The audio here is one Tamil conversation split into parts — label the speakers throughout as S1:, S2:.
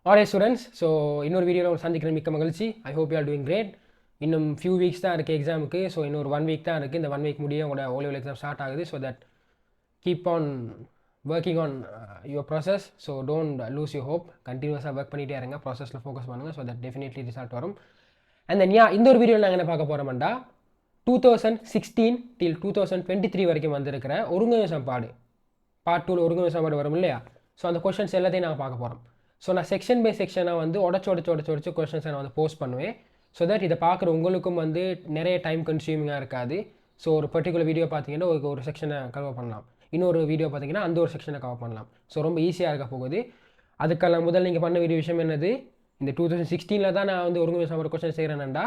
S1: Alright students, ஸோ இன்னொரு வீடியோவில் ஒரு சந்திக்கிறேன். மிக்க மகிழ்ச்சி. I hope you are doing great. இன்னும் ஃபியூ வீக்ஸ் தான் இருக்குது எக்ஸாமுக்கு. ஸோ இன்னொரு 1 வீக் தான் இருக்குது. இந்த 1 வீக் முடிய உங்களோட O level எக்ஸாம் ஸ்டார்ட் ஆகுது. So that keep on working on your process. So don't lose your hope. கண்டினியூஸாக ஒர்க் பண்ணிகிட்டே இருங்க, ப்ராசஸில் ஃபோக்கஸ் பண்ணுங்கள். ஸோ தட் டெஃபினெட்லி ரிசல்ட் வரும். அண்ட் தென் இந்த ஒரு வீடியோவில் நாங்கள் என்ன பார்க்க போகிறோம்டா 2016 till 2023 வரைக்கும் வந்திருக்கிற ஒருங்கிணை சமன்பாடு பார்ட் 2 ஒருங்கிணை சமன்பாடு வரும் இல்லையா? ஸோ அந்த கொஷின்ஸ் எல்லாத்தையும் நாங்கள் பார்க்க போகிறோம். ஸோ நான் செக்ஷன் பை செக்ஷனாக வந்து உடச்சு கொஷின்ஸை நான் வந்து போஸ்ட் பண்ணுவேன். ஸோ தட் இதை பார்க்குற உங்களுக்கும் வந்து நிறைய டைம் கன்சியூமிங்காக இருக்காது. ஸோ ஒரு பர்டிகுலர் வீடியோ பார்த்தீங்கன்னா ஒரு செக்ஷனை கவர் பண்ணலாம், இன்னொரு வீடியோ பார்த்தீங்கன்னா அந்த ஒரு செக்ஷனை கவர் பண்ணலாம். ஸோ ரொம்ப ஈஸியாக இருக்க போகுது. அதுக்கெல்லாம் முதல் நீங்கள் பண்ண வேண்டிய விஷயம் என்னது, இந்த 2016 தான் நான் வந்து ஒருங்கிணை சமன்பாடு கொஷின் செய்கிறேன்டா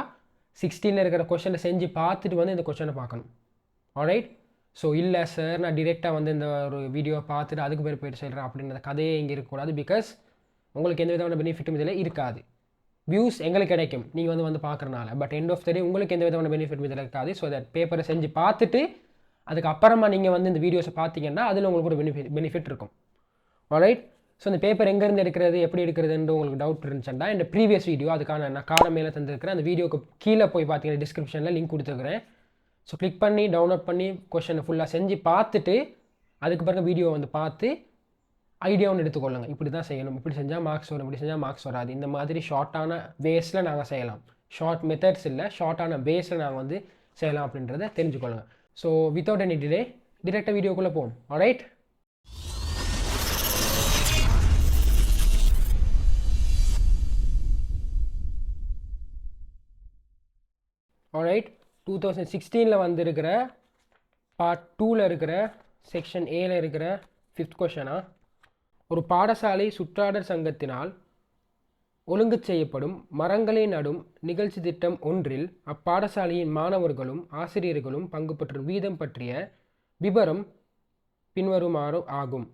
S1: 16 இருக்கிற கொஷனை செஞ்சு பார்த்துட்டு வந்து இந்த கொஷனை பார்க்கணும். ஆல்ரைட். ஸோ இல்லை சார் நான் டிரெக்டாக வந்து இந்த ஒரு வீடியோ பார்த்துட்டு அதுக்கு பேர் போய்ட்டு செய்கிறேன் அப்படின்ற கதையே இங்கே இருக்கக்கூடாது. பிகாஸ் உங்களுக்கு எந்த விதமான பெனிஃபிட்டும் இதில் இருக்காது. வியூஸ் எங்களுக்கு கிடைக்கும் நீங்கள் வந்து பார்க்குறனால, பட் எண்ட் ஆஃப் த டே உங்களுக்கு எந்த விதமான பெனிஃபிட்டும் இதில் இருக்காது. ஸோ தட் பேப்பரை செஞ்சு பார்த்துட்டு அதுக்கப்புறமா நீங்கள் வந்து இந்த வீடியோஸை பார்த்தீங்கன்னா அதில் உங்களுக்கு ஒரு பெனிஃபிட் இருக்கும். ஆல்ரைட். ஸோ இந்த பேப்பர் எங்கேருந்து எடுக்கிறது எப்படி எடுக்கிறதுன்ற உங்களுக்கு டவுட் இருந்துச்சுன்னா இந்த ப்ரீவியஸ் வீடியோ அதுக்கான நான் காலம் மேலே தந்துருக்கிறேன். அந்த வீடியோக்கு கீழே போய் பார்த்தீங்கன்னா டிஸ்கிரிப்ஷனில் லிங்க் கொடுத்துருக்குறேன். ஸோ கிளிக் பண்ணி டவுன்லோட் பண்ணி கொஷனை ஃபுல்லாக செஞ்சு பார்த்துட்டு அதுக்கு பிறகு வீடியோ வந்து பார்த்து ஐடியா ஒன்று எடுத்துக்கொள்ளுங்க. இப்படி தான் செய்யணும், இப்படி செஞ்சால் மார்க்ஸ் வரும், இப்படி செஞ்சால் மார்க்ஸ் வராது. இந்த மாதிரி ஷார்ட்டான வேஸில் நாங்கள் செய்யலாம். ஷார்ட் மெத்தட்ஸ் இல்லை, ஷார்ட்டான வேஸில் நாங்கள் வந்து செய்யலாம் அப்படின்றத தெரிஞ்சுக்கொள்ளுங்க. ஸோ வித்தவுட் எனி டிலே டிரெக்டாக வீடியோக்குள்ளே போவோம். ஆல்ரைட். ஆல்ரைட். 2016 வந்திருக்கிற பார்ட் 2 இருக்கிற செக்ஷன் ஏல இருக்கிற 5th கொஷனா, ஒரு பாடசாலை சுற்றாடல் சங்கத்தினால் ஒழுங்கு செய்யப்படும் மரங்களை நடும் நிகழ்ச்சி திட்டம் ஒன்றில் அப்பாடசாலையின் மாணவர்களும் ஆசிரியர்களும் பங்கு பெற்றும் வீதம் பற்றிய விபரம் பின்வருமாறு ஆகும்.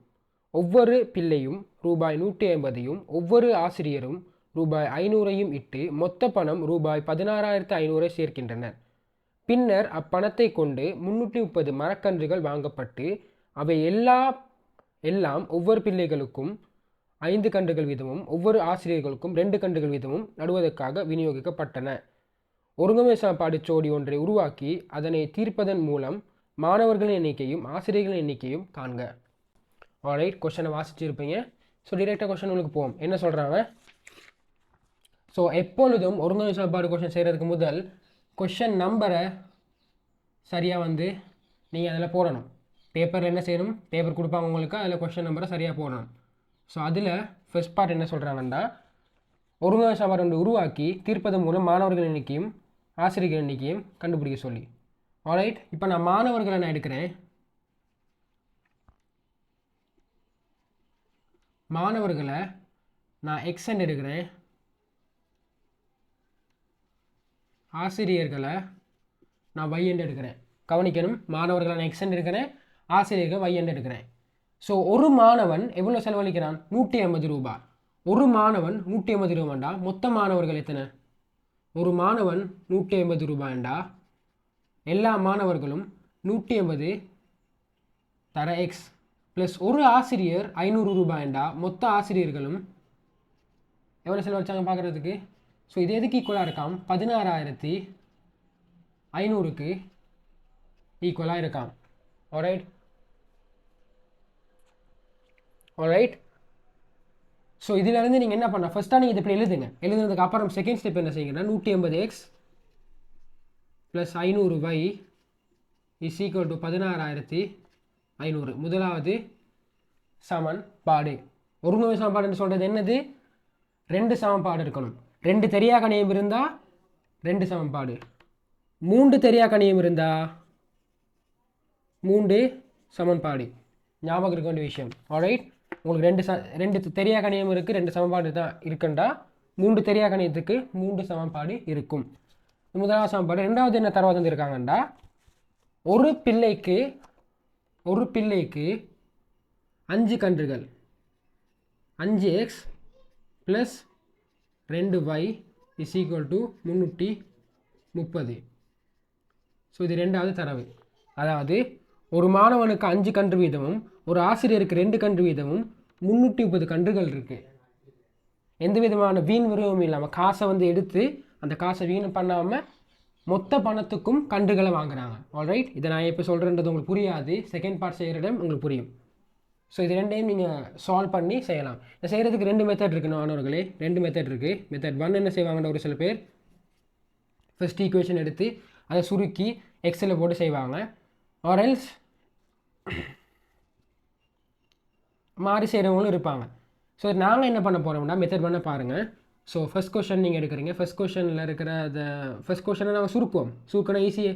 S1: ஒவ்வொரு பிள்ளையும் ரூபாய் 150ஐயும் ஒவ்வொரு ஆசிரியரும் ரூபாய் 500ஐயும் இட்டு மொத்த பணம் ரூபாய் 16,500 சேர்க்கின்றனர். பின்னர் அப்பணத்தை கொண்டு 330 மரக்கன்றுகள் வாங்கப்பட்டு அவை எல்லாம் ஒவ்வொரு பிள்ளைகளுக்கும் 5 கன்றுகள் வீதமும் ஒவ்வொரு ஆசிரியர்களுக்கும் 2 கன்றுகள் வீதமும் நடுவதற்காக விநியோகிக்கப்பட்டன. ஒருங்கிணை சமன்பாடு ஜோடி ஒன்றை உருவாக்கி அதனை தீர்ப்பதன் மூலம் மாணவர்களின் எண்ணிக்கையும் ஆசிரியர்களின் எண்ணிக்கையும் காண்க. ஆல்ரைட். கொஷனை வாசிச்சிருப்பீங்க. ஸோ டிரெக்டாக கொஷன் உங்களுக்கு போவோம். என்ன சொல்கிறாங்க, ஸோ எப்பொழுதும் ஒருங்கிணை சமன்பாடு கொஷன் செய்கிறதுக்கு முதல் கொஷன் நம்பரை சரியாக வந்து நீங்கள் அதில் போடணும். பேப்பரில் என்ன செய்யணும், பேப்பர் கொடுப்பாங்க உங்களுக்கு, அதில் கொஷன் நம்பரை சரியாக போடணும். ஸோ அதில் ஃபர்ஸ்ட் பார்ட் என்ன சொல்கிறாங்கன்னா, ஒருங்கிணை சமன்பாடு ஒன்று உருவாக்கி தீர்ப்பதன் மூலம் மாணவர்கள் எண்ணிக்கையும் ஆசிரியர்கள் எண்ணிக்கையும் கண்டுபிடிக்க சொல்லி. ஆல்ரைட். இப்போ நான் மாணவர்களை நான் எடுக்கிறேன். மாணவர்களை நான் எக்ஸ்என் எடுக்கிறேன். ஆசிரியர்களை நான் வைஎண்ட் எடுக்கிறேன். கவனிக்கணும், மாணவர்களை நான் எக்ஸ்என் எடுக்கிறேன், ஆசிரியர்கள் வைஎண்ட் எடுக்கிறேன். ஸோ ஒரு மாணவன் எவ்வளோ செலவழிக்கிறான், 150 ரூபாய். ஒரு மாணவன் 150 ரூபாண்டா மொத்த மாணவர்கள் எத்தனை, ஒரு மாணவன் 150 ரூபாய்ண்டா எல்லா மாணவர்களும் 150 தர எக்ஸ் ப்ளஸ் ஒரு ஆசிரியர் 500 ரூபாய்ண்டா மொத்த ஆசிரியர்களும் எவ்வளோ செலவழிச்சாங்க பார்க்குறதுக்கு. ஸோ இது எதுக்கு ஈக்குவலாக இருக்காம், 16,500க்கு ஈக்குவலாக இருக்காம். ஆல்ரைட். ஆல்ரைட். ஸோ இதிலேருந்து நீங்கள் என்ன பண்ணால் ஃபஸ்ட்டாக நீங்கள் இது இப்படி எழுதுங்க. எழுதுனதுக்கு அப்புறம் செகண்ட் ஸ்டெப் என்ன செய்யுங்கன்னா 150x + 500y = 16,500. முதலாவது சமன்பாடு. ஒருங்கிணை சமன்பாடுன்னு சொல்கிறது என்னது, 2 சமன்பாடு இருக்கணும். 2 தெரியா கணியம் இருந்தால் 2 சமன்பாடு, 3 தெரியா கணியம் இருந்தால் 3 சமன்பாடு. ஞாபகம் இருக்க வேண்டிய விஷயம். ஆல்ரைட். உங்களுக்கு 2 தெரியா கணியம் இருக்குது, 2 சமன்பாடு தான் இருக்குண்டா 3 தெரியா கணியத்துக்கு 3 சமன்பாடு இருக்கும். முதலாவது சமன்பாடு. ரெண்டாவது என்ன தரவா தந்திருக்காங்கண்டா, ஒரு பிள்ளைக்கு 5 கன்றுகள் 5x + 2y = 330. ஸோ இது ரெண்டாவது தரவு. அதாவது ஒரு மாணவனுக்கு 5 கன்று வீதமும் ஒரு ஆசிரியருக்கு 2 கன்று வீதமும் 330 கன்றுகள் இருக்குது. எந்த விதமான வீண் விரயமும் இல்லாமல் காசை வந்து எடுத்து அந்த காசை வீண் பண்ணாமல் மொத்த பணத்துக்கும் கன்றுகளை வாங்குறாங்க. ஆல்ரைட், இதை நான் இப்போ சொல்கிறேன்றது உங்களுக்கு புரியாது, செகண்ட் பார்ட் செய்கிற இடம் உங்களுக்கு புரியும். ஸோ இது ரெண்டையும் நீங்கள் சால்வ் பண்ணி செய்யலாம். இதை செய்கிறதுக்கு 2 மெத்தட் இருக்குது மாணவர்களே, 2 மெத்தட் இருக்குது. மெத்தட் 1 என்ன செய்வாங்கன்ற ஒரு சில பேர் ஃபர்ஸ்ட் ஈக்குவேஷன் எடுத்து அதை சுருக்கி எக்ஸலில் போட்டு செய்வாங்க. ஆர்எல்ஸ் மாறி செய்கிறவங்களும் இருப்பாங்க. ஸோ நாங்கள் என்ன பண்ண போகிறோம்னா மெத்தட் பண்ண பாருங்கள். ஸோ ஃபஸ்ட் கொஷன் நீங்கள் எடுக்கிறீங்க. ஃபஸ்ட் கொஷனில் இருக்கிற அந்த ஃபஸ்ட் கொஷனை நாங்கள் சுருக்கணும் ஈஸியே.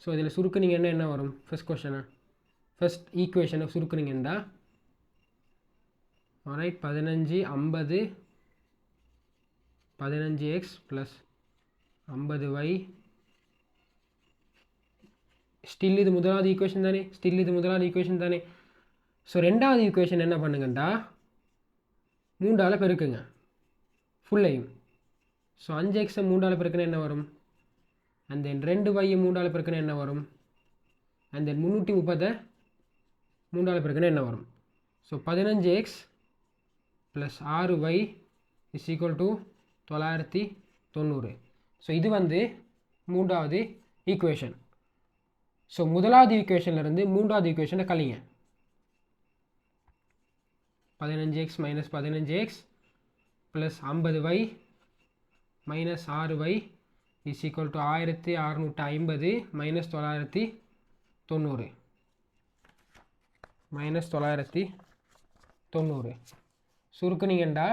S1: ஸோ இதில் சுருக்குனீங்கன்னா என்ன வரும்? ஃபஸ்ட் கொஷனை ஃபஸ்ட் ஈக்குவேஷனை சுருக்குனீங்கன்னா alright 15 50 15x plus 50y. Still இது முதலாவது ஈக்குவேஷன் தானே. ஸோ ரெண்டாவது ஈக்குவேஷன் என்ன பண்ணுங்கண்டா 3ஆல் பெருக்குங்க ஃபுல்லையும். ஸோ 5x 3ஆல் பெருக்குன்னா என்ன வரும்? அண்ட் தென் 2y 3ஆல் பெருக்குன்னா என்ன வரும்? அண்ட் தென் 330 3ஆல் பெருக்குன்னா என்ன வரும்? So 15x plus 6y is equal to 990. So இது வந்து 3ஆவது ஈக்குவேஷன். ஸோ முதலாவது ஈக்குவேஷன்லேருந்து 3ஆவது ஈக்குவேஷனை கழிங்க. 15x minus 15x plus 50y minus 6y is equal to 1650 minus 990 minus 990. சுருக்குனீங்கண்டா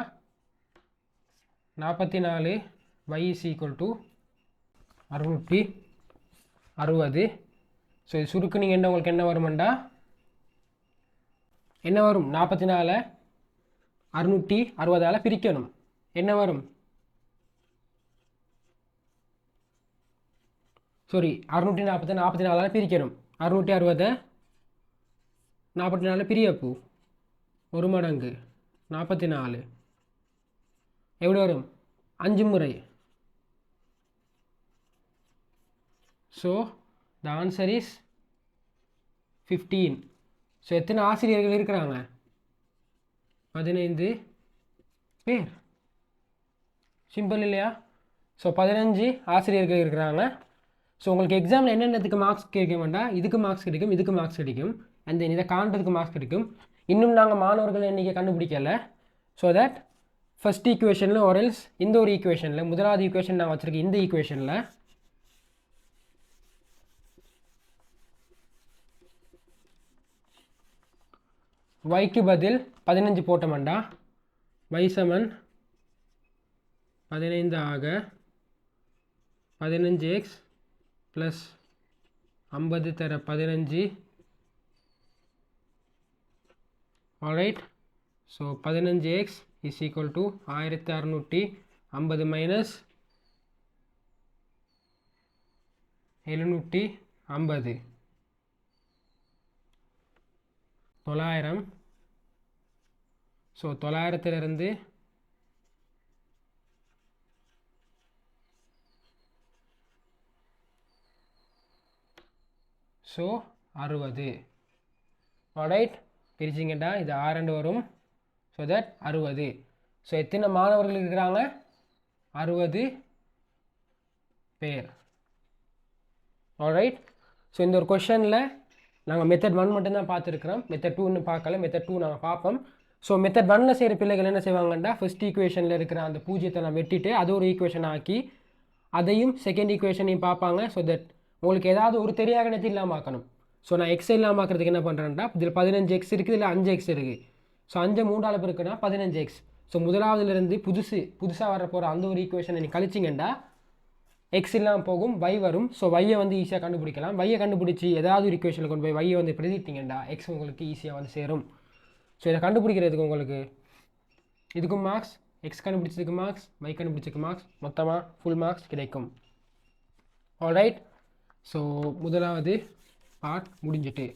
S1: 44 y is equal to 660. So இது சுருக்குனீங்கன்னா உங்களுக்கு என்ன வருமாண்டா என்ன வரும்? 44 660ஆல் பிரிக்கணும். என்ன வரும்? சாரி 640 44ஆல் பிரிக்கணும். 660 44 பிரியப்பு 1 மடங்கு 44 எவ்வளோ வரும்? 5 முறை. So the answer is 15. So எத்தனை ஆசிரியர்கள் இருக்கிறாங்க? 15 பேர். சிம்பிள் இல்லையா? ஸோ 15 ஆசிரியர்கள் இருக்கிறாங்க. ஸோ உங்களுக்கு எக்ஸாமில் என்னென்னத்துக்கு மார்க்ஸ் கிடைக்க வேண்டாம், இதுக்கு மார்க்ஸ் கிடைக்கும், இதுக்கு மார்க்ஸ் கிடைக்கும், அண்ட் தென் இதை காண்றதுக்கு மார்க்ஸ் கிடைக்கும். இன்னும் நாங்கள் மாணவர்கள் எண்ணிக்கை கண்டுபிடிக்கலை. ஸோ தட் ஃபஸ்ட் ஈக்குவேஷனில் ஆர்எல்ஸ் இந்த ஒரு ஈக்குவேஷனில் முதலாவது ஈக்குவேஷன் நான் வச்சுருக்கேன். இந்த ஈக்குவேஷனில் yக்கு பதில் 15 போட்டோம்டா y சமன் 15 ஆக 15x ப்ளஸ் 50 தர 15. Alright, so 15x is equal to 1650 minus 750 900. So 900லிருந்து ஸோ 60. ஆல்ரைட், பிரிச்சிங்கடா இது 6 வரும். So that 60. ஸோ எத்தனை மாணவர்கள் இருக்கிறாங்க? 60 பேர். ஆல்ரைட், ஸோ இந்த ஒரு கொஷனில் நாங்கள் மெத்தட் 1 மட்டும்தான் பார்த்துருக்குறோம். மெத்தட் 2 இன்னும் பார்க்கல. மெத்தட் 2 நாங்கள் பார்ப்போம். ஸோ மெத்தட் 1ல் செய்கிற பிள்ளைகள் என்ன செய்வாங்கன்னா ஃபர்ஸ்ட் ஈக்குவேஷனில் இருக்கிற அந்த பூஜ்ஜியத்தை நான் வெட்டிட்டு அது ஒரு ஈக்குவேஷன் ஆக்கி அதையும் செகண்ட் ஈக்குவேஷனையும் பார்ப்பாங்க. ஸோ தட் உங்களுக்கு ஏதாவது ஒரு தெரியாத கணத்தை இல்லாமல் ஆக்கணும். ஸோ நான் எக்ஸ் இல்லாமல் ஆக்கிறதுக்கு என்ன பண்ணுறேன்டா, இதில் 15x இருக்குது, இதில் 5x இருக்குது. So 5 3ஆல் பெருக்குன்னா 15x. ஸோ முதலாவதுலேருந்து புதுசாக வர போகிற அந்த ஒரு ஈக்குவேஷனை நீங்கள் கழிச்சிங்கண்டா எக்ஸ் இல்லாமல் போகும், y வரும். ஸோ y-யை வந்து ஈஸியாக கண்டுபிடிக்கலாம். y-யை கண்டுபிடிச்சி ஏதாவது ஒரு ஈக்குவேஷனில் கொண்டு போய் y-யை வந்து பிரதிட்டிங்கண்டா எக்ஸ் உங்களுக்கு ஈஸியாக வந்து சேரும். ஸோ இதை கண்டுபிடிக்கிறதுக்கு உங்களுக்கு இதுக்கும் மார்க்ஸ், எக்ஸ் கண்டுபிடிச்சதுக்கு மார்க்ஸ், y கண்டுபிடிச்சதுக்கு மார்க்ஸ், மொத்தமாக ஃபுல் மார்க்ஸ் கிடைக்கும். ஆல்ரைட், ஸோ முதலாவது பார்ட் முடிஞ்சிட்டு.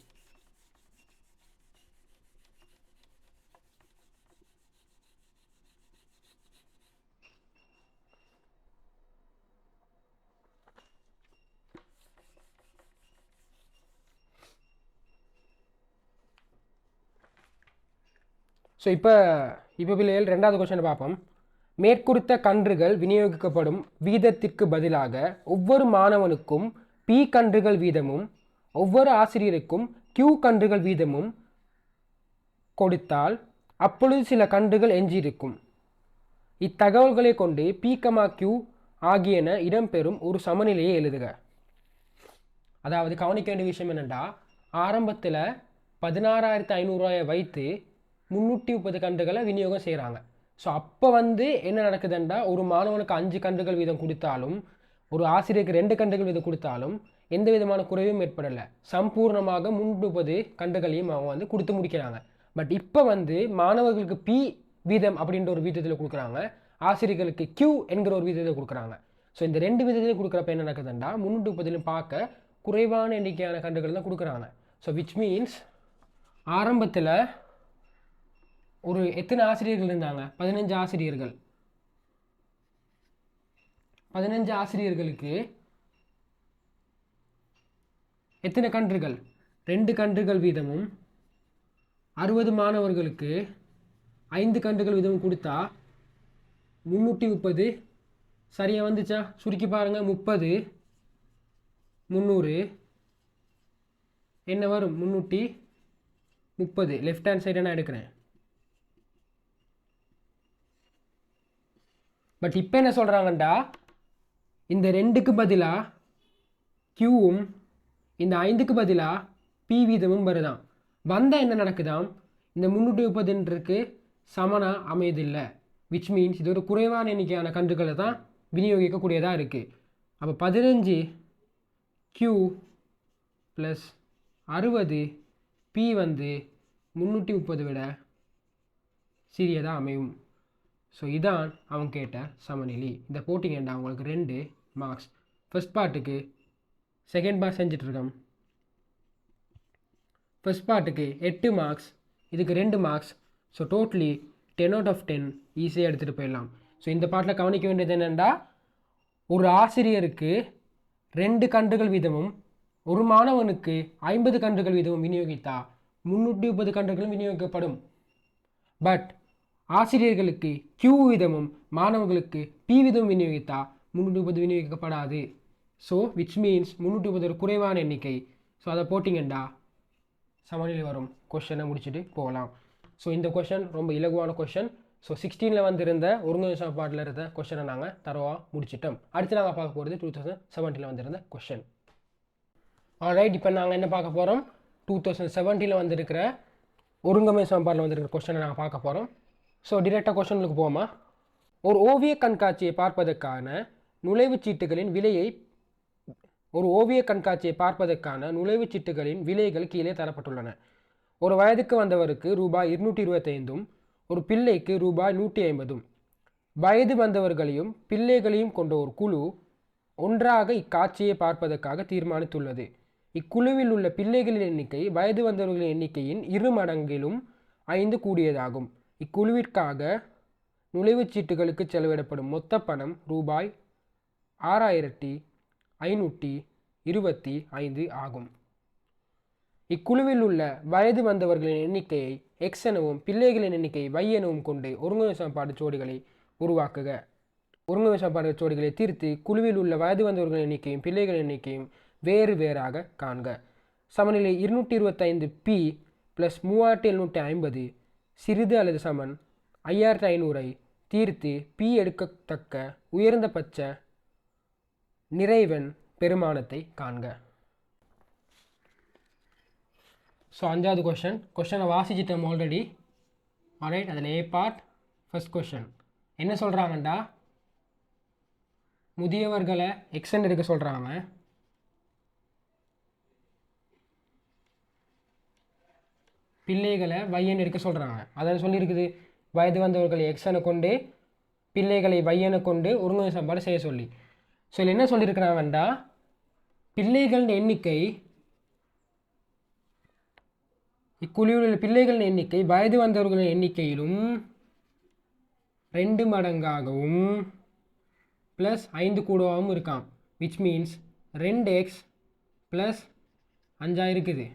S1: ஸோ இப்போ பிள்ளைகள் ரெண்டாவது கொஸ்டினை பார்ப்போம். மேற்குறித்த கன்றுகள் விநியோகிக்கப்படும் வீதத்திற்கு பதிலாக ஒவ்வொரு மாணவனுக்கும் P கன்றுகள் வீதமும் ஒவ்வொரு ஆசிரியருக்கும் Q கன்றுகள் வீதமும் கொடுத்தால் அப்பொழுது சில கன்றுகள் எஞ்சியிருக்கும். இத்தகவல்களை கொண்டு P, Q ஆகியன இடம்பெறும் ஒரு சமநிலையை எழுதுக. அதாவது கவனிக்க வேண்டிய விஷயம் என்னென்னா, ஆரம்பத்தில் 16,500 ரூபாயை வைத்து 330 கன்றுகளை விநியோகம் செய்கிறாங்க. ஸோ அப்போ என்ன நடக்குதுன்னா, ஒரு மாணவனுக்கு 5 கன்றுகள் வீதம் கொடுத்தாலும் ஒரு ஆசிரியருக்கு 2 கன்றுகள் வீதம் கொடுத்தாலும் எந்த விதமான குறைவும் ஏற்படலை. சம்பூர்ணமாக 330 கன்றுகளையும் அவங்க கொடுத்து முடிக்கிறாங்க. பட் இப்போ மாணவர்களுக்கு P வீதம் அப்படின்ற ஒரு வீதத்தில் கொடுக்குறாங்க, ஆசிரியர்களுக்கு Q என்கிற ஒரு வீதத்தில் கொடுக்குறாங்க. ஸோ இந்த 2 வீதத்திலையும் கொடுக்குறப்ப என்ன நடக்குதுன்னா, 330 பார்க்க குறைவான எண்ணிக்கையான கன்றுகள் தான் கொடுக்குறாங்க. ஸோ விச் மீன்ஸ் ஆரம்பத்தில் ஒரு எத்தனை ஆசிரியர்கள் இருந்தாங்க? 15 ஆசிரியர்கள். 15 ஆசிரியர்களுக்கு எத்தனை கன்றுகள்? 2 கன்றுகள் வீதமும் 60 மாணவர்களுக்கு 5 கன்றுகள் வீதமும் கொடுத்தா 330 சரியாக வந்துச்சா? சுருக்கி பாருங்கள். 30 300 என்ன வரும்? 330. லெஃப்ட் ஹேண்ட் சைடை நான் எடுக்கிறேன். பட் இப்போ என்ன சொல்கிறாங்கண்டா, இந்த 2க்கு பதிலாக Qவும் இந்த 5க்கு பதிலாக P வீதமும் வருதான். வந்தால் என்ன நடக்குதாம்? இந்த 330க்கு சமனாக அமையதில்லை. விச் மீன்ஸ் இது ஒரு குறைவான எண்ணிக்கையான கன்றுகளை தான் விநியோகிக்கக்கூடியதாக இருக்குது. அப்போ 15 Q ப்ளஸ் 60 P 330 விட சிறியதாக அமையும். ஸோ இதான் அவங்க கேட்ட சமநிலை. இதை போட்டிங்கண்டா அவங்களுக்கு 2 மார்க்ஸ். ஃபர்ஸ்ட் பார்ட்டுக்கு செகண்ட் பார்ட் செஞ்சிட்ருக்கோம். ஃபர்ஸ்ட் பார்ட்டுக்கு 8 மார்க்ஸ், இதுக்கு 2 marks. So totally 10 out of 10 ஈஸியாக எடுத்துகிட்டு போயிடலாம். ஸோ இந்த பாட்டில் கவனிக்க வேண்டியது என்னென்னா, ஒரு ஆசிரியருக்கு 2 கன்றுகள் வீதமும் ஒரு மாணவனுக்கு 50 கன்றுகள் வீதமும் விநியோகித்தா 330 கன்றுகளும் விநியோகிக்கப்படும். பட் ஆசிரியர்களுக்கு Q வீதமும் மாணவர்களுக்கு P வீதமும் விநியோகித்தா 330 விநியோகிக்கப்படாது. ஸோ விச் மீன்ஸ் 330 ஒரு குறைவான எண்ணிக்கை. ஸோ அதை போட்டிங்கண்டா சமநிலை வரும். கொஷனை முடிச்சுட்டு போகலாம். ஸோ இந்த கொஷன் ரொம்ப இலகுவான கொஷன். ஸோ 16ல் வந்திருந்த ஒருங்கிணைந்த சமன்பாட்டில் இருந்த கொஷனை நாங்கள் தரவாக முடிச்சிட்டோம். அடுத்து நாங்கள் பார்க்க போகிறது 2017 வந்திருந்த கொஷன். ஆல்ரைட், இப்போ நாங்கள் என்ன பார்க்க போகிறோம்? 2017 வந்திருக்கிற ஒருங்கிணைந்த சமன்பாட்டில் வந்திருக்கிற கொஷனை நாங்கள் பார்க்க போகிறோம். ஸோ டிரெக்டாக கொஷனுக்கு போமா. ஒரு ஓவிய கண்காட்சியை பார்ப்பதற்கான நுழைவுச் சீட்டுகளின் விலைகள் கீழே தரப்பட்டுள்ளன. ஒரு வயதுக்கு வந்தவருக்கு ரூபாய் 225 ஒரு பிள்ளைக்கு ரூபாய் 150. வயது வந்தவர்களையும் பிள்ளைகளையும் கொண்ட ஒரு குழு ஒன்றாக இக்காட்சியை பார்ப்பதற்காக தீர்மானித்துள்ளது. இக்குழுவில் உள்ள பிள்ளைகளின் எண்ணிக்கை வயது வந்தவர்களின் எண்ணிக்கையின் 2 மடங்கிலும் 5 கூடியதாகும். இக்குழுவிற்காக நுழைவுச் சீட்டுகளுக்கு செலவிடப்படும் மொத்த பணம் ரூபாய் 6,525 ஆகும். இக்குழுவில் உள்ள வயது வந்தவர்களின் எண்ணிக்கையை X எனவும் பிள்ளைகளின் எண்ணிக்கையை Y எனவும் கொண்டு ஒருங்கிணைந்த சமன்பாடு ஜோடிகளை உருவாக்குக. ஒருங்கிணைந்த சமன்பாடு ஜோடிகளை தீர்த்து குழுவில் உள்ள வயது வந்தவர்களின் எண்ணிக்கையும் பிள்ளைகளின் எண்ணிக்கையும் வேறு வேறாக காண்க. சமநிலை 225P + 3750 சிறிது அல்லது சமன் 5500ஐ தீர்த்து P எடுக்கத்தக்க உயர்ந்தபட்ச நிறைவெண் பெருமானத்தை காண்க. ஸோ 5வது கொஷனை வாசிச்சிட்டோம் ஆல்ரெடி. ஆல்ரைட், அதில் A பார்ட் ஃபர்ஸ்ட் கொஷன் என்ன சொல்கிறாங்கண்டா, முதியவர்களை எக்ஸ்டெண்ட் எடுக்க சொல்கிறாங்க. பிள்ளைகளை வையன் எடுக்க சொல்கிறாங்க. அதான் சொல்லியிருக்குது, வயது வந்தவர்களை எக்ஸனை கொண்டு பிள்ளைகளை வையனை கொண்டு ஒருங்கிணைந்த சமன்பாடு செய்ய சொல்லி. ஸோ இதில் என்ன சொல்லியிருக்கிறாங்கண்டா, பிள்ளைகளின் எண்ணிக்கை இக்குழுவில் உள்ள பிள்ளைகளின் எண்ணிக்கை வயது வந்தவர்களின் எண்ணிக்கையிலும் 2 மடங்காகவும் ப்ளஸ் 5 கூடவாகவும் இருக்காம். விச் மீன்ஸ் 2x + 5 இருக்குது.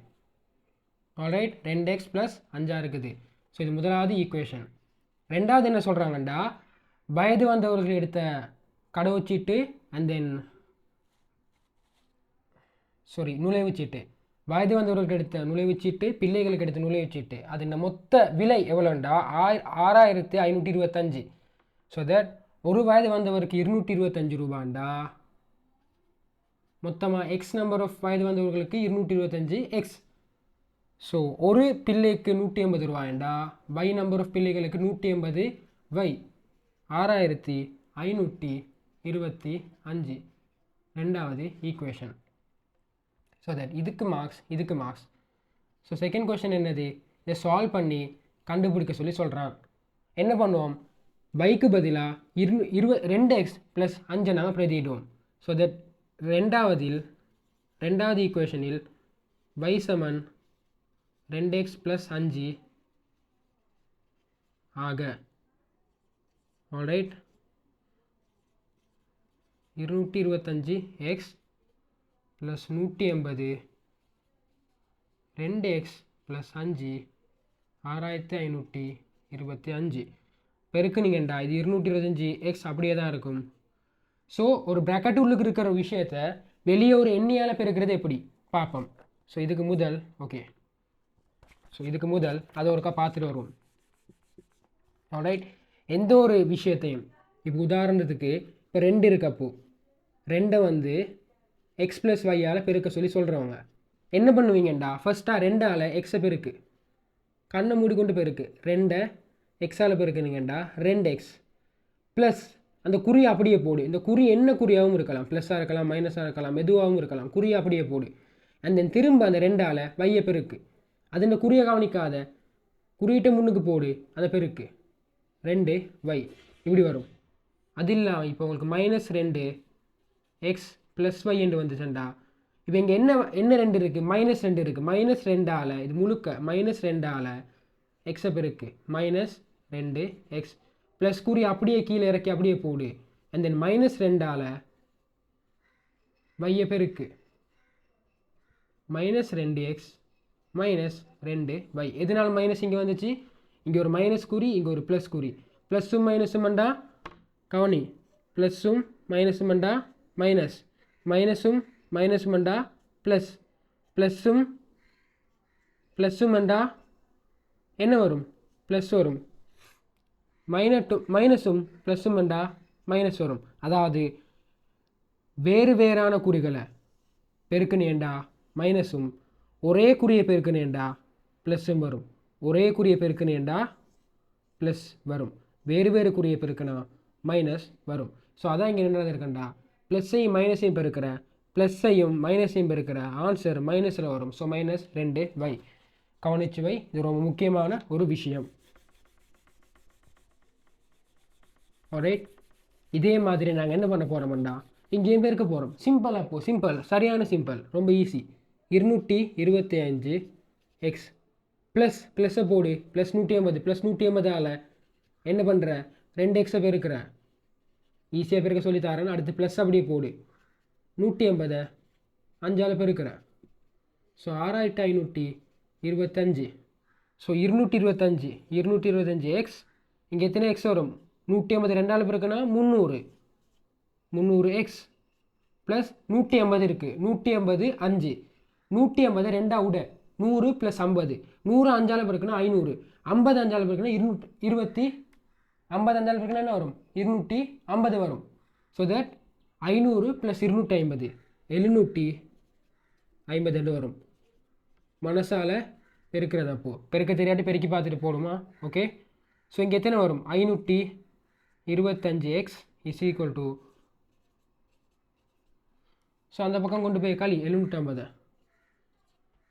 S1: ஆல்ரைட், 2x + 5 இருக்குது. ஸோ இது முதலாவது ஈக்குவேஷன். ரெண்டாவது என்ன சொல்கிறாங்கண்டா, வயது வந்தவர்கள் எடுத்த கடவுச்சீட்டு அண்ட் தென் நுழைவுச்சீட்டு. வயது வந்தவர்களுக்கு எடுத்த நுழைவுச்சீட்டு, பிள்ளைகளுக்கு எடுத்த நுழைவுச்சீட்டு, அது இந்த மொத்த விலை எவ்வளோண்டா 6525. ஸோ தட் ஒரு வயது வந்தவருக்கு 225 ரூபாண்டா மொத்தமாக எக்ஸ் நம்பர் ஆஃப் வயது வந்தவர்களுக்கு 225 எக்ஸ். ஸோ ஒரு பிள்ளைக்கு 180 ரூபாய்ண்டா y நம்பர் ஆஃப் பிள்ளைகளுக்கு 180 y 6525 ரெண்டாவது ஈக்குவேஷன். ஸோ தட் இதுக்கு மார்க்ஸ். ஸோ செகண்ட் கொஸ்டின் என்னது, இதை சால்வ் பண்ணி கண்டுபிடிக்க சொல்லி சொல்கிறான். என்ன பண்ணுவோம், வைக்கு பதிலாக 2x + 5 நாங்கள் பிரதியிடுவோம். ஸோ தட் ரெண்டாவது ஈக்குவேஷனில் y = 2x + 5 ஆக. ஆல்ரைட், 225x + 180 2x + 5 6525 பெருக்குனீங்கண்டா இது 225x அப்படியே தான் இருக்கும். ஸோ ஒரு ப்ராக்கெட் உள்ளுக்கு இருக்கிற விஷயத்தை வெளியே ஒரு எண்ணியால் பெருக்கிறது எப்படி பார்ப்போம். ஸோ இதுக்கு முதல் அதை ஒருக்கா பார்த்துட்டு வருவோம். ஆல்ரைட், எந்த ஒரு விஷயத்தையும் இப்போ உதாரணத்துக்கு இப்போ 2 இருக்கப்போ 2 வந்து x + y பெருக்க சொல்லி சொல்கிறவங்க என்ன பண்ணுவீங்கண்டா, ஃபஸ்ட்டாக 2ஆல் எக்ஸை பெருக்கு, கண்ணை மூடிக்கொண்டு பெருக்கு, 2 எக்ஸால் பெருக்குனீங்கண்டா 2x ப்ளஸ் அந்த குறி அப்படியே போடு. இந்த குறி என்ன குறியாகவும் இருக்கலாம், ப்ளஸ்ஸாக இருக்கலாம், மைனஸாக இருக்கலாம், எதுவாகவும் இருக்கலாம், குறி அப்படியே போடு. அண்ட் தென் திரும்ப அந்த 2ஆல் வையை பெருக்கு, அது இந்த குறியை கவனிக்காத, குறியிட்ட முன்னுக்கு போடு, அதை பெருக்கு 2y இப்படி வரும். அது இல்லாமல் இப்போ உங்களுக்கு -2x + y என்று வந்துச்சுண்டா இப்போ இங்கே என்ன 2 இருக்குது, -2 இருக்குது. -2ஆல் இது முழுக்க -2ஆல் எக்ஸை பெருக்கு, -2x ப்ளஸ் குறி அப்படியே கீழே இறக்கி அப்படியே போடு. அண்ட் தென் -2ஆல் வையை பெருக்கு, -2x -2y. எதனால் மைனஸ் இங்கே வந்துச்சு, இங்கே ஒரு மைனஸ் குறி, இங்கே ஒரு ப்ளஸ் குறி. ப்ளஸ்ஸும் மைனஸும்ண்டா கவனி, ப்ளஸ்ஸும் மைனஸும்ண்டா மைனஸ், மைனஸும் மைனஸும்ண்டா ப்ளஸ், ப்ளஸ்ஸும்ண்டா என்ன வரும், ப்ளஸ் வரும். மைனஸும் ப்ளஸ்ஸும்ண்டா மைனஸ் வரும். அதாவது வேறான குறிகளை பெருக்குனேண்டா மைனஸும், ஒரே குறியை பெருக்குனேண்டா ப்ளஸ்ஸும் வரும். ஒரே குறியை பெருக்குனேண்டா ப்ளஸ் வரும், வேறு குறியை பெருக்கினா மைனஸ் வரும். ஸோ அதான் இங்கே என்ன இருக்கண்டா, ப்ளஸ்ஸையும் மைனஸையும் பெருக்கிற, ப்ளஸ்ஸையும் மைனஸையும் பெருக்கிற ஆன்சர் மைனஸில் வரும். ஸோ -2y கவனிச்சு வை, இது ரொம்ப முக்கியமான ஒரு விஷயம். ஆல்ரைட், இதே மாதிரி நாங்கள் என்ன பண்ண போகிறோம்டா, இங்கேயும் பெருக்க போகிறோம். சிம்பிள், சரியான சிம்பிள், ரொம்ப ஈஸி. 225x ப்ளஸ்ஸை போடு, +180 +180ஆல் என்ன பண்ணுற, 2xை பெருக்கிற, ஈஸியாக பெருக்க சொல்லி தரேன். அடுத்து ப்ளஸ் அப்படியே போடு, 180 5ஆல் பெருக்கிற. ஸோ 6525. ஸோ 225x இங்கே எத்தனை எக்ஸ் வரும், 180 2ஆல் பெருக்குனா 300x ப்ளஸ் 180 இருக்குது, 180 5, 180 2ஆ விட 100 + 50, 100 5ஆல் பெருக்குனா 500, 50 5ஆல் பெருக்குனா 220, 50 5ஆல் பெருக்குனா என்ன வரும், 250 வரும். ஸோ தட் 500 + 250 750 வரும். மனசால் பெருக்கிறது, அப்போது பெருக்க தெரியாட்டி பெருக்கி பார்த்துட்டு போடுமா. ஓகே, ஸோ இங்கே எத்தனை வரும், 525x = ஸோ அந்த பக்கம் கொண்டு போய் 750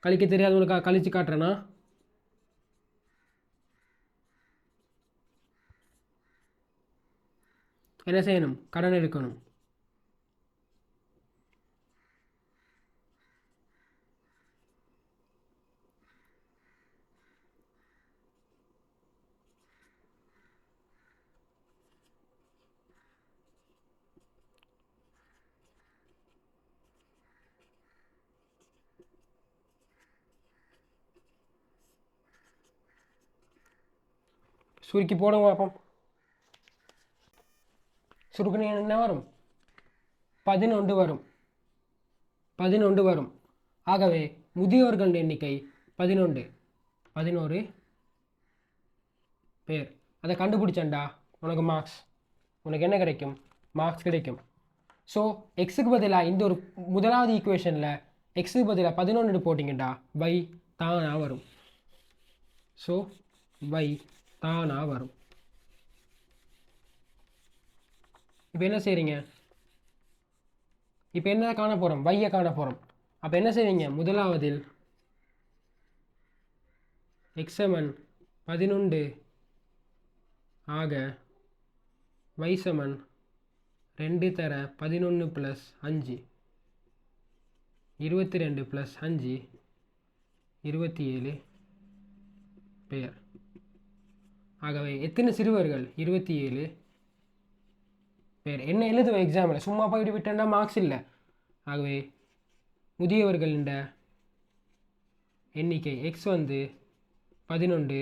S1: கழிக்க தெரியாதவங்களுக்காக கழிச்சு காட்டுறேன்னா, என்ன செய்யணும், கடன் எடுக்கணும். சுருக்கி போடுங்க பார்ப்போம். சுருக்குனா என்ன வரும்? 11 வரும். 11 வரும். ஆகவே முதியோர்கள் எண்ணிக்கை 11 பேர். அதை கண்டுபிடிச்சண்டா உனக்கு மார்க்ஸ், உனக்கு என்ன கிடைக்கும்? மார்க்ஸ் கிடைக்கும். ஸோ எக்ஸுக்கு பதிலாக இந்த ஒரு முதலாவது ஈக்குவேஷனில் எக்ஸுக்கு பதிலாக 11 போட்டிங்கண்டா y தானாக வரும். ஸோ y தானாக வரும். இப்போ என்ன செய்கிறீங்க? இப்போ என்ன காண போகிறோம்? வையை காண போகிறோம். அப்போ என்ன செய்வீங்க? முதலாவதில் x7 11 ஆக y7 2 தர 11 + 5 22 + 5 27 பேர். ஆகவே எத்தனை சிறுவர்கள்? 27 பேர். என்ன எழுதுவோம் எக்ஸாமில்? சும்மா போயிட்டு விட்டேன்னா மார்க்ஸ் இல்லை. ஆகவே முதியவர்களின் எண்ணிக்கை எக்ஸ் 11,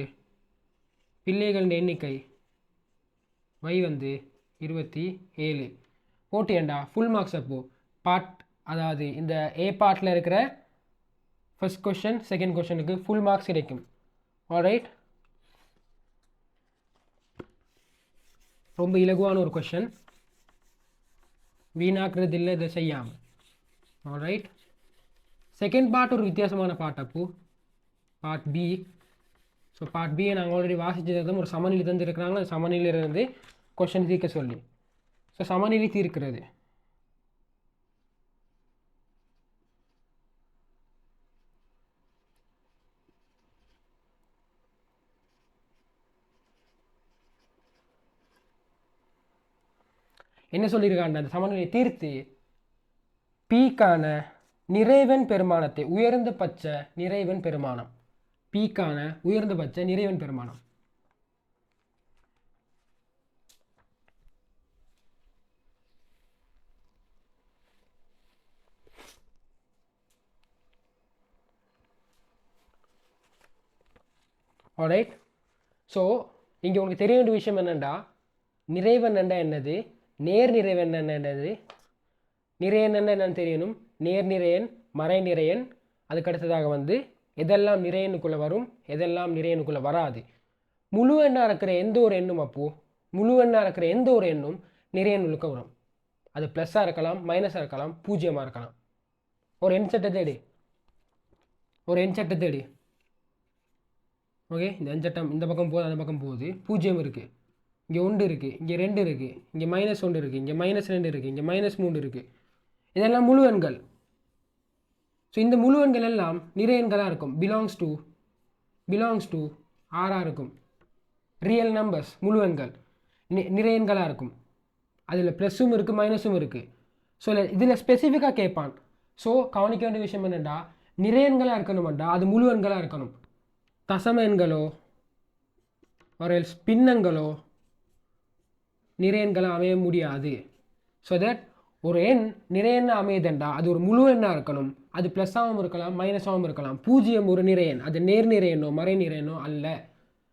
S1: பிள்ளைகளின் எண்ணிக்கை y 27 போட்டியண்டா ஃபுல் மார்க்ஸ். அப்போ பார்ட், அதாவது இந்த ஏ பார்ட்டில் இருக்கிற ஃபர்ஸ்ட் கொஷன் செகண்ட் கொஷனுக்கு ஃபுல் மார்க்ஸ் கிடைக்கும். ஆல்ரைட், ரொம்ப இலகுவான ஒரு கொஷன், வீணாக்குறது இல்லை இதை செய்யாமல். ஆல்ரைட், செகண்ட் பார்ட் ஒரு வித்தியாசமான பார்ட். அப்போ பார்ட் பி. ஸோ பார்ட் பியை நாங்கள் ஆல்ரெடி வாசிச்சது ஒரு சமநிலை தந்துருக்கிறாங்க. அந்த சமநிலையிலிருந்து கொஷின் தீர்க்க சொல்லி. ஸோ சமநிலை தீர்க்கிறது. என்ன சொல்லியிருக்காங்க? அந்த சமநிலையை தீர்த்து பீக்கான நிறைவன் பெருமானத்தை, உயர்ந்த பட்ச நிறைவன் பெருமானம், பீக்கான உயர்ந்தபட்ச நிறைவன் பெருமானம். ஆல்ரைட், ஸோ இங்கே உங்களுக்கு தெரிய வேண்டிய விஷயம் என்னென்னா, நிறைவன் என்னது, நேர் நிறைவன் என்னது, நிறையன் என்னன்னு தெரியணும். நேர் நிறையன், மறை நிறையன், அதுக்கடுத்ததாக எதெல்லாம் நிறையனுக்குள்ளே வரும், எதெல்லாம் நிறையனுக்குள்ளே வராது. முழு எண்ணாக இருக்கிற எந்த ஒரு எண்ணும், அப்போது முழு எண்ணாக இருக்கிற எந்த ஒரு எண்ணும் நிறையனுக்கு வரும். அது ப்ளஸ்ஸாக இருக்கலாம், மைனஸாக இருக்கலாம், பூஜ்ஜியமாக இருக்கலாம். ஒரு எண் சட்டை தேடி, ஒரு எண் சட்டை தேடி. ஓகே, இந்த எண் சட்டம் இந்த பக்கம் போகுது, அந்த பக்கம் போகுது. பூஜ்ஜியம் இருக்குது, இங்கே 1 இருக்குது, இங்கே 2 இருக்குது, இங்கே -1 இருக்குது, இங்கே -2 இருக்குது, இங்கே -3 இருக்குது. இதெல்லாம் முழு எண்கள். ஸோ இந்த முழு எண்கள் எல்லாம் நிறைய எண்களாக இருக்கும். பிலாங்ஸ் டு ஆராக இருக்கும். ரியல் நம்பர்ஸ், முழு எண்கள் நிறைய எண்களாக இருக்கும். அதில் ப்ளஸ்ஸும் இருக்குது, மைனஸும் இருக்குது. ஸோ இதில் ஸ்பெசிஃபிக்காக கேட்பான். ஸோ கவனிக்க வேண்டிய விஷயம் என்னென்னா, நிறைய எண்களாக இருக்கணும்டா அது முழு எண்களாக இருக்கணும். தசம எண்களோ ஒரு பின்னங்களோ நிறைய எண்களாக அமைய முடியாது. ஸோ தட் ஒரு எண் நிறைய எண்ணாக அமையுதுண்டா அது ஒரு முழு எண்ணாக இருக்கணும். அது ப்ளஸ்ஸாகவும் இருக்கலாம், மைனஸாகவும் இருக்கலாம். பூஜ்ஜியம் ஒரு நிறையன், அது நேர் நிறையனோ மறை நிறையனோ அல்ல.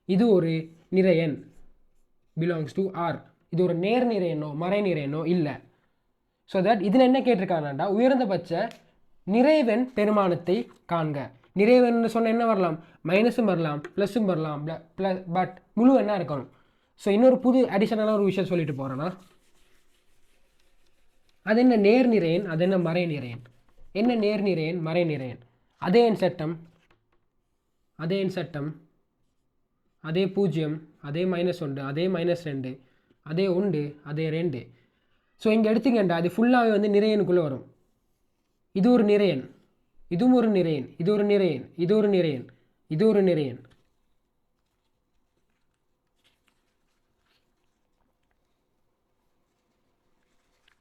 S1: இது ஒரு நிறையன், பிலாங்ஸ் டு ஆர். இது ஒரு நேர் நிறையனோ மறை நிறையனோ இல்லை. ஸோ தட் இதில் என்ன கேட்டிருக்காங்கடா, உயர்ந்தபட்ச நிறைவன் பெருமானத்தை காண்க. நிறைவன் சொன்ன என்ன வரலாம், மைனஸும் வரலாம், ப்ளஸ்ஸும் வரலாம், பட் முழு எண்ணாக இருக்கணும். ஸோ இன்னொரு புது அடிஷனலாக ஒரு விஷயம் சொல்லிட்டு போகிறேன்னா, அது என்ன நேர் நிறையன், அது என்ன மறை நிறையன். என்ன நேர் நிறையன், மறை நிறையன். அதே எண் சட்டம், அதே பூஜ்ஜியம், அதே -1, அதே -2, அதே 1, அதே 2. ஸோ இங்கே எடுத்துக்கண்டா அது ஃபுல்லாகவே நிறையனுக்குள்ளே வரும். இது ஒரு நிறையன், இதுவும் ஒரு நிறையன், இது ஒரு நிறையன், இது ஒரு நிறையன், இது ஒரு நிறையன்.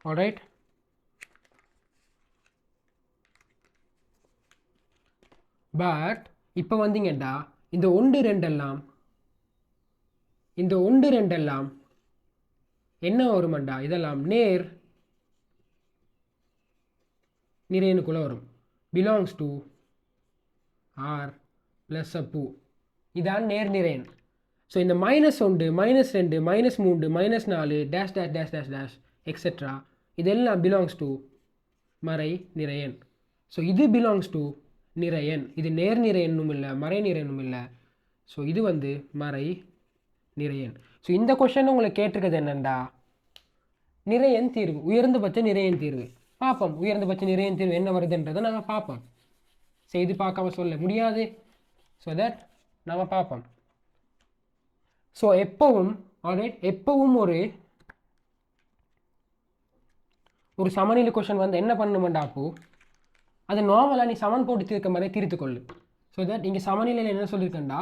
S1: ஆல்ரைட், பட் இப்போ வந்தீங்கடா இந்த 1, 2 எல்லாம், இந்த 1, 2 எல்லாம் என்ன வருமாண்டா, இதெல்லாம் நேர் நிறையனுக்குள்ளே வரும். பிலாங்ஸ் டு ஆர் ப்ளஸ் அப்பு. இதான் நேர் நிறையன். ஸோ இந்த -1, -2, -3, -4 dash dash dash dash dash etcetera இதெல்லாம் பிலாங்ஸ் டு மறை நிறையன். ஸோ இது பிலாங்ஸ் டு நிறையன். இது நேர்நிறையனும் இல்லை மறைநிறையனும் இல்லை. ஸோ இது வந்து மறை நிறையன். ஸோ இந்த கொஷன் உங்களுக்கு கேட்டிருக்கிறது என்னென்னா நிறையன் தீர்வு, உயர்ந்தபட்ச நிறையன் தீர்வு. பார்ப்போம் உயர்ந்தபட்ச நிறையன் தீர்வு என்ன வருதுன்றதை நாங்கள் பார்ப்போம். செய்து பார்க்காம சொல்ல முடியாது. ஸோ தட் நாம் பார்ப்போம். ஸோ எப்பவும் ஆல்ரைட், எப்பவும் ஒரு சமநிலை கொஷன் வந்து என்ன பண்ணணுமெண்டாப்போ அது நார்மலாக நீ சமன் போட்டு தீர்க்க மாதிரி தீர்த்துக்கொள்ளு. ஸோ தட் இங்கே சமநிலையில் என்ன சொல்லியிருக்கேன்டா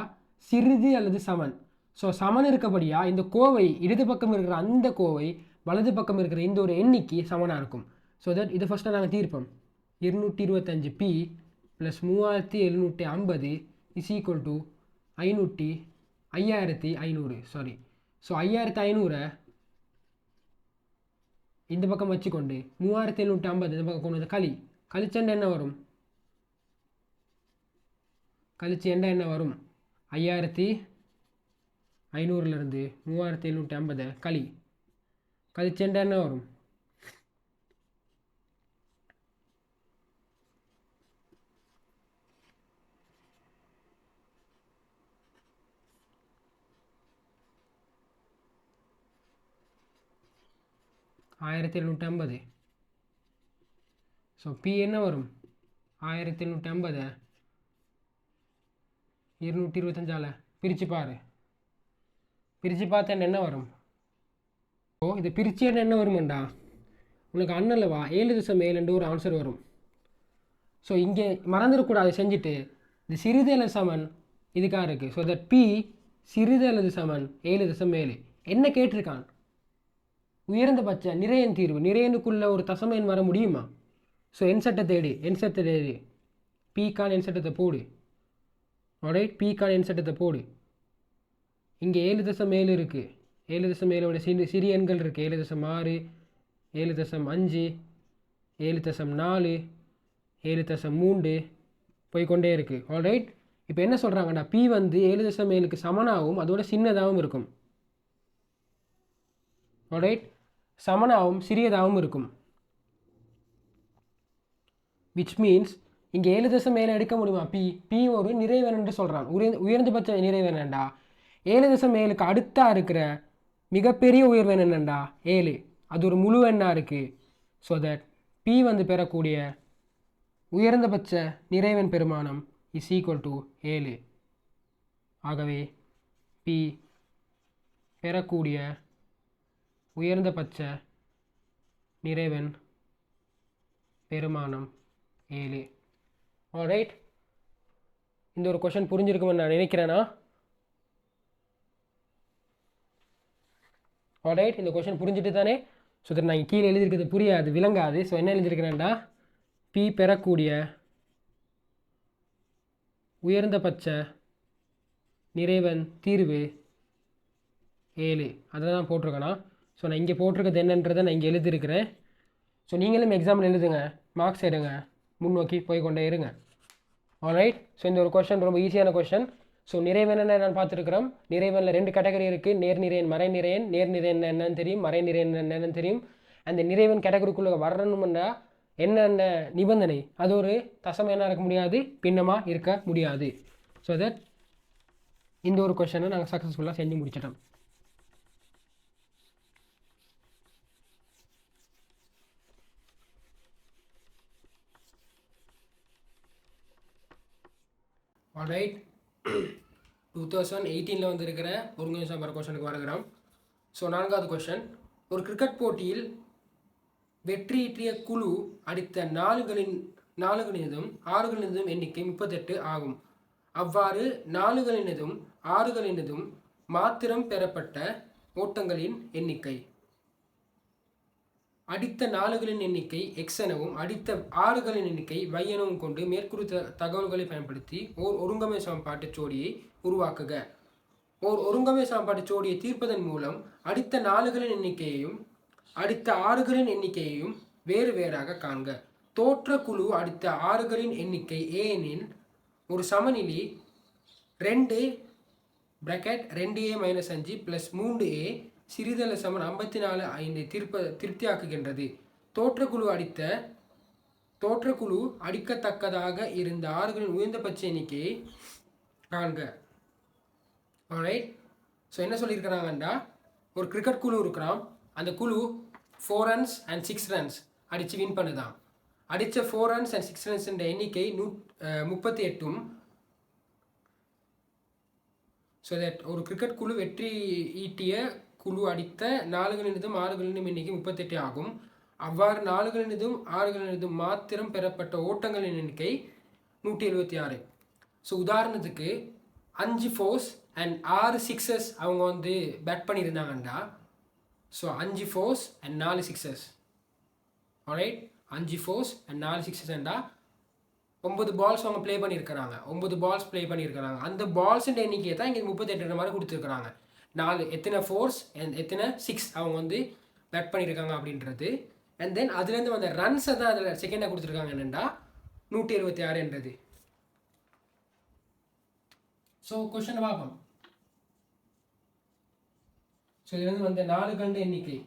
S1: சிறிது அல்லது சமன். ஸோ சமன் இருக்கபடியாக இந்த கோவை இடது பக்கம் இருக்கிற அந்த கோவை வலது பக்கம் இருக்கிற இந்த ஒரு எண்ணிக்கை சமனாக இருக்கும். ஸோ தட் இதை ஃபஸ்ட்டாக நாங்கள் தீர்ப்போம். 225 p + 3750 is equal to 5500. Sorry, so 5500 இந்த பக்கம் வச்சுக்கொண்டு 3750 இந்த பக்கம் கொண்டு வந்து கழிச்சண்டா என்ன வரும்? கழிச்சு என்ன வரும்? 5500லேருந்து 3750 கழிச்சண்டா என்ன வரும்? $1750. ஸோ பி என்ன வரும்? 1750 225ஆல் பிரித்து பாரு. பிரித்து பார்த்தா என்ன வரும்? ஓ இது பிரித்து என்ன வருமாண்டா உனக்கு அண்ணல்லவா 7.7 ஒரு ஆன்சர் வரும். ஸோ இங்கே மறந்துடக்கூடாது செஞ்சுட்டு இது சிறிது அல்லது சமன் இதுக்காக இருக்குது. ஸோ தட் பி சிறிது அல்லது சமன் 7.7. என்ன கேட்டிருக்கான்? உயர்ந்தபட்ச நிறையன் தீர்வு. நிறையனுக்குள்ள ஒரு தசம எண் வர முடியுமா? ஸோ என்சட்டை தேடு பீக்கான என்சட்டத்தை போடு. ஆல்ரைட், பீக்கான என்சட்டத்தை போடு. இங்கே 7.7 இருக்குது. 7.7 சிறிய எண்கள் இருக்குது. 7.6 7.5 7.4 7.3 போய்கொண்டே இருக்குது. ஆல்ரைட், இப்போ என்ன சொல்கிறாங்கடா பி வந்து 7.7க்கு சமனாகவும் அதோட சின்னதாகவும் இருக்கும். ஆல்ரைட், சமனாகவும் சிறியதாகவும் இருக்கும். விச் மீன்ஸ் இங்கே 7.7 எடுக்க முடியுமா? பி ஒரு நிறைவெண் என்று சொல்கிறான். உயர்ந்தபட்ச நிறைவெண் என்னண்டா 7.7க்கு அடுத்தா இருக்கிற மிகப்பெரிய உயர்வெண் என்னண்டா 7. அது ஒரு முழு எண்ணாக இருக்குது. ஸோ தட் பி வந்து பெறக்கூடிய உயர்ந்தபட்ச நிறைவெண் பெருமானம் இஸ் ஈக்குவல் டு 7. ஆகவே பி பெறக்கூடிய உயர்ந்தபட்ச நிறைவெண் பெருமானம் 7. ஆல்ரைட், இந்த ஒரு கொஷன் புரிஞ்சிருக்குமென்னு நான் நினைக்கிறேன்னா. ஆல்ரைட், இந்த கொஷன் புரிஞ்சுட்டு தானே? ஸோ தட் நான் கீழே எழுதியிருக்கிறது புரியாது, விளங்காது. ஸோ என்ன எழுதியிருக்கிறேன்டா பி பெறக்கூடிய உயர்ந்தபட்ச நிறைவெண் தீர்வு 7 அதை தான் போட்டிருக்கேனா. ஸோ நான் இங்கே போட்டிருக்கிறது என்னன்றதை நான் இங்கே எழுதியிருக்கிறேன். ஸோ நீங்களும் எக்ஸாம்பிள் எழுதுங்க, மார்க்ஸ் எடுங்க, முன்னோக்கி போய்கொண்டே இருங்க. ஆல்ரைட், ஸோ இந்த ஒரு கொஷன் ரொம்ப ஈஸியான கொஷன். ஸோ நிறைவெண் நான் பார்த்துருக்குறோம். நிறைவெண்ணில் 2 கேட்டகரி இருக்குது. நேர்நிறையன் மறைநிறையன். நேர்நிறையன் என்னன்னு தெரியும், மறைநிறையன் என்னன்னு தெரியும். அந்த நிறைவெண் கேட்டகரிக்குள்ளே வரணும்னா என்னென்ன நிபந்தனை? அது ஒரு தசம எண்ணாக இருக்க முடியாது, பின்னமாக இருக்க முடியாது. ஸோ தட் இந்த ஒரு கொஷனை நாங்கள் சக்ஸஸ்ஃபுல்லாக செஞ்சு முடிச்சிட்டோம். ஆல்ரைட், 2018 வந்திருக்கிற ஒருங்கிணைந்த சாம்பார் கொஷனுக்கு வருகிறோம். ஸோ 4வது கொஷன். ஒரு கிரிக்கெட் போட்டியில் வெற்றியீற்றிய குழு அடித்த 4களினதும் 6களினதும் எண்ணிக்கை 38 ஆகும். அவ்வாறு 4களினதும் 6களினதும் மாத்திரம் பெறப்பட்ட ஓட்டங்களின் எண்ணிக்கை. அடித்த 4களின் எண்ணிக்கை x எனவும் அடித்த 6களின் எண்ணிக்கை y எனவும் கொண்டு மேற்குறித்த தகவல்களை பயன்படுத்தி ஓர் ஒருங்கமை சமன்பாட்டு ஜோடியை உருவாக்குக. ஓர் ஒருங்கமை சமன்பாட்டு ஜோடியை தீர்ப்பதன் மூலம் அடித்த 4களின் எண்ணிக்கையையும் அடித்த 6களின் எண்ணிக்கையையும் வேறு வேறாக காண்க. தோற்ற குழு அடித்த 6களின் எண்ணிக்கை a எனில் ஒரு சமநிலை 2 (2a - 5 + 3a சிறிதள சமன் 54 5 திருப்தியாக்குகின்றது. தோற்றக்குழு அடிக்கத்தக்கதாக இருந்த ஆறுகளின் உயர்ந்தபட்ச எண்ணிக்கையை காண்க. ஆல்ரைட். ஸோ என்ன சொல்லியிருக்கிறாங்கண்டா, ஒரு கிரிக்கெட் குழு இருக்கிறான். அந்த குழு 4 runs and 6 runs அடித்து வின் பண்ணுதான். அடித்த 4 runs and 6 runs எண்ணிக்கை 38. ஸோ தட் ஒரு கிரிக்கெட் குழு வெற்றி ஈட்டிய குழு அடித்த 4களினதும் 6களினும் எண்ணிக்கை 38 ஆகும். அவ்வாறு 4களினதும் 6களினதும் மாத்திரம் பெறப்பட்ட ஓட்டங்களின் எண்ணிக்கை 176. ஸோ உதாரணத்துக்கு 5 4s and 6 6s அவங்க வந்து பேட் பண்ணியிருந்தாங்கண்டா, so 5 4s and 4 6s. Alright. 5 4s and 4 6sண்டா 9 பால்ஸ் அவங்க ப்ளே பண்ணியிருக்கிறாங்க. 9 பால்ஸ் ப்ளே பண்ணியிருக்கிறாங்க. அந்த பால்ஸுன்ற எண்ணிக்கையை தான் இங்கே 38 மாதிரி கொடுத்துருக்குறாங்க. 4 எத்தனை 4s and எத்தனை 6 அவங்க வந்து பேட் பண்ணியிருக்காங்க அப்படின்றது. அண்ட் தென் அதுலேருந்து வந்த ரன்ஸை தான் அதில் செகண்டாக கொடுத்துருக்காங்க. என்னென்னா 176. ஸோ கொஸ்டின் பார்ப்போம். ஸோ இதுலேருந்து வந்த 4 எண்ணிக்கை,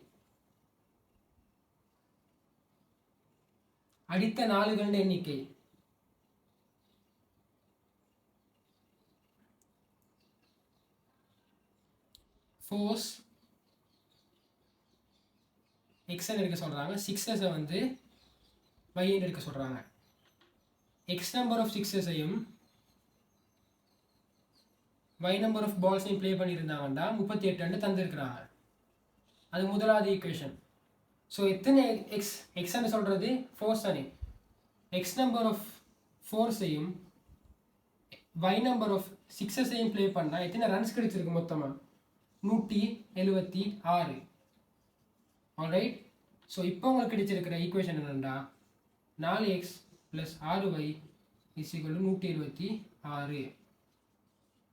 S1: அடித்த 4 எண்ணிக்கை, ஃபோர்ஸ் எக்ஸ்ன்னு எடுக்க சொல்கிறாங்க. 6ஸை வந்து வைன்னு எடுக்க சொல்கிறாங்க. எக்ஸ் நம்பர் ஆஃப் 6ஸையும் y நம்பர் ஆஃப் பால்ஸையும் ப்ளே பண்ணியிருந்தாங்கன்னா 38 தந்துருக்குறாங்க. அது முதலாவது ஈக்குவேஷன். ஸோ எத்தனை எக்ஸ்ன்னு சொல்கிறது ஃபோர்ஸ் தானே. எக்ஸ் நம்பர் ஆஃப் ஃபோர்ஸையும் y நம்பர் ஆஃப் 6ஸையும் ப்ளே பண்ணால் எத்தனை ரன்ஸ் கிடைச்சிருக்கு மொத்தமாக? 176. ஆல்ரைட். ஸோ இப்போ உங்களுக்கு கிடைச்சிருக்கிற ஈக்குவேஷன் என்னென்னா 4x + 6y = 176.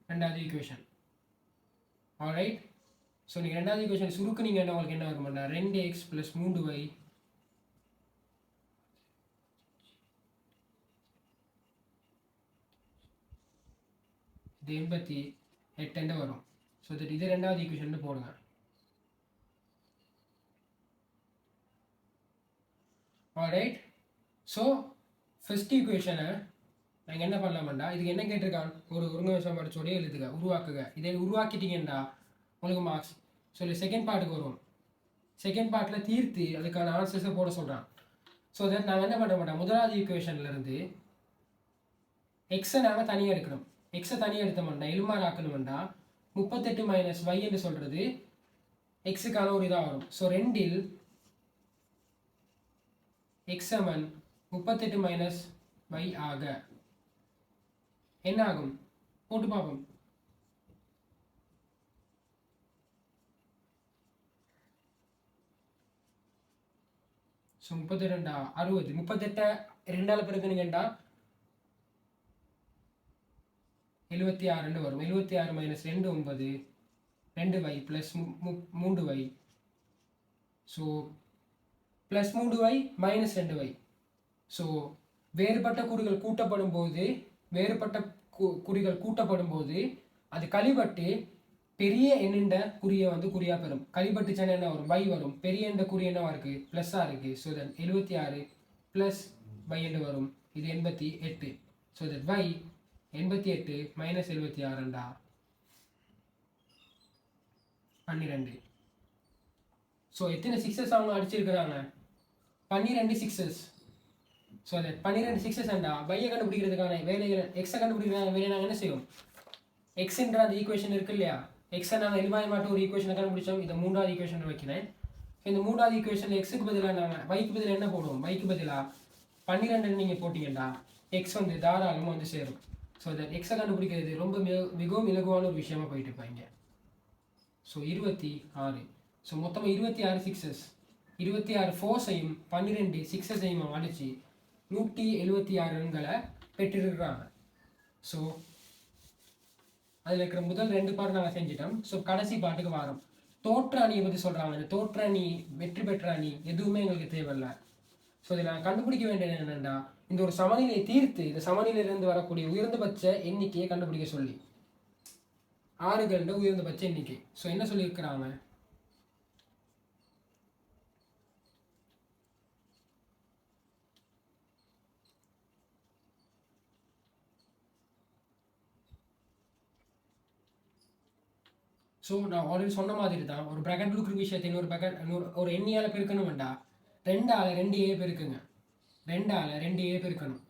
S1: ரெண்டாவது ஈக்குவேஷன். ஆல்ரைட். ஸோ நீங்கள் ரெண்டாவது ஈக்குவேஷன் சுருக்குனீங்க உங்களுக்கு என்ன வருமானா 2x + 3y இது 88 வரும். ஸோ தட் இது ரெண்டாவது ஈக்குவேஷன் போடுங்க. ஆல்ரைட். ஸோ ஃபர்ஸ்ட் ஈக்குவேஷனை நாங்கள் என்ன பண்ணலாமாண்டா, இதுக்கு என்ன கேட்டிருக்கான், ஒரு ஒருங்க சமன்பாடு எழுதுக, உருவாக்குக. இதை உருவாக்கிட்டீங்கண்டா உங்களுக்கு மார்க்ஸ். சொல்லி செகண்ட் பார்ட்டுக்கு வருவோம். செகண்ட் பார்ட்டில் தீர்த்து அதுக்கான ஆன்சர்ஸை போட சொல்கிறான். ஸோ தட் நாங்கள் என்ன பண்ண மாட்டோம், முதலாவது ஈக்குவேஷன்லேருந்து எக்ஸை நாங்கள் தனியாக எடுக்கணும். எக்ஸை தனியாக எடுத்தோம்னா எலுமாறு ஆக்கணும்டா 38 - y என்று சொல்கிறது எக்ஸுக்கான ஒரு இதாக வரும். ஸோ 2ல் x = 38 - y ஆக என்ன ஆகும் போட்டு பார்ப்போம். ஸோ 32 60 38 2ஆல் பெருக்குனீங்கண்டா 76 வரும். 76 - 2 9 2y + 3y. So +3y - 2y. So வேறுபட்ட குறிகள் கூட்டப்படும் போது அது கழிபட்டு பெரிய எண்ணிண்ட குறியை வந்து குறியாக பெறும். கழிபட்டு சென்னை என்ன வரும், y வரும். பெரிய எண்ட குறி என்னவா இருக்குது, ப்ளஸ்ஸாக இருக்குது. ஸோ தட் 76 + y என்று வரும். இது 88. So that y 88 - 76 12. ஸோ எத்தனை 6s அவங்க அடிச்சிருக்கிறாங்க, 12 6s. ஸோ தட் 12 6s வையை கண்டுபிடிக்கிறதுக்கான வேலைகளை எக்ஸை கண்டுபிடிக்கிறதுக்கான வேலையை நாங்கள் என்ன செய்வோம், எக்ஸ்ன்ற அந்த ஈக்குவேஷன் இருக்கு இல்லையா, எக்ஸை நாங்கள் எளிவாய மாட்டோம் ஒரு ஈக்குவேஷனை கண்டுபிடிச்சோம். இதை மூன்றாவது ஈக்குவேஷன் வைக்கிறேன். இந்த மூன்றாவது ஈக்குவேஷன் எக்ஸுக்கு பதிலாக நாங்கள் வைக்கு பதிலாக என்ன போடுவோம், வைக்கு பதிலாக 12 நீங்கள் போட்டிங்கன்னா எக்ஸ் வந்து தாராளமாக வந்து சேரும். ஸோ தட் எக்ஸை கண்டுபிடிக்கிறது ரொம்ப மிகவும் இலகுவான ஒரு விஷயமா போயிட்டு இருப்பாங்க. ஸோ 26. ஸோ மொத்தமாக 26 6s, 26 4ஸையும் 12 6ஸையும் அடித்து 176 ரன்களை பெற்றிருக்கிறாங்க. ஸோ அதில் இருக்கிற முதல் 2 பாட்டு நாங்கள் செஞ்சிட்டோம். ஸோ கடைசி பாட்டுக்கு வரோம். தோற்ற அணியை பற்றி சொல்கிறாங்க. இந்த தோற்ற அணி, வெற்றி பெற்ற அணி எதுவுமே எங்களுக்கு தேவையில்லை. ஸோ இதை நாங்கள் கண்டுபிடிக்க வேண்டியது என்னென்னா, இந்த ஒரு சமநிலையை தீர்த்து இந்த சமநிலையிலிருந்து வரக்கூடிய உயர்ந்தபட்ச எண்ணிக்கையை கண்டுபிடிக்க சொல்லி 6 உயர்ந்தபட்ச எண்ணிக்கை. ஸோ என்ன சொல்லியிருக்கிறாங்க, ஸோ நான் ஆல்ரெடி சொன்ன மாதிரி தான் ஒரு ப்ராக்கெட் இருக்கிற விஷயத்தை ஒரு எண்ணியால் பெருக்கணும் வேண்டாம் 2ஆல் 2a பெருக்குங்க 2ஆல் 2a பெருக்கணும்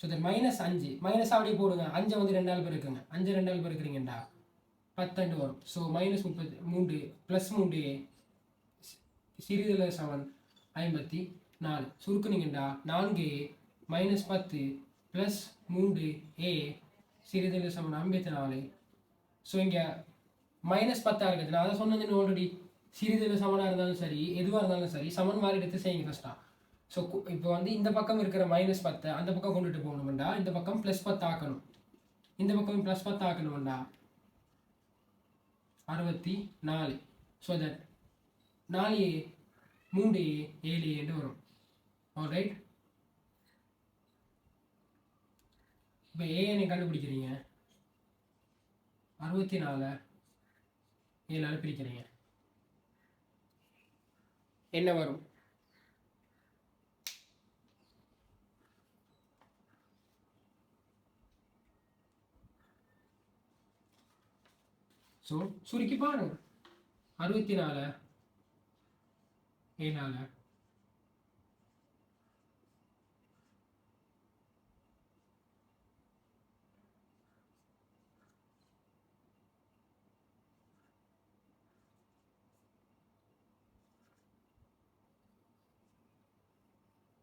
S1: ஸோ தட் -5 மைனஸ் அப்படி போடுங்க 5 வந்து 2ஆல் பெருக்குங்க 5 2ஆல் பெருக்குறீங்கண்டா 10 வரும் ஸோ -33 +3a சிறிதள சமன் 54 சுருக்குனீங்கண்டா 4a -10 +3a சிறிதள சமன் 54 ஸோ இங்கே -10 இருக்குது நான் அதை சொன்னது ஆல்ரெடி சிறிதள சமனாக இருந்தாலும் சரி எதுவாக இருந்தாலும் சரி சமன் மாதிரி எடுத்து செய்யுங்க ஃபஸ்ட்டாக ஸோ இப்போ வந்து இந்த பக்கம் இருக்கிற -10 அந்த பக்கம் கொண்டுட்டு போகணும்டா இந்த பக்கம் +10 ஆக்கணும் இந்த பக்கம் +10 ஆக்கணும்டா 64 so that 4a 3a 7a என்று வரும் ஆல்ரைட் இப்போ ஏஎனை கண்டுபிடிக்கிறீங்க 64 7ஆல் பிரிக்கிறீங்க என்ன வரும் ஸோ சுருக்கி பாருங்க 64 7ஆல்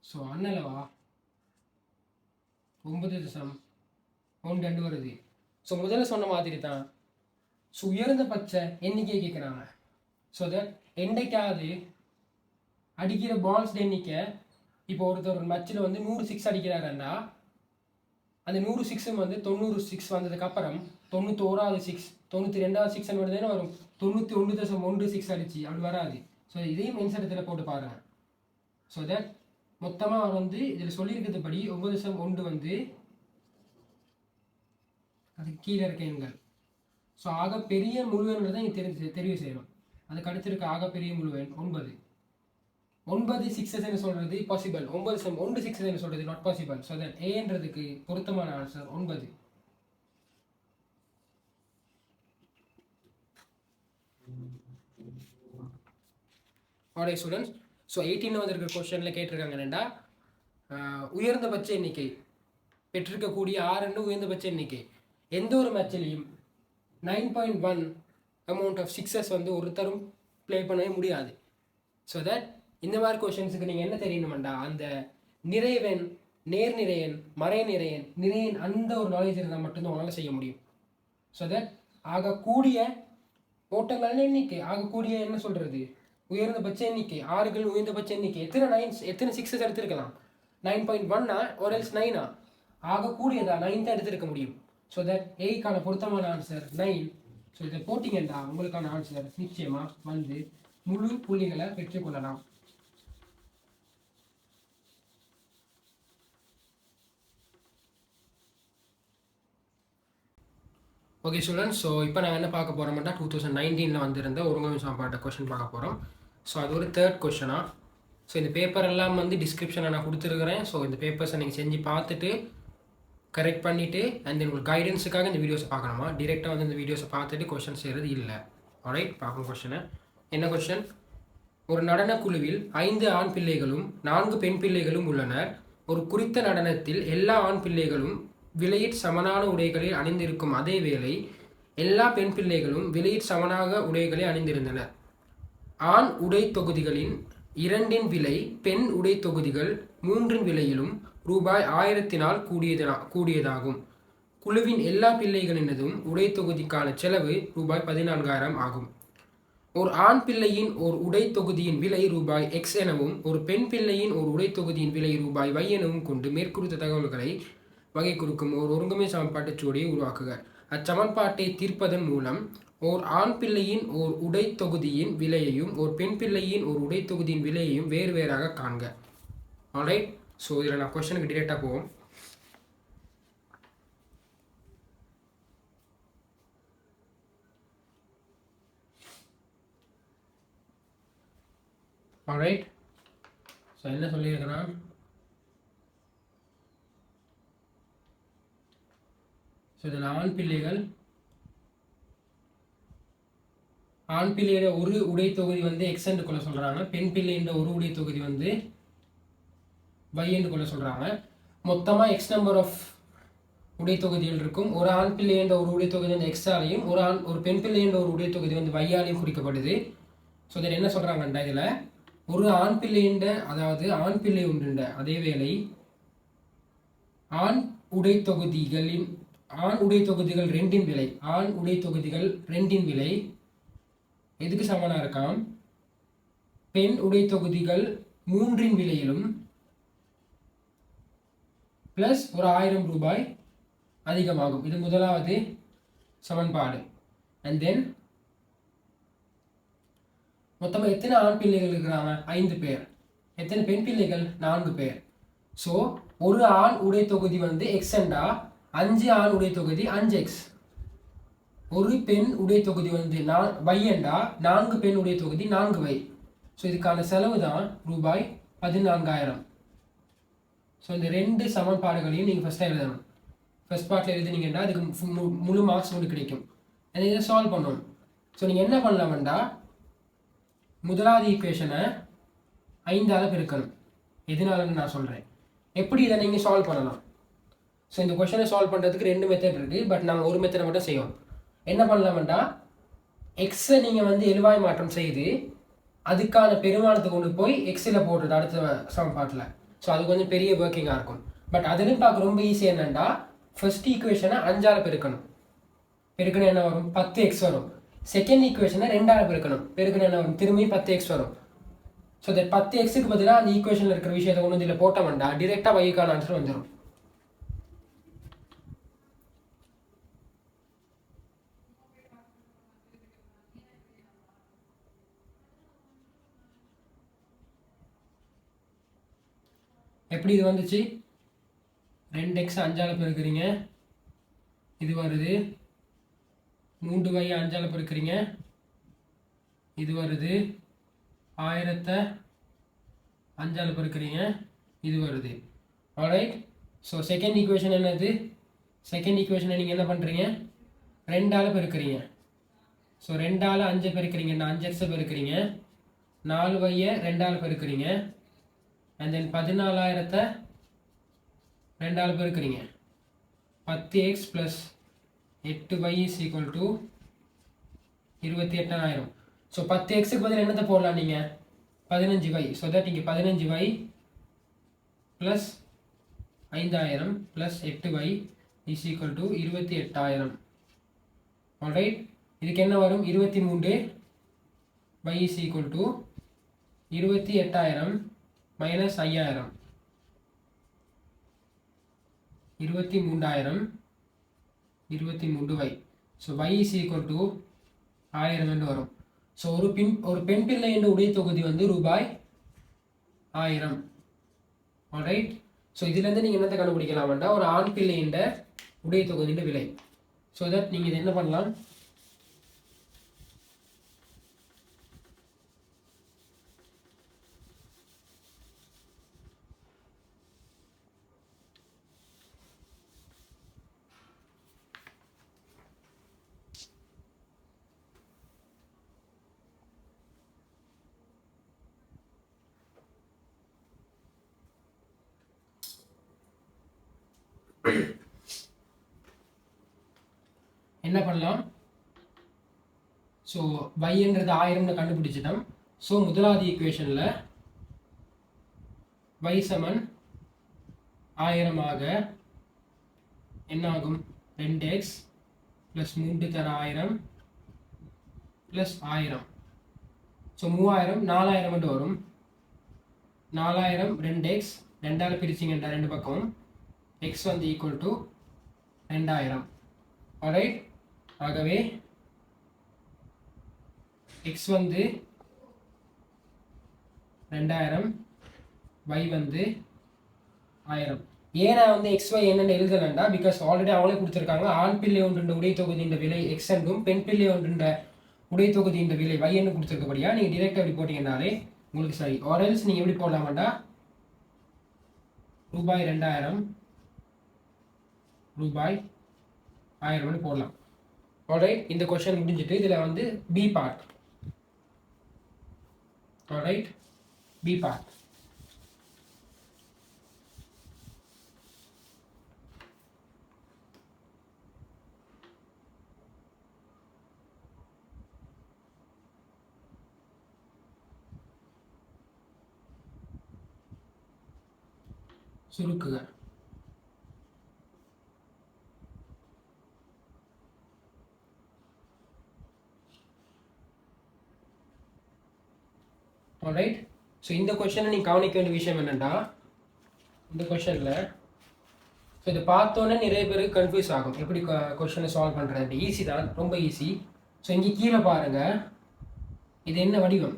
S1: ஸோ அண்ணலவா 9.12 வருது ஸோ முதல்ல சொன்ன மாதிரி தான் ஸோ உயர்ந்தபட்ச எண்ணிக்கை கேட்குறாங்க ஸோ தட் என்றைக்காவது அடிக்கிற பால்ஸ் எண்ணிக்கை இப்போ ஒருத்தர் ஒரு மேட்சில் வந்து 100 6 அடிக்கிறாருன்னா அந்த 100 6 வந்து 90 6 வந்ததுக்கப்புறம் 91வது 6 92வது 6 வருதுன்னு வரும் 91.16 அடிச்சு அப்படி வராது ஸோ இதையும் மின்சாரத்தில் போட்டு பாருங்கள் ஸோ தட் மொத்தமாக வந்து இதில் சொல்லியிருக்கிறது படி 9.1 வந்து அது கீழே இருக்க எண்கள் ஸோ ஆக பெரிய முழுவெண்களை தான் இங்கே தெரிவு செய்யணும் அதுக்கு அடுத்திருக்க ஆக பெரிய முழுவெண் 9 6 சொல்கிறது பாசிபிள் 9 6 சொல்கிறது நாட் பாசிபிள் ஸோ தட் ஏன்றதுக்கு பொருத்தமான ஆன்சர் 9 ஆல்ரைட் ஸ்டூடெண்ட்ஸ் ஸோ 18 வந்திருக்கிற கொஸ்டினில் கேட்டிருக்காங்க என்னென்னா உயர்ந்தபட்ச எண்ணிக்கை பெற்றிருக்கக்கூடிய 6 உயர்ந்தபட்ச எண்ணிக்கை எந்த ஒரு மேட்ச்லேயும் 9.1 அமௌண்ட் ஆஃப் சிக்ஸஸ் வந்து ஒருத்தரும் ப்ளே பண்ணவே முடியாது ஸோ தட் இந்த மாதிரி கொஷின்ஸுக்கு நீங்கள் என்ன தெரியணுமெண்டா அந்த நிறைவெண் நேர்நிறையன் மறைநிறையன் நிறையன் அந்த ஒரு நாலேஜ் இருந்தால் மட்டும்தான் உங்களால் செய்ய முடியும் ஸோ தட் ஆகக்கூடிய ஓட்டங்கள் எண்ணிக்கை ஆகக்கூடிய என்ன சொல்கிறது உயர்ந்தபட்ச எண்ணிக்கை 6கள் உயர்ந்தபட்ச எண்ணிக்கை எத்தனை சிக்ஸஸ் எடுத்திருக்கலாம் 9.1 ஒரு எல்ஸ் 9 ஆகக்கூடியதா 9 தான் எடுத்திருக்க முடியும் ஸோ தட் ஏக்கான பொருத்தமான ஆன்சர் 9 ஸோ இதை போட்டிங்கண்டா உங்களுக்கான ஆன்சர் நிச்சயமாக வந்து முழு புள்ளிகளை பெற்றுக்கொள்ளலாம் ஓகே ஸ்டூடெண்ட்ஸ் ஸோ இப்போ நாங்கள் என்ன பார்க்க போகிறோம்னா 2019 வந்திருந்த ஒருங்கமை சாப்பாட்டை கொஷின் பார்க்க போகிறோம் ஸோ அது ஒரு 3rd கொஷனாக ஸோ இந்த பேப்பர் எல்லாம் வந்து டிஸ்கிரிப்ஷனில் நான் கொடுத்துருக்குறேன் ஸோ இந்த பேப்பர்ஸை நீங்கள் செஞ்சு பார்த்துட்டு கரெக்ட் பண்ணிவிட்டு அண்ட் உங்களுக்கு கைடன்ஸுக்காக இந்த வீடியோஸை பார்க்கணுமா டிரெக்டாக வந்து இந்த வீடியோஸை பார்த்துட்டு கொஷின் செய்கிறது இல்லை ஆல்ரைட் பார்க்கணும் கொஷனை என்ன கொஷின் ஒரு நடனக் குழுவில் 5 ஆண் பிள்ளைகளும் 4 பெண் பிள்ளைகளும் உள்ளனர் ஒரு குறித்த நடனத்தில் எல்லா ஆண் பிள்ளைகளும் விலையிற் சமனான உடைகளை அணிந்திருக்கும் அதே வேளை எல்லா பெண் பிள்ளைகளும் விலையிற் சமனாக உடைகளை அணிந்திருந்தனர் ஆண் உடை தொகுதிகளின் 2 விலை பெண் உடை தொகுதிகள் 3 விலையிலும் ரூபாய் 1000 கூடியதாகும் குழுவின் எல்லா பிள்ளைகளினதும் உடை தொகுதிக்கான செலவு ரூபாய் 14,000 ஆகும் ஒரு ஆண் பிள்ளையின் ஒரு உடை தொகுதியின் விலை ரூபாய் X எனவும் ஒரு பெண் பிள்ளையின் ஒரு உடை தொகுதியின் விலை ரூபாய் Y எனவும் கொண்டு மேற்குறித்த தகவல்களை வகை குறிக்கும் ஒரு ஒருங்கமை சமன்பாட்டுச் சுவடியை உருவாக்குக அச்சமன்பாட்டை தீர்ப்பதன் மூலம் ஓர் ஆண் பிள்ளையின் ஓர் உடை தொகுதியின் விலையையும் ஒரு பெண் பிள்ளையின் ஒரு உடை தொகுதியின் விலையையும் வேறு வேறாக காண்க ஆல்ரைட் ஸோ இதில் நான் கொஸ்டினுக்கு டிரெக்டாக போவோம் ஆல்ரைட் ஸோ என்ன சொல்லியிருக்கேன்னா ஸோ இதில் ஆண் பிள்ளைகள் ஆண் பிள்ளையோட ஒரு உடை தொகுதி வந்து எக்ஸ் என்று கொள்ள சொல்கிறாங்க, பெண் பிள்ளைன்ற ஒரு உடை தொகுதி வந்து y என்று கொள்ள சொல்கிறாங்க. மொத்தமாக எக்ஸ் நம்பர் ஆஃப் உடை தொகுதிகள் இருக்கும். ஒரு ஆண் பிள்ளை என்ற ஒரு உடை தொகுதி வந்து எக்ஸாலையும் ஒரு பெண் பிள்ளை என்ற ஒரு உடை தொகுதி வந்து வையாலையும் குறிக்கப்படுது. ஸோ இதில் என்ன சொல்கிறாங்கண்டா, இதில் ஒரு ஆண் பிள்ளைன்ற, அதாவது ஆண் பிள்ளை ஒன்றுண்ட அதே வேளை ஆண் உடை தொகுதிகள் ரெண்டின் விலை, ஆண் உடை தொகுதிகள் ரெண்டின் விலை எதுக்கு சமனாக இருக்காம்? பெண் உடை தொகுதிகள் 3 விலையிலும் பிளஸ் ஒரு 1000 ரூபாய் அதிகமாகும். இது முதலாவது சமன்பாடு. அண்ட் தென் மொத்தமாக எத்தனை ஆண் பிள்ளைகள் இருக்கிறாங்க? 5 பேர். எத்தனை பெண் பிள்ளைகள்? 4 பேர். ஸோ ஒரு ஆண் உடை தொகுதி வந்து எக்ஸ்எண்டா 5 ஆண் உடை தொகுதி 5x. ஒரு பெண் உடை தொகுதி வந்து வையண்டா 4 பெண் உடை தொகுதி 4y. ஸோ இதுக்கான செலவு தான் ரூபாய் 14,000. ஸோ இந்த 2 சமன்பாடுகளையும் நீங்கள் ஃபஸ்ட்டாக எழுதணும். ஃபர்ஸ்ட் பார்ட்டில் எழுதுனீங்கன்னா அதுக்கு முழு மார்க்ஸ் உங்களுக்கு கிடைக்கும். இதை சால்வ் பண்ணணும். ஸோ நீங்கள் என்ன பண்ணலாம்டா, முதலாவது ஈக்குவேஷனை 5ஆல் பெருக்கணும். எதனாலன்னு நான் சொல்கிறேன். எப்படி இதை நீங்கள் சால்வ் பண்ணலாம்? ஸோ இந்த கொஷனை சால்வ் பண்ணுறதுக்கு 2 மெத்தட் இருக்குது. பட் நாங்கள் ஒரு மெத்தடை மட்டும் செய்வோம். என்ன பண்ணலாம்டா, எக்ஸை நீங்கள் வந்து எழுவாய் மாற்றம் செய்து அதுக்கான பெருமானத்தை கொண்டு போய் எக்ஸில் போடுறது அடுத்த சமன்பாட்டில். ஸோ அது கொஞ்சம் பெரிய ஒர்க்கிங்காக இருக்கும். பட் அதுலேயும் பார்க்க ரொம்ப ஈஸியாக என்னென்னா, ஃபர்ஸ்ட் ஈக்குவேஷனை 5ஆல் பெருக்கணும். பெருக்கணும் என்ன வரும்? 10x வரும். செகண்ட் ஈக்குவேஷனை 2ஆல் பெருக்கணும். பெருக்கணும் என்ன வரும்? திரும்பி 10x வரும். ஸோ தட் 10xக்கு பதிலாக அந்த ஈக்குவேஷனில் இருக்கிற விஷயத்தை கொண்டு வந்து இதில் போட்டோம்னா டிரெக்டாக வைக்கான ஆன்சர் வந்துடும். எப்படி இது வந்துச்சு? 2x 5ஆல் பெருக்கிறீங்க, இது வருது. 3y 5ஆல் பெருக்கிறீங்க, இது வருது. 1000 5ஆல் பெருக்கிறீங்க, இது வருது. ஆல்ரைட். ஸோ செகண்ட் ஈக்குவேஷன் என்னது? செகண்ட் ஈக்குவேஷனை நீங்கள் என்ன பண்ணுறீங்க? 2ஆல் பெருக்கிறீங்க. ஸோ 2ஆல் 5 பெருக்கிறீங்கன்னா 5x பெருக்கிறீங்க, 4y 2ஆல் பெருக்கிறீங்க, அண்ட் தென் 14,000 2ஆல் பெருக்கிறீங்க. 10x + 8y = 28,000. ஸோ 10xக்கு பதில் என்னத்தை போடலாம் நீங்கள்? 15y. ஸோ தட் இங்கே 15y + 5,000 + 8y = 28,000. ஆல்ரைட். இதுக்கு என்ன வரும்? 23y = 28,000 - 5,000. 23,000 23y. ஸோ y = 1000 என்று வரும். ஸோ ஒரு பெண் பிள்ளை என்ற உடை தொகுதி வந்து ரூபாய் 1000. ஆல்ரைட். ஸோ இதுலேருந்து நீங்கள் என்னத்தை கண்டுபிடிக்கலாம்டா, ஒரு ஆண் பிள்ளை என்ற உடை தொகுதியின் விலை. ஸோ தட் நீங்கள் இதை என்ன பண்ணலாம், என்ன பண்ணலாம்? ஸோ வைன்றது 1000 கண்டுபிடிச்சிட்டோம். ஸோ முதலாவது ஈக்குவேஷனில் y = 1000 என்ன ஆகும்? 2x + 3 தர 1000 + 1000. ஸோ 3000 4000 மட்டும் வரும். 4000 2x 2ஆல் பிரிச்சிங்கண்டா 2 பக்கமும் x வந்து = 2000. ஆல்ரைட். ஆகவே x வந்து 2000, y வந்து 1000. ஏன் நான் வந்து xy என்னென்னு எழுதலண்டா, பிகாஸ் ஆல்ரெடி அவங்களே கொடுத்துருக்காங்க. ஆண் பிள்ளை ஒன்றுன்ற உடை தொகுதியின் விலை x என்றும் பெண் பிள்ளை ஒன்றுன்ற உடை தொகுதியின் விலை y என்று கொடுத்துருக்கபடியா நீங்கள் டிரெக்டாக எப்படி போட்டிங்கன்னாலே உங்களுக்கு சரி. ஆர்எல்ஸ் நீங்கள் எப்படி போடலாமாண்டா, ரூபாய் 2000 ரூபாய் 1000 போடலாம். ஆல்ரைட். இந்த கொஸ்டின் முடிஞ்சிட்டு இதில் வந்து B part alright, B part. சுருக்குக. ஆல்ரைட், ஸோ இந்த கொஸ்டினை நீங்கள் கவனிக்க வேண்டிய விஷயம் என்னென்னா, இந்த கொஸ்டினில் ஸோ இதை பார்த்தோன்னே நிறைய பேருக்கு கன்ஃபியூஸ் ஆகும், எப்படி கொஸ்டினை சால்வ் பண்ணுறது. ஈஸி தான், ரொம்ப ஈஸி. ஸோ இங்கே கீழே பாருங்கள், இது என்ன வடிவம்?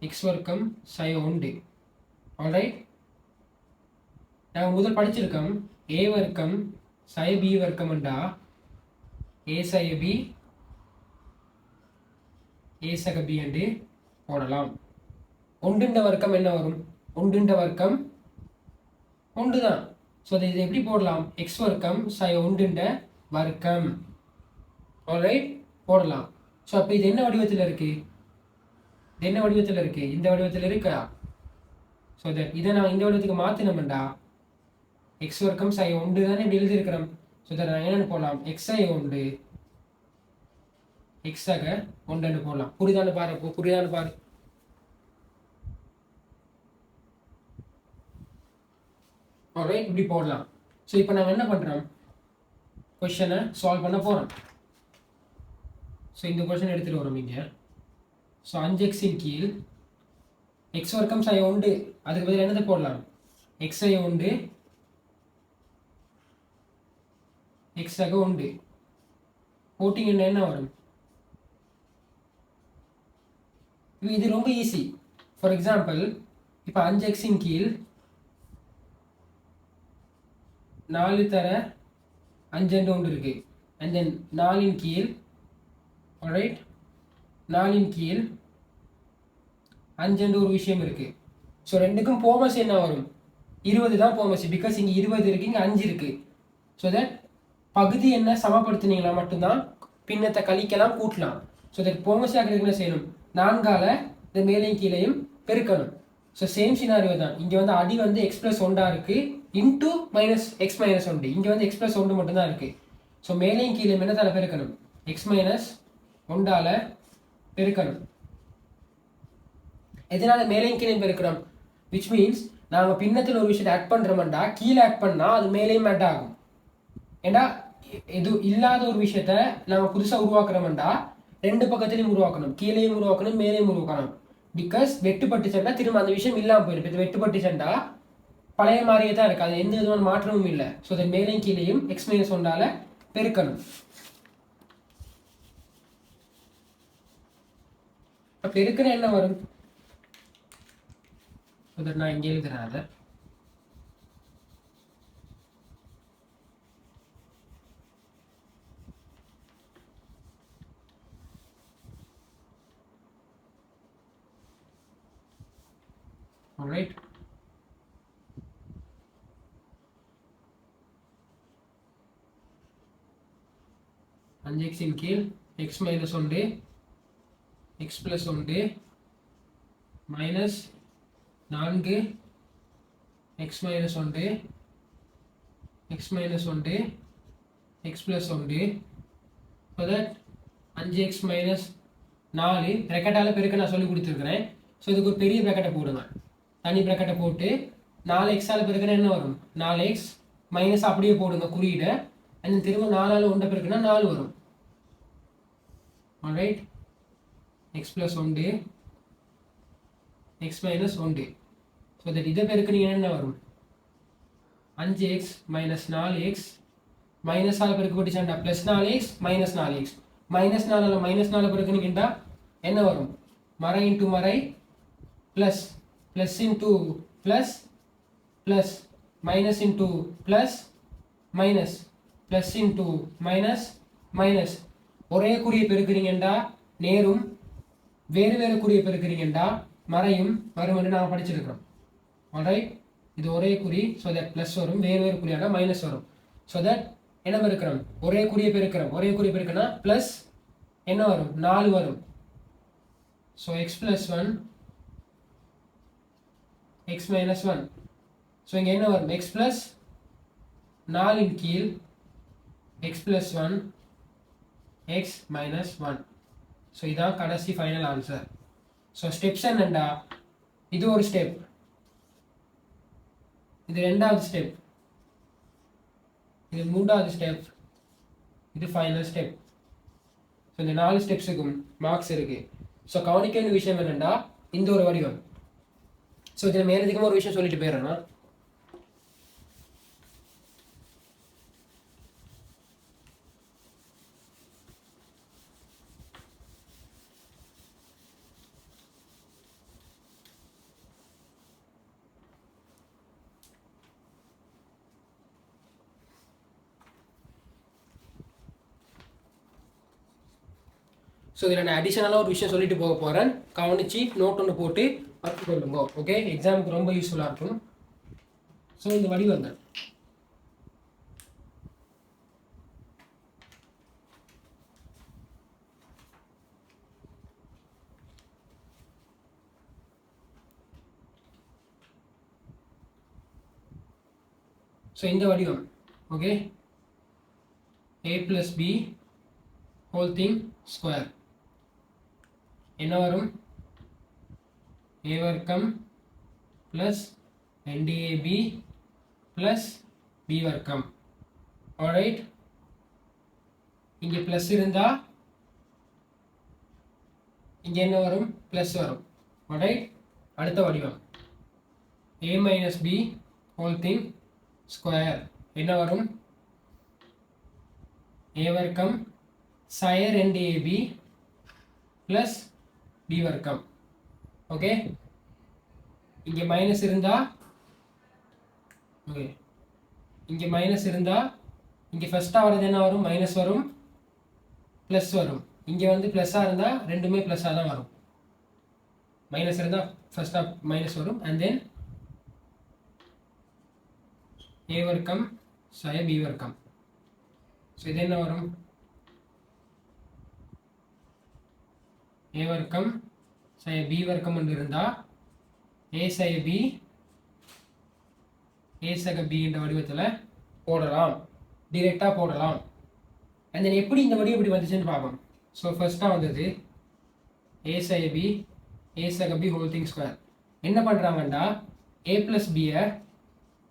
S1: எக்ஸ் வர்க்கம் சை உண்டு. ஆல்ரைட், நாங்கள் முதல் படிச்சிருக்கோம் ஏ வர்க்கம் சை B வர்க்கம்ண்டா A psi B A சக பி என்று போடலாம். ஒன்றுண்ட வர்க்கம் என்ன வரும்? ஒன்றுண்ட வர்க்கம் ஒன்று தான். ஸோ அதை இதை எப்படி போடலாம்? எக்ஸ் வர்க்கம் சை ஒன்றுண்ட வர்க்கம். ஆல்ரைட், போடலாம். ஸோ அப்போ இது என்ன வடிவத்தில் இருக்கு? இது என்ன வடிவத்தில் இருக்கு? இந்த வடிவத்தில் இருக்கா? ஸோ இதை நான் இந்த வடிவத்துக்கு மாற்றினோம்டா எக்ஸ் வர்க்கம் சை ஒன்று தானே இப்படி எழுதியிருக்கிறோம். ஸோ இதை நான் என்னென்னு போடலாம்? எக்ஸ் ஐ ஒன்று எக்ஸாக ஒன்றுன்னு போடலாம். புரிதான்னு பாரு, புரிதான்னு பாரு. ஆல்ரைட், இப்படி போடலாம். ஸோ இப்போ நாங்கள் என்ன பண்ணுறோம்? கொஷனை சால்வ் பண்ண போகிறோம். ஸோ இந்த கொஷன் எடுத்துகிட்டு வரோம் இங்கே. ஸோ 5xன் கீழ் எக்ஸ் வர்க்கம் சை ஒன்று, அதுக்கு பதில் என்னது போடலாம்? எக்ஸை ஒன்று எக்ஸாக ஒன்று போட்டிங்கன்னா என்ன வரும்? இது ரொம்ப ஈஸி. ஃபார் எக்ஸாம்பிள், இப்போ 5xன் கீழ் 4 தர 5 ஒன்று இருக்கு. அண்ட் தென் 4ன் கீழ், ஆல்ரைட், 4ன் கீழ் 5 ஒரு விஷயம் இருக்கு. ஸோ ரெண்டுக்கும் போமஸ் என்ன வரும்? 20 தான் போமஸ். பிகாஸ் இங்கே 20 இருக்கு, இங்கே 5 இருக்கு. ஸோ தட் பகுதி என்ன சமப்படுத்தினீங்களா மட்டும்தான் பின்னத்தை கழிக்கலாம், கூட்டலாம். ஸோ தட் போமஸாக என்ன செய்யணும்? 4ஆல் இந்த மேலையும் கீழையும் பெருக்கணும். ஸோ சேம் சினாரியோ தான். இங்கே வந்து அடி வந்து எக்ஸ் ப்ளஸ் ஒன்றா இருக்கு இன்டூ மைனஸ் எக்ஸ் மைனஸ் ஒன்று. இங்கே வந்து எக்ஸ் ப்ளஸ் ஒன்று மட்டும்தான் இருக்கு. ஸோ மேலையும் கீழையும் என்னத்தால் பெருக்கணும்? எக்ஸ் மைனஸ் ஒன்றால் பெருக்கணும். எதனால மேலையும் கீழையும் பெருக்கிறோம்? விச் மீன்ஸ் நாங்கள் பின்னத்தில் ஒரு விஷயத்தை ஆட் பண்ணுறோம்டா கீழே ஆட் பண்ணால் அது மேலேயும் ஆட் ஆகும். ஏண்டா இது இல்லாத ஒரு விஷயத்த நாங்கள் புதுசாக உருவாக்குறோம்டா ரெண்டு பக்கத்துலையும் உருவாக்கணும், கீழேயும் உருவாக்கணும், மேலேயும் உருவாக்கணும். பிகாஸ் வெட்டுப்பட்டு சண்டா திரும்ப அந்த விஷயம் இல்லாமல் போயிடும். இப்போ வெட்டுப்பட்டு சண்டா பழைய மாதிரியே தான் இருக்குது, அது எந்த விதமான மாற்றமும் இல்லை. ஸோ அதை மேலேயும் கீழேயும் எக்ஸ் மைனஸ் ஒன்றால் பெருக்கணும். அப்போ பெருக்கிற என்ன வரும்? நான் இங்கே எழுதுறேன் அதை. Alright. அஞ்சு எக்ஸின் கீழ் எக்ஸ் மைனஸ் ஒன்று எக்ஸ் பிளஸ் ஒன்று மைனஸ் 4 எக்ஸ் மைனஸ் ஒன்று எக்ஸ் மைனஸ் ஒன்று எக்ஸ் பிளஸ் ஒன்று. ஸோ தட் 5x மைனஸ் 4 ப்ராக்கெட்டால் பெருக்க நான் சொல்லி கொடுத்துருக்குறேன். ஸோ இதுக்கு ஒரு பெரிய ப்ராக்கெட்டை போடுங்க, தனி ப்ராக்கெட்டை போட்டு 4xஆல் பெருக்கினா என்ன வரும்? 4x மைனஸ் அப்படியே போடுங்க குறியீடை. அண்ட் திரும்ப 4ஆல் 1 பெருக்கினா 4 வரும். ஆல்ரைட், எக்ஸ் ப்ளஸ் ஒன்று எக்ஸ் மைனஸ் ஒன்று. ஸோ தட் இதை பெருக்குனீங்கன்னா என்ன வரும்? 5x மைனஸ் 4x மைனஸால் பெருக்கப்பட்டுச்சாண்டா plus 4x minus 4x minus 4ஆல் மைனஸ் 4 பெருக்குனீங்கன்னா என்ன வரும்? மறை இன்ட்டு மறை plus plus into plus plus minus into plus minus plus into minus minus. ஒரே குறியை பெருக்கிறீங்கண்டா நேரும், வேறு வேறு குறியை பெருக்கிறீங்கண்டா மறையும் வரும் என்று நாங்கள் படிச்சிருக்கிறோம். ஆல்ரைட், இது ஒரே குறி. ஸோ தட் ப்ளஸ் வரும், வேறு வேறு குறியானா மைனஸ் வரும். ஸோ தட் என்ன பெருக்கிறோம்? ஒரே குறியை பெருக்கிறோம். ஒரே குறியை பெருக்கினா ப்ளஸ் என்ன வரும்? 4 வரும். So X plus one X minus one. So இங்கே என்ன வரும், எக்ஸ் ப்ளஸ் 4 கீழ் X plus one X minus one. So இதான் கடைசி ஃபைனல் ஆன்சர். ஸோ ஸ்டெப்ஸ் என்னண்டா, இது ஒரு ஸ்டெப், இது ரெண்டாவது ஸ்டெப், இது மூன்றாவது ஸ்டெப், இது ஃபைனல் ஸ்டெப். ஸோ இந்த 4 ஸ்டெப்ஸுக்கும் மார்க்ஸ் இருக்குது. ஸோ கவனிக்க வேண்டிய விஷயம் என்னென்னா இந்த ஒரு வடிவம். ஸோ இதில் மேலதிகமாக ஒரு விஷயம் சொல்லிட்டு போயிடுறேன்னா, ஸோ இதில் நான் அடிஷனலாக ஒரு விஷயம் சொல்லிட்டு போக போகிறேன். கவனிச்சு நோட் ஒன்று போட்டு பார்த்து கொள்ளுங்க. ஓகே, எக்ஸாமுக்கு ரொம்ப யூஸ்ஃபுல்லாக இருக்கும். ஸோ இந்த வடிவங்கள் ஸோ இந்த வடிவம் okay, a + b whole thing square என்ன வரும், a வர்க்கம் ப்ளஸ் 2ab ப்ளஸ் b வர்க்கம். ஆல்ரைட், இங்கே ப்ளஸ் இருந்தால் இங்கே என்ன வரும், ப்ளஸ் வரும். ஆல்ரைட், அடுத்த வடிவம் a - b whole thing square என்ன வரும், a வர்க்கம் sin 2ab ப்ளஸ் b வர்க்கம். ஓகே, இங்கே மைனஸ் இருந்தா, ஓகே இங்கே மைனஸ் இருந்தா இங்கே ஃபர்ஸ்ட்டாக வரது என்ன வரும், மைனஸ் வரும் ப்ளஸ் வரும். இங்கே வந்து ப்ளஸ்ஸாக இருந்தால் ரெண்டுமே ப்ளஸ்ஸாக தான் வரும். மைனஸ் இருந்தால் ஃபர்ஸ்ட்டாக மைனஸ் வரும். அண்ட் தென் a வர்க்கம் sin b வர்க்கம். ஸோ இது என்ன வரும், a வர்க்கம் sin b வர்க்கம் என்று இருந்தால் a sin b a sec b என்ற வடிவத்தில் போடலாம், டிரெக்டாக போடலாம். அண்ட் தென் எப்படி இந்த வடிவம் எப்படி வந்துச்சுன்னு பார்ப்போம். ஸோ ஃபர்ஸ்ட்டாக வந்தது a sin b a sec b whole thing square. என்ன பண்ணுறாங்கன்னா a + b-யை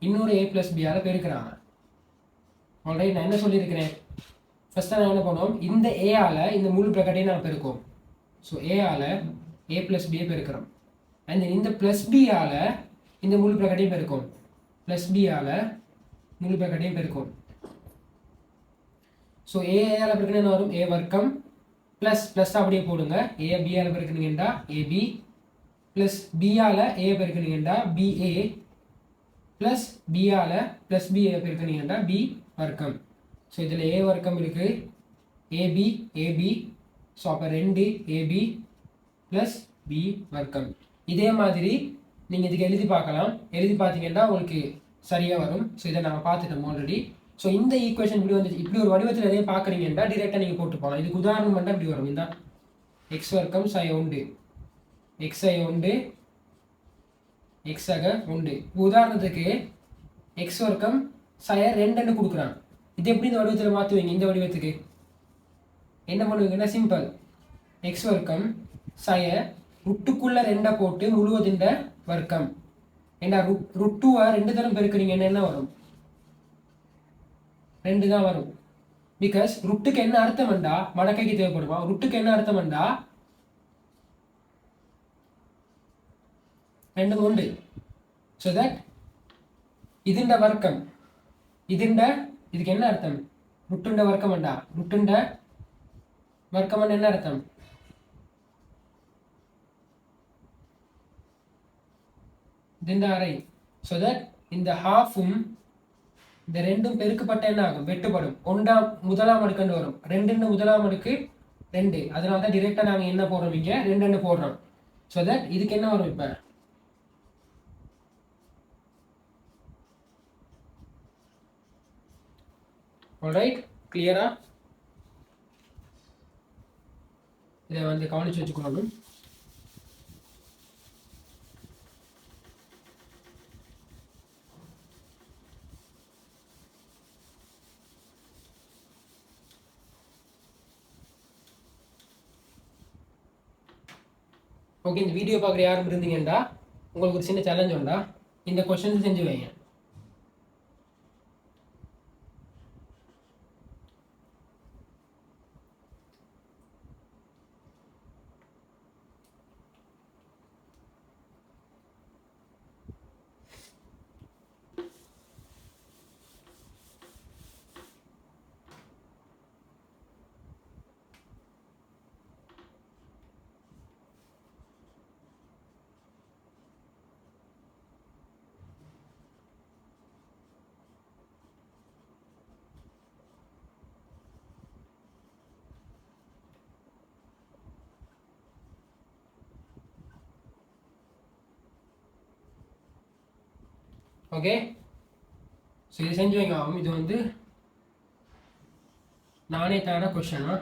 S1: இன்னொரு a + b-ஆல் பெருக்கிறாங்க. ஆல்ரைட், நான் என்ன சொல்லியிருக்கிறேன், ஃபஸ்ட்டாக நான் என்ன பண்ணுவோம், இந்த a-ஆல் இந்த முழு ப்ராக்கெட்டையும் நான் பெருக்குவோம். ஸோ a-ஆல் a + b-யை பெருக்கிறோம். அண்ட் தென் இந்த ப்ளஸ் b-ஆல் இந்த முழு ப்ராக்கெட்டையும் பெருக்கும், ப்ளஸ் b-ஆல் முழு ப்ராக்கெட்டையும் பெருக்கும். ஸோ a-ஆல் பெருக்கினா என்ன வரும், a வர்க்கம் ப்ளஸ் ப்ளஸ் அப்படியே போடுங்க, a b-ஆல் பெருக்கினீங்கன்னா ab ப்ளஸ் b-ஆல் a பெருக்கினீங்கன்னா ba ப்ளஸ் b-ஆல் ப்ளஸ் b பெருக்கினீங்கன்னா b வர்க்கம். ஸோ இதில் a வர்க்கம் இருக்குது, ab ab, ஸோ அப்போ 2ab ப்ளஸ் b வர்க்கம். இதே மாதிரி நீங்கள் இதுக்கு எழுதி பார்க்கலாம். எழுதி பார்த்தீங்கன்னா உங்களுக்கு சரியாக வரும். ஸோ இதை நாங்கள் பார்த்துட்டோம் ஆல்ரெடி. ஸோ இந்த ஈக்குவேஷன் இப்படி வந்துச்சு, இப்படி ஒரு வடிவத்தில் எதையும் பார்க்குறீங்கன்னா டிரெக்டாக நீங்கள் போட்டு போகலாம். இதுக்கு உதாரணம் பண்ணால் இப்படி வரும், இந்த எக்ஸ் வர்க்கம் sin 1 எக்ஸ் sin 1 எக்ஸாக 1. உதாரணத்துக்கு எக்ஸ் வர்க்கம் sin 2 கொடுக்குறான். இது எப்படி இந்த வடிவத்தில் மாற்றுவீங்க, இந்த வடிவத்துக்கு என்ன பண்ணுவீங்கன்னா சிம்பிள், எக்ஸ் வர்க்கம் sin ருட்டுக்குள்ள 2 போட்டு முழுவதின் வர்க்கம். ஏன்னா ருட்டுவை 2 தரம் பெருக்கிறீங்கன்னா என்ன வரும், 2 தான் வரும். பிகாஸ் ருட்டுக்கு என்ன அர்த்தம் வேண்டா, மடக்கைக்கு தேவைப்படுமா, ருட்டுக்கு என்ன அர்த்தம் வேண்டா 2 உண்டு. ஸோ தட் இதுண்ட வர்க்கம் இதுக்கு என்ன அர்த்தம், ருட்டுண்ட வர்க்கம் வேண்டா, ருட்டுண்ட வர்க்கம் என்ன அர்த்தம், இதுண்ட அரை. ஸோ தட் இந்த ஹாஃபும் இந்த ரெண்டும் பெருக்கப்பட்ட என்ன ஆகும், வெட்டுப்படும். முதலாம் அடுக்குன்னு வரும், 2 முதலாம் அடுக்கு 2. அதனால தான் டிரெக்டாக நாங்கள் என்ன போடுறோம், இங்கே 2 போடுறோம். ஸோ தட் இதுக்கு என்ன வரும், இப்போ ஆல்ரைட் கிளியரா, இதை வந்து கவனிச்சு வச்சுக்கணும். ஓகே, இந்த வீடியோ பார்க்குற யாரும் இருந்தீங்கண்டா உங்களுக்கு ஒரு சின்ன சேலஞ்ச் உண்டா, இந்த கொஸ்டின்ஸ் செஞ்சு வைங்க. ஓகே, ஸோ இது செஞ்சு வைங்க. இது வந்து நானே தர கொஸ்டினா.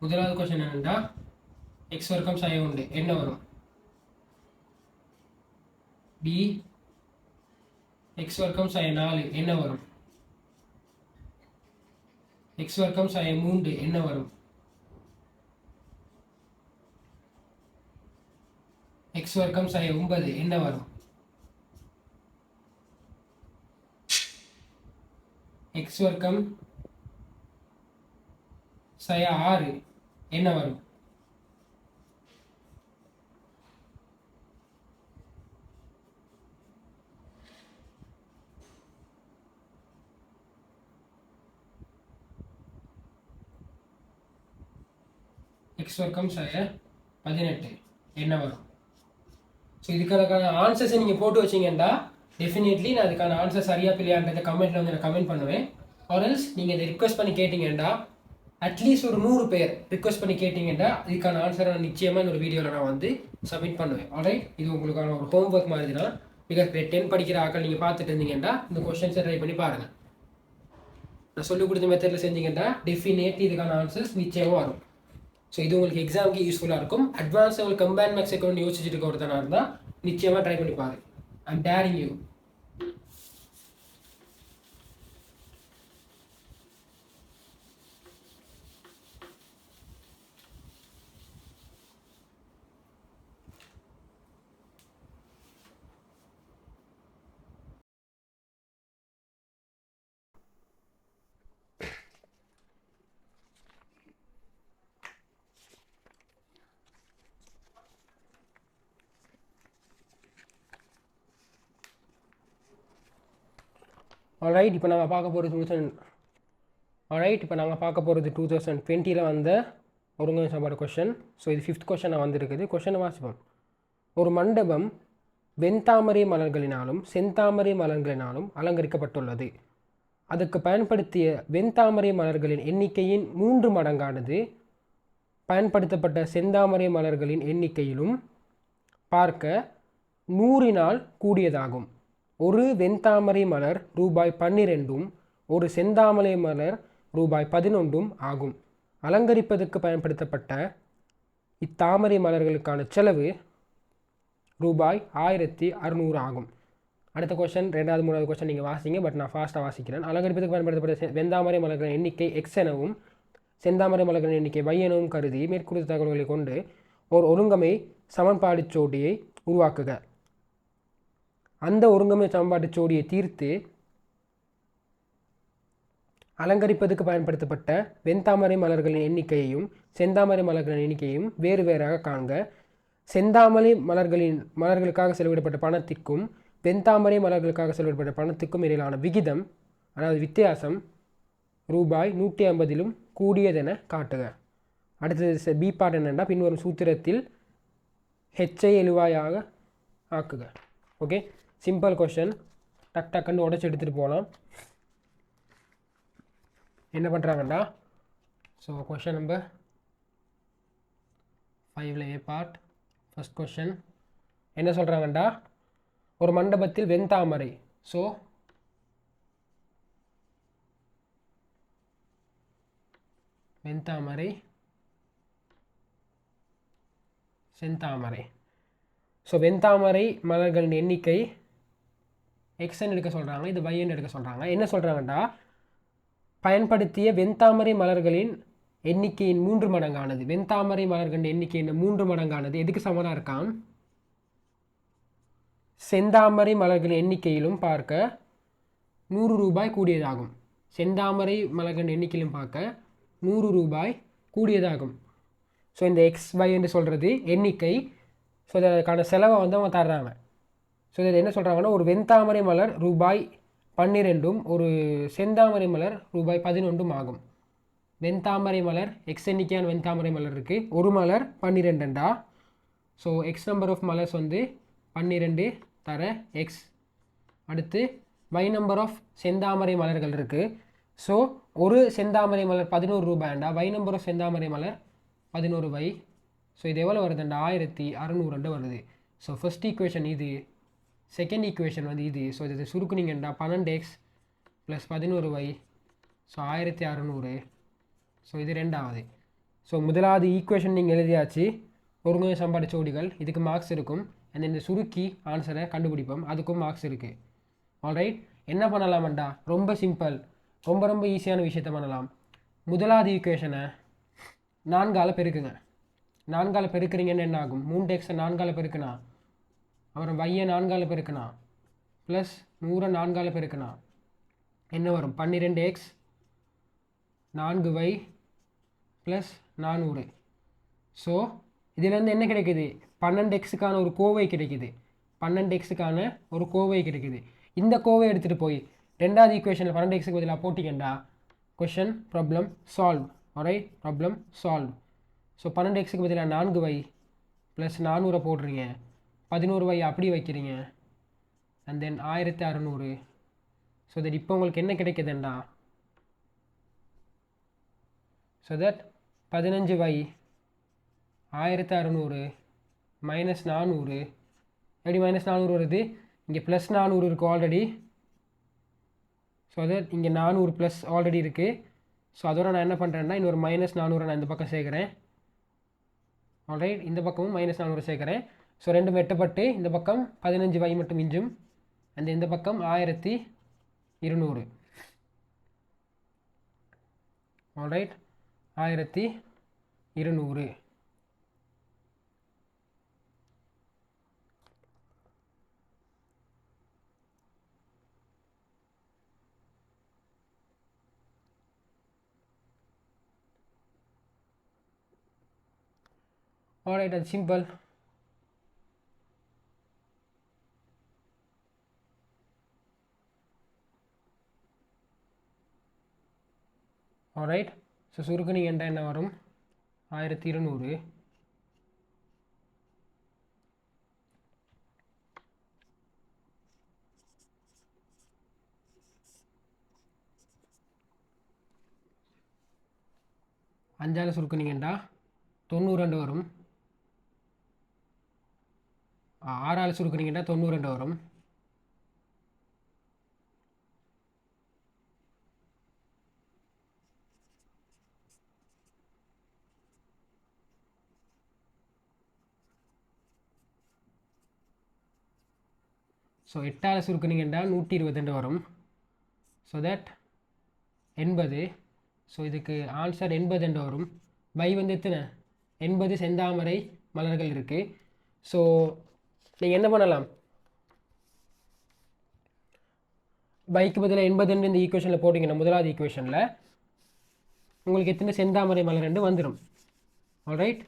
S1: முதலாவது கொஸ்டின் என்னென்னா, எக்ஸ் வர்க்கம் சை உண்டு என்ன வரும்? பி எக்ஸ் வர்க்கம் சை 4 என்ன வரும்? எக்ஸ் வர்க்கம் சை 3 என்ன வரும்? எக்ஸ் வர்க்கம் சை 9 என்ன வரும்? எக்ஸ் வர்க்கம் சை 6 என்ன வரும்? எக்ஸ் வர்க்கம் சை 18 என்ன வரும்? ஸோ இதுக்கான ஆன்சர்ஸை நீங்கள் போட்டு வச்சிங்கன்னா டெஃபினெட்லி நான் அதுக்கான ஆன்சர் சரியா பிள்ளையான்றதை கமெண்ட்டில் வந்து நான் கமெண்ட் பண்ணுவேன். ஆர்எல்ஸ் நீங்கள் இதை ரிக்வஸ்ட் பண்ணி கேட்டிங்கன்னா அட்லீஸ்ட் ஒரு 100 பேர் ரிக்வஸ்ட் பண்ணி கேட்டிங்கன்னா இதுக்கான ஆன்சரை நான் நிச்சயமாக இந்த ஒரு வீடியோவில் நான் வந்து சப்மிட் பண்ணுவேன். ஆல்ரைட், இது உங்களுக்கான ஒரு ஹோம் ஒர்க் மாதிரி தான். பிகாஸ் 10 படிக்கிற ஆக்கள் நீங்கள் பார்த்துட்டு இருந்தீங்கன்னா இந்த கொஸ்டின்ஸை ட்ரை பண்ணி பாருங்கள். நான் சொல்லிக் கொடுத்த மெத்தடில் செஞ்சீங்கன்னா டெஃபினெட்லி இதுக்கான ஆன்சர்ஸ் நிச்சயமாக வரும். ஸோ இது உங்களுக்கு எக்ஸாமுக்கு யூஸ்ஃபுல்லாக இருக்கும். Advance level compared maths account யோசிச்சுட்டு இருக்க ஒருத்தனாக இருந்தால் நிச்சயமாக ட்ரை பண்ணி பாருங்க. I'm daring you. ஆல்ரைட், இப்போ நாங்கள் பார்க்க போகிறது 2020 வந்த ஒருங்கிணைந்த சமன்பாடு கொஸ்டின். ஸோ இது 5th கொஸ்டினாக வந்திருக்குது. கொஸ்டினை வாசிப்போம். ஒரு மண்டபம் வெண்தாமரை மலர்களினாலும் செந்தாமரை மலர்களினாலும் அலங்கரிக்கப்பட்டுள்ளது. அதுக்கு பயன்படுத்திய வெண்தாமரை மலர்களின் எண்ணிக்கையின் 3 மடங்கானது பயன்படுத்தப்பட்ட செந்தாமரை மலர்களின் எண்ணிக்கையிலும் பார்க்க 100 கூடியதாகும். ஒரு வெண்தாமரை மலர் ரூபாய் 12 ஒரு செந்தாமரை மலர் ரூபாய் 11 ஆகும். அலங்கரிப்பதற்கு பயன்படுத்தப்பட்ட இத்தாமரை மலர்களுக்கான செலவு ரூபாய் 1600 ஆகும். அடுத்த கொஸ்டின் 2வது 3வது கொஸ்டின் நீங்கள் வாசிங்க, பட் நான் ஃபாஸ்ட்டாக வாசிக்கிறேன். அலங்கரிப்பதற்கு பயன்படுத்தப்பட்ட வெண்தாமரை மலர்களின் எண்ணிக்கை எக்ஸ் எனவும் செந்தாமரை மலர்களின் எண்ணிக்கை y எனவும் கருதி மேற்கொடுத்த தகவல்களை கொண்டு ஒரு ஒருங்கமை சமன்பாடு ஜோடியை உருவாக்குக. அந்த ஒருங்கமை சமன்பாட்டு ஜோடியை தீர்த்து அலங்கரிப்பதற்கு பயன்படுத்தப்பட்ட வெண்தாமரை மலர்களின் எண்ணிக்கையையும் செந்தாமரை மலர்களின் எண்ணிக்கையையும் வேறு வேறாக காண்க. செந்தாமரை மலர்களுக்காக செலவிடப்பட்ட பணத்திற்கும் வெண்தாமரை மலர்களுக்காக செலவிடப்பட்ட பணத்துக்கும் இடையிலான விகிதம், அதாவது வித்தியாசம் ரூபாய் 150 கூடியதென காட்டுக. அடுத்தது பி பார்ட் என்னென்னா, பின்வரும் சூத்திரத்தில் ஹெச்ஐ எழுவாயாக ஆக்குக. ஓகே, சிம்பிள் கொஸ்டின், டக்குன்னு உடச்சி எடுத்துகிட்டு போகலாம். என்ன பண்ணுறாங்கண்டா, ஸோ கொஸ்டின் நம்பர் 5 ஏ பார்ட் ஃபர்ஸ்ட் கொஸ்டின் என்ன சொல்கிறாங்கண்டா, ஒரு மண்டபத்தில் வெண்தாமரை, ஸோ வெண்தாமரை செந்தாமரை, ஸோ வெண்தாமரை மலர்களின் எண்ணிக்கை எக்ஸ்ன்னு எடுக்க சொல்கிறாங்க, இது வைன்னு எடுக்க சொல்கிறாங்க. என்ன சொல்கிறாங்கண்டா, பயன்படுத்திய வெண்தாமரை மலர்களின் எண்ணிக்கையின் 3 மடங்கானது, வெண்தாமரை மலர்களின் எண்ணிக்கையின் 3 மடங்கானது எதுக்கு சமனாக இருக்காம்? செந்தாமரை மலர்களின் எண்ணிக்கையிலும் பார்க்க 100 ரூபாய் கூடியதாகும். செந்தாமரை மலர்களின் எண்ணிக்கையிலும் பார்க்க 100 ரூபாய் கூடியதாகும். ஸோ இந்த XY என்று சொல்கிறது எண்ணிக்கை. ஸோ அதுக்கான செலவை வந்து அவங்க தர்றாங்க. ஸோ இதில் என்ன சொல்கிறாங்கன்னா, ஒரு வெண்தாமரை மலர் ரூபாய் 12 ஒரு செந்தாமரை மலர் ரூபாய் 11 ஆகும். வெண்தாமரை மலர் எக்ஸ் எண்ணிக்கையான வெண்தாமரை மலர் இருக்குது, ஒரு மலர் 12 ஸோ எக்ஸ் நம்பர் ஆஃப் மலர்ஸ் வந்து 12 தர எக்ஸ். அடுத்து y நம்பர் ஆஃப் செந்தாமரை மலர்கள் இருக்குது. ஸோ ஒரு செந்தாமரை மலர் 11 ரூபாய்ண்டா y நம்பர் ஆஃப் செந்தாமரை மலர் 11y. ஸோ இது எவ்வளோ வருதுண்டா 1600 வருது. ஸோ ஃபர்ஸ்ட் ஈக்குவேஷன் இது, செகண்ட் ஈக்குவேஷன் வந்து இது. ஸோ இது சுருக்குனீங்கண்டா 12x + 11y. ஸோ 1600. ஸோ இது ரெண்டாவது. ஸோ முதலாவது ஈக்குவேஷன் நீங்கள் எழுதியாச்சு, ஒருங்கிணை சமன்பாடு ஜோடிகள், இதுக்கு மார்க்ஸ் இருக்கும். அண்ட் இந்த சுருக்கி ஆன்சரை கண்டுபிடிப்போம், அதுக்கும் மார்க்ஸ் இருக்குது. ஆல்ரைட், என்ன பண்ணலாம்டா, ரொம்ப சிம்பிள், ரொம்ப ரொம்ப ஈஸியான விஷயத்த பண்ணலாம். முதலாவது ஈக்குவேஷனை 4ஆல் பெருக்குங்க. 4ஆல் பெருக்குறீங்கன்னு என்ன ஆகும்? 3x 4ஆல் பெருக்குனா, அப்புறம் y 4ஆல் பெருக்குனா, ப்ளஸ் 100 4ஆல் பெருக்குனா என்ன வரும்? 12x 4y plus 400. ஸோ இதிலேருந்து என்ன கிடைக்குது? 12xக்கான ஒரு கோவை கிடைக்குது. 12xக்கான ஒரு கோவை கிடைக்குது. இந்த கோவை எடுத்துகிட்டு போய் ரெண்டாவது ஈக்குவேஷனில் 12xக்கு பதிலாக போட்டிங்கண்டா question problem solve. Alright, problem solve. So 12xக்கு பதிலாக 4y ப்ளஸ் 400 போடுறீங்க, 11y அப்படி வைக்கிறீங்க, அண்ட் தென் 1600. ஸோ தட் இப்போ உங்களுக்கு என்ன கிடைக்குதுண்டா, ஸோ தட் 15y 1600 மைனஸ் 400. எப்படி மைனஸ் 400 வருது? இங்கே ப்ளஸ் 400 இருக்குது ஆல்ரெடி. ஸோ தட் இங்கே 400 ப்ளஸ் ஆல்ரெடி இருக்குது. ஸோ அதோட நான் என்ன பண்ணுறேன்னா, இன்னொரு மைனஸ் 400 நான் இந்த பக்கம் சேர்க்குறேன். ஆல்ரைட், இந்த பக்கமும் மைனஸ் 400 சேர்க்குறேன். ஸோ ரெண்டும் வெட்டப்பட்டு இந்த பக்கம் 15y மட்டும் மிஞ்சும், அந்த இந்த பக்கம் 1200. ஆல்ரைட், 1200. ஆல்ரைட், அது சிம்பிள். ஆல்ரைட், ஸோ சுருக்குனீங்கண்டா என்ன வரும்? 1200. அஞ்சால் சுருக்குனீங்கண்டா 92 வரும். 6ஆல் சுருக்குனீங்கண்டா 92 வரும். ஸோ 8ஆல் சுருக்குனீங்கண்டா 122 வரும். So that 80. ஸோ இதுக்கு ஆன்சர் 80 வரும். பை வந்து எத்தனை? 80 செந்தாமரை மலர்கள் இருக்குது. ஸோ நீங்கள் என்ன பண்ணலாம், பைக்கு பதிலாக 80 இந்த ஈக்குவேஷனில் போட்டிங்கன்னா முதலாவது ஈக்குவேஷனில் உங்களுக்கு எத்தனை செந்தாமரை மலர் ரெண்டு வந்துடும். ஆல்ரைட்,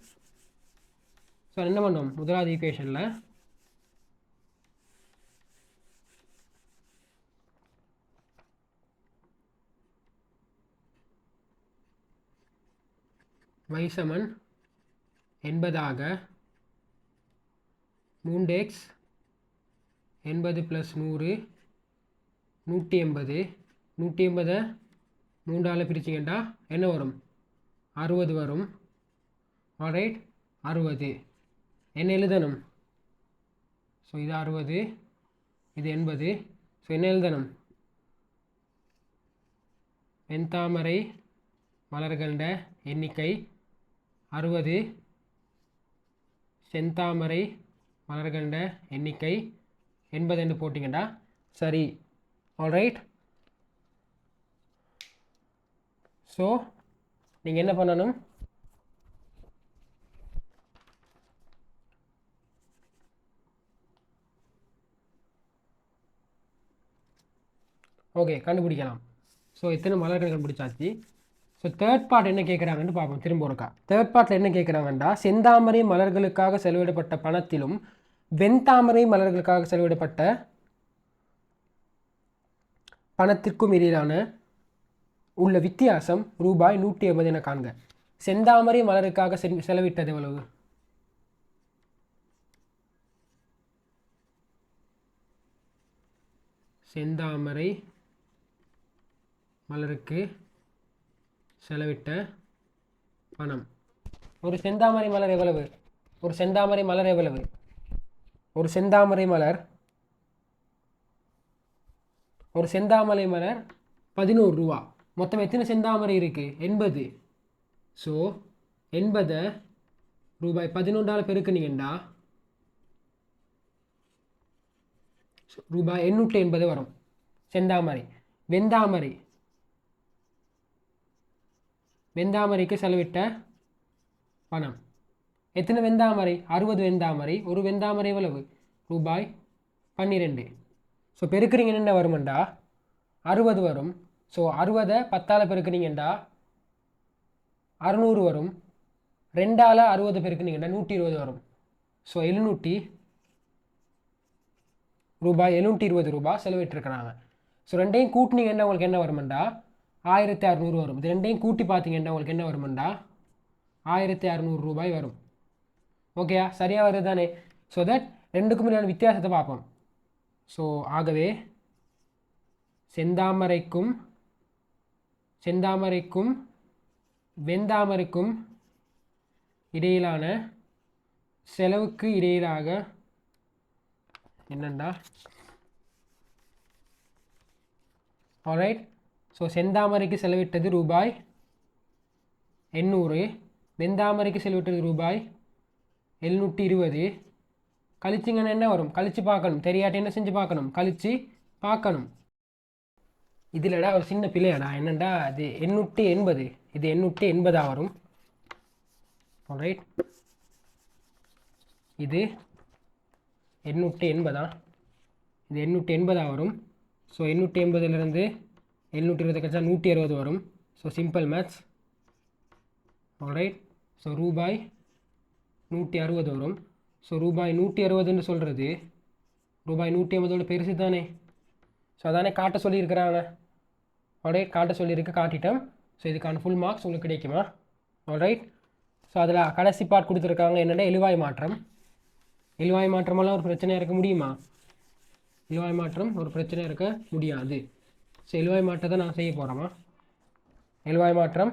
S1: ஸோ என்ன பண்ணுவோம், முதலாவது ஈக்குவேஷனில் y சமன் 80 3x 80 + 100 180. 180 3ஆல் பிரிச்சிங்கண்டா என்ன வரும்? 60 வரும். ஆல்ரைட், 60. என்ன எழுதணும்? ஸோ இது 60, இது 80. ஸோ என்ன எழுதணும்? வெண்தாமரை மலர்கள்ட எண்ணிக்கை 60, செந்தாமரை மலர்கள்ட எண்ணிக்கை 80 போட்டிங்கண்டா சரி. ஆல்ரைட், ஸோ நீங்கள் என்ன பண்ணணும், ஓகே கண்டுபிடிக்கலாம். ஸோ எத்தனை மலர்கள் கண்டுபிடிச்சாச்சு. ஸோ தேர்ட் பார்ட் என்ன கேட்குறாங்கன்னு பார்ப்போம் திரும்ப ஒருக்கா. தேர்ட் பார்ட்டில் என்ன கேட்குறாங்கண்டா, செந்தாமரை மலர்களுக்காக செலவிடப்பட்ட பணத்திலும் வெண்தாமரை மலர்களுக்காக செலவிடப்பட்ட பணத்திற்கும் இடையிலான உள்ள வித்தியாசம் ரூபாய் 180 என காண்க. செந்தாமரை மலருக்காக செலவிட்டது எவ்வளவு? செந்தாமரை மலருக்கு செலவிட்ட பணம். ஒரு செந்தாமரை மலர் எவ்வளவு? ஒரு செந்தாமரை மலர் எவ்வளவு? ஒரு செந்தாமரை மலர் 11 ரூபா. மொத்தம் எத்தனை செந்தாமரை இருக்குது? 80. ஸோ 80 ரூபாய் 11 பெருக்குனீங்கன்னா ரூபாய் 880 வரும் செந்தாமரை. வெந்தாமரைக்கு செலவிட்ட பணம் எத்தனை வெந்தாமரை? 60 வெந்தாமரை. ஒரு வெந்தாமரை எவ்வளவு? ரூபாய் 12. ஸோ பெருக்குறீங்க என்ன வருமெண்டா 60 வரும். ஸோ 60 10 பெருக்குனீங்கண்டா 600 வரும். 2 60 பெருக்குனீங்கண்டா 120 வரும். ஸோ 720 ரூபாய் செலவிட்டிருக்கிறாங்க. ஸோ ரெண்டையும் கூட்டினீங்கன்னா உங்களுக்கு என்ன வருமெண்டா 1600 வரும். இது ரெண்டையும் கூட்டி பார்த்தீங்கன்னா உங்களுக்கு என்ன வருமெண்டா 1600 ரூபாய் வரும். ஓகேயா? சரியாக வருது தானே? ஸோ தட் ரெண்டுக்கும் இடையான வித்தியாசத்தை பார்ப்போம். ஸோ ஆகவே செந்தாமரைக்கும் வெந்தாமரைக்கும் இடையிலான செலவுக்கு இடையிலாக என்னண்டா, ஆல்ரைட். ஸோ செந்தாமரைக்கு செலவிட்டது ரூபாய் 800, வெந்தாமரைக்கு செலவிட்டது ரூபாய் 720. கழிச்சிங்கன்னா என்ன வரும்? கழிச்சு பார்க்கணும். தெரியாட்டி என்ன செஞ்சு பார்க்கணும்? கழிச்சு பார்க்கணும். இதில்டா ஒரு சின்ன பிள்ளையாடா. என்னண்டா இது 880, இது 880 வரும். ஆல்ரைட், இது 880, இது 880 வரும். ஸோ 880லேருந்து 720 கழிச்சா 160 வரும். So simple maths. Alright, so ரூபாய் 160 வரும். ஸோ ரூபாய் 160ன்னு சொல்கிறது ரூபாய் 180 பெருசு தானே. ஸோ அதானே காட்ட சொல்லியிருக்கிறாங்க. ஆல்ரைட், காட்ட சொல்லியிருக்கு, காட்டிட்டோம். ஸோ இதுக்கான ஃபுல் மார்க்ஸ் உங்களுக்கு கிடைக்குமா? ஆல்ரைட், ஸோ அதில் கடைசி பார்ட் கொடுத்துருக்காங்க என்னென்னா எழுவாய் மாற்றம். எழுவாய் மாற்றமெல்லாம் ஒரு பிரச்சனையாக இருக்க முடியுமா? எழுவாய் மாற்றம் ஒரு பிரச்சனை இருக்க முடியாது. ஸோ எழுவாய் மாற்றத்தை நான் செய்ய போகிறோமா? எழுவாய் மாற்றம்